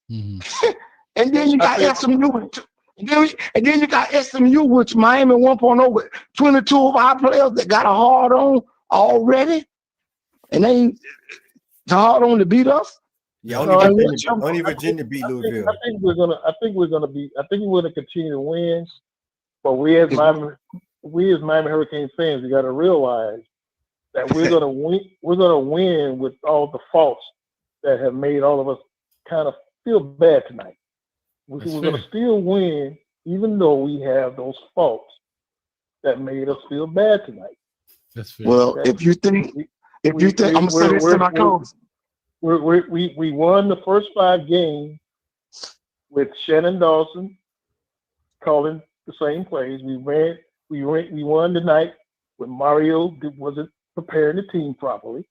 Speaker 21: Mm-hmm. And then you got SMU. And then you got SMU, which Miami 1.0 with 22 of our players that got a hard on already. And they ain't hard on to beat us.
Speaker 3: Yeah, only Virginia beat Louisville.
Speaker 16: I think we're gonna continue to win. But we as Miami Hurricane fans, we got to realize that we're gonna win. We're gonna win with all the faults that have made all of us kind of feel bad tonight. We're gonna still win, even though we have those faults that made us feel bad tonight.
Speaker 21: That's fair. Well, okay? if you think, I'm gonna say this to my coach.
Speaker 16: We won the first 5 games with Shannon Dawson calling the same plays. We won tonight when Mario wasn't preparing the team properly.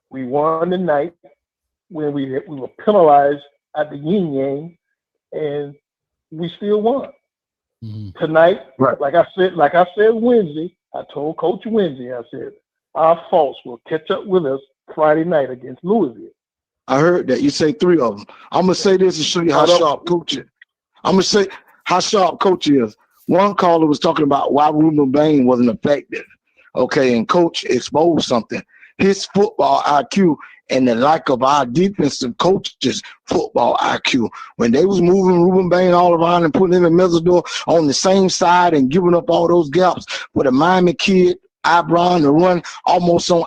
Speaker 16: We won tonight when we were penalized at the yin yang, and we still won. Mm-hmm. Tonight, right. like I said Wednesday, I told Coach Wednesday, I said our faults will catch up with us Friday night against Louisville.
Speaker 21: I heard that. You say 3 of them. I'm going to say this to show you how sharp Coach is. I'm going to say how sharp Coach is. One caller was talking about why Ruben Bain wasn't effective. Okay, and Coach exposed something. His football IQ and the lack of our defensive coaches' football IQ. When they was moving Ruben Bain all around and putting him in Mesidor on the same side and giving up all those gaps for the Miami kid, Brown, to run almost on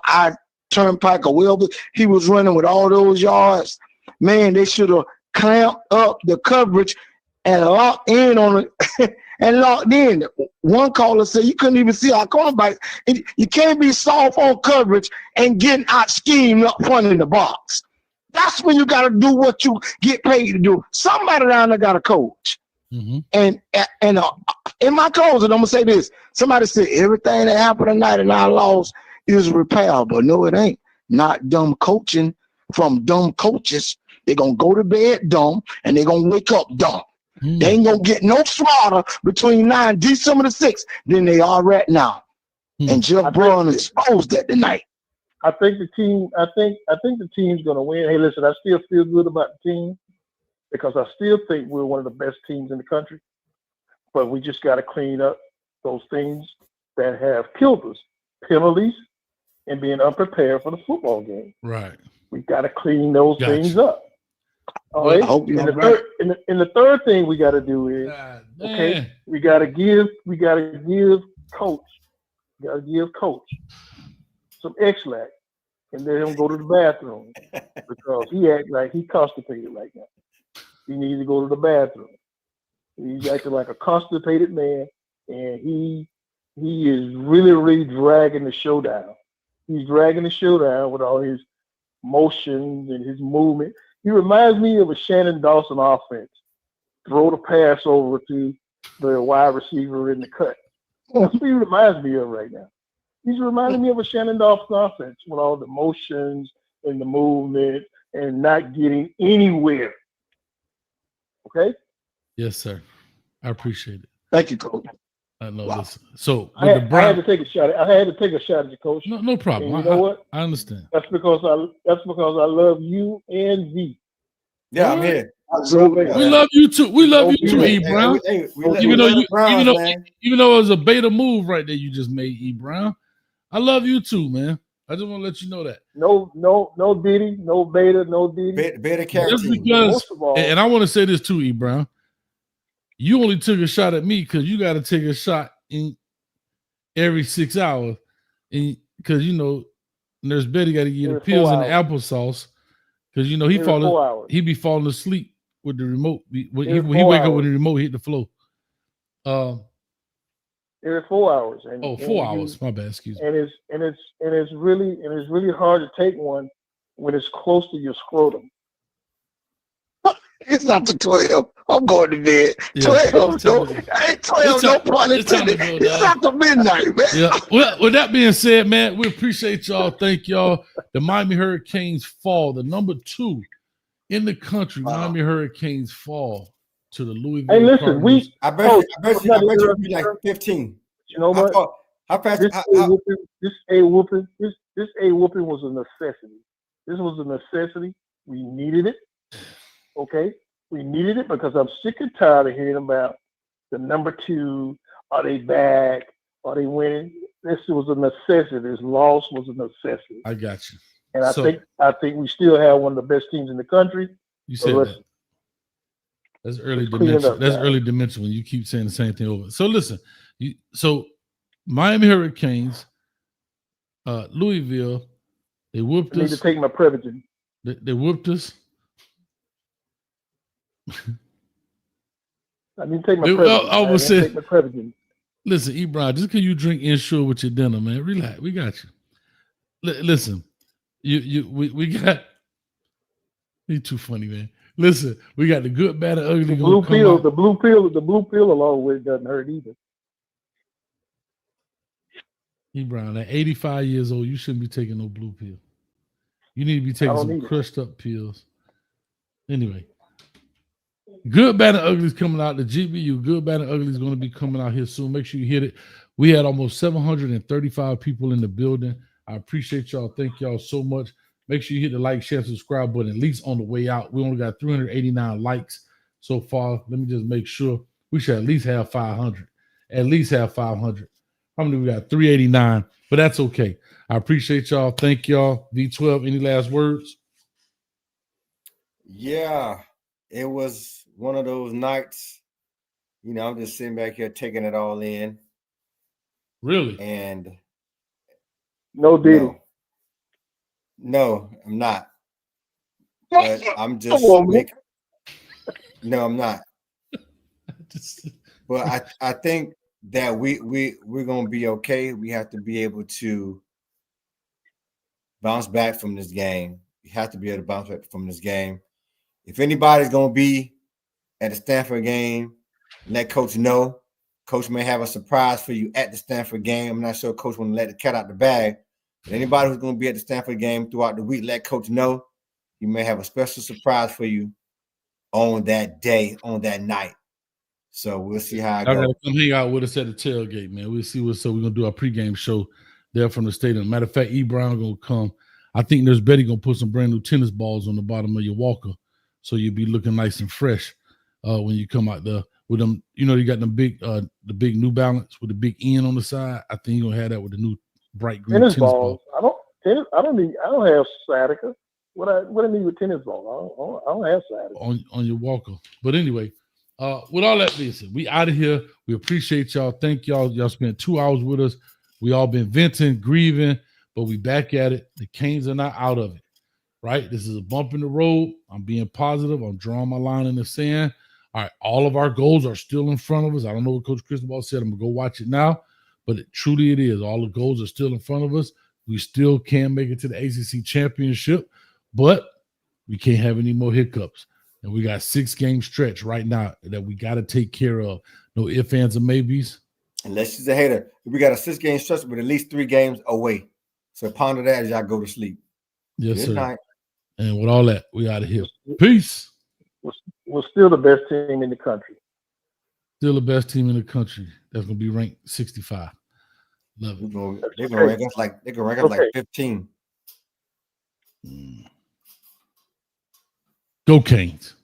Speaker 21: Turnpike or wherever he was running with all those yards. Man, they should have clamped up the coverage and locked in on it and locked in. One caller said you couldn't even see our cornerback. You can't be soft on coverage and getting out schemed up front in the box. That's when you got to do what you get paid to do. Somebody around there got to coach. Mm-hmm. And in my closing, I'm gonna say this. Somebody said everything that happened tonight in our loss is repairable. No, it ain't. Not dumb coaching, from dumb coaches. They're going to go to bed dumb, and they're going to wake up dumb. They ain't going to get no smarter between now and December the 6th than they are right now. And Jeff Braun exposed that tonight.
Speaker 16: I think the team. I think the team's going to win. Hey, listen, I still feel good about the team because I still think we're one of the best teams in the country. But we just got to clean up those things that have killed us: penalties and being unprepared for the football game.
Speaker 2: Right.
Speaker 16: We got to clean those
Speaker 2: Gotcha.
Speaker 16: things up. All
Speaker 2: Well,
Speaker 16: right.
Speaker 2: I hope you're
Speaker 16: And the
Speaker 2: right.
Speaker 16: third thing we got to do is
Speaker 2: man.
Speaker 16: we got to give coach some X-Lax and let him go to the bathroom because he acts like he constipated right now. He needs to go to the bathroom. He's acting like a constipated man, and he is really dragging the show down. He's dragging the show down with all his motions and his movement. He reminds me of a Shannon Dawson offense. Throw the pass over to the wide receiver in the cut. That's what he reminds me of right now. He's reminding me of a Shannon Dawson offense with all the motions and the movement and not getting anywhere. Okay?
Speaker 2: Yes, sir. I appreciate it.
Speaker 21: Thank you, Coach.
Speaker 2: I know this. So
Speaker 16: I had to take a shot. I had to take a shot at you, Coach.
Speaker 2: No problem.
Speaker 16: And you know what?
Speaker 2: I understand.
Speaker 16: That's because I love you and V.
Speaker 3: Yeah, I'm here.
Speaker 2: We love you too. We love you too, E. Brown. Even though it was a beta move right there you just made, E. Brown. I love you too, man. I just want to let you know that.
Speaker 16: No Diddy, no Beta, no Diddy.
Speaker 3: Beta
Speaker 2: Just because, and I want to say this too, E. Brown. You only took a shot at me because you got to take a shot in every 6 hours, and because Nurse Betty got to get the pills and the applesauce because he be falling asleep with the remote. When he wake up when the remote hit the floor.
Speaker 16: Every 4 hours. And,
Speaker 2: 4 hours. My bad. Excuse me.
Speaker 16: And it's really hard to take one when it's close to your scrotum.
Speaker 21: It's not the 12. I'm going to bed.
Speaker 2: Yeah.
Speaker 21: 12. No, ain't 12. No pun intended. It's not the midnight, man.
Speaker 2: Yeah. Well, with that being said, man, we appreciate y'all. Thank y'all. The Miami Hurricanes fall. The number 2 in the country. Miami Hurricanes fall to the Louisville.
Speaker 16: Hey, listen,
Speaker 2: Cardinals.
Speaker 3: I bet you be like 15.
Speaker 16: You know what?
Speaker 3: How fast?
Speaker 16: This A whooping was a necessity. This was a necessity. We needed it. Okay, we needed it because I'm sick and tired of hearing about the number 2. Are they back? Are they winning? This was a necessity. This loss was a necessity.
Speaker 2: I got you.
Speaker 16: And I think we still have one of the best teams in the country.
Speaker 2: You said that. That's early dimension. That's early dimension when you keep saying the same thing over. So listen, so Miami Hurricanes, Louisville, they whooped us.
Speaker 16: I need to take my Prevagen.
Speaker 2: They whooped us.
Speaker 16: I need to take my Prevagen.
Speaker 2: Listen, Ebron, just because you drink Ensure with your dinner, man, relax. We got you. Listen, we got. You're too funny, man. Listen, we got the good, bad, and ugly.
Speaker 16: The blue pill along with it doesn't hurt either.
Speaker 2: Ebron, at 85 years old, you shouldn't be taking no blue pill. You need to be taking some crushed up pills. Anyway. Good, Bad, and Ugly is coming out. The GBU, Good, Bad, and Ugly is going to be coming out here soon. Make sure you hit it. We had almost 735 people in the building. I appreciate y'all. Thank y'all so much. Make sure you hit the like, share, subscribe button, at least on the way out. We only got 389 likes so far. Let me just make sure. We should at least have 500. At least have 500. How many we got? 389. But that's okay. I appreciate y'all. Thank y'all. V12, any last words?
Speaker 3: Yeah, it was one of those nights, I'm just sitting back here taking it all in.
Speaker 2: Really?
Speaker 3: And
Speaker 16: no Diddy.
Speaker 3: No, I'm not. But I'm just no, I'm not. But I think that we're gonna be okay. We have to be able to bounce back from this game. We have to be able to bounce back from this game. If anybody's gonna be at the Stanford game, let Coach know. Coach may have a surprise for you at the Stanford game. I'm not sure Coach want to let the cat out the bag. But anybody who's going to be at the Stanford game throughout the week, let Coach know. He may have a special surprise for you on that day, on that night. So we'll see how it
Speaker 2: Y'all
Speaker 3: goes.
Speaker 2: gotta come hang out with us at the tailgate, man. We'll see what's up. We're gonna do our pregame show there from the stadium. Matter of fact, E. Brown gonna come. I think there's Betty gonna put some brand new tennis balls on the bottom of your walker, so you'll be looking nice and fresh when you come out there with them. You know, you got them big, the big New Balance with the big N on the side. I think you're gonna have that with the new bright green
Speaker 16: Tennis
Speaker 2: tennis
Speaker 16: balls.
Speaker 2: ball.
Speaker 16: I don't have sciatica. What I need with tennis ball? I don't have sciatica.
Speaker 2: on your walker. But anyway, with all that being said, we out of here. We appreciate y'all. Thank y'all. Y'all spent 2 hours with us. We all been venting, grieving, but we back at it. The Canes are not out of it, right? This is a bump in the road. I'm being positive. I'm drawing my line in the sand. All right, all of our goals are still in front of us. I don't know what Coach Cristobal said. I'm gonna go watch it now, but truly it is. All the goals are still in front of us. We still can make it to the ACC championship, but we can't have any more hiccups. And we got 6-game stretch right now that we got to take care of. No ifs, ands, or maybes.
Speaker 3: Unless she's a hater, we got a 6-game stretch with at least 3 games away. So ponder that as y'all go to sleep.
Speaker 2: Yes,
Speaker 3: Good
Speaker 2: sir.
Speaker 3: night.
Speaker 2: And with all that, we out of here. Peace.
Speaker 16: We're still the best team in the country.
Speaker 2: Still the best team in the country. That's gonna be ranked 65. Love it.
Speaker 3: They're gonna rank us like 15.
Speaker 2: Go Canes.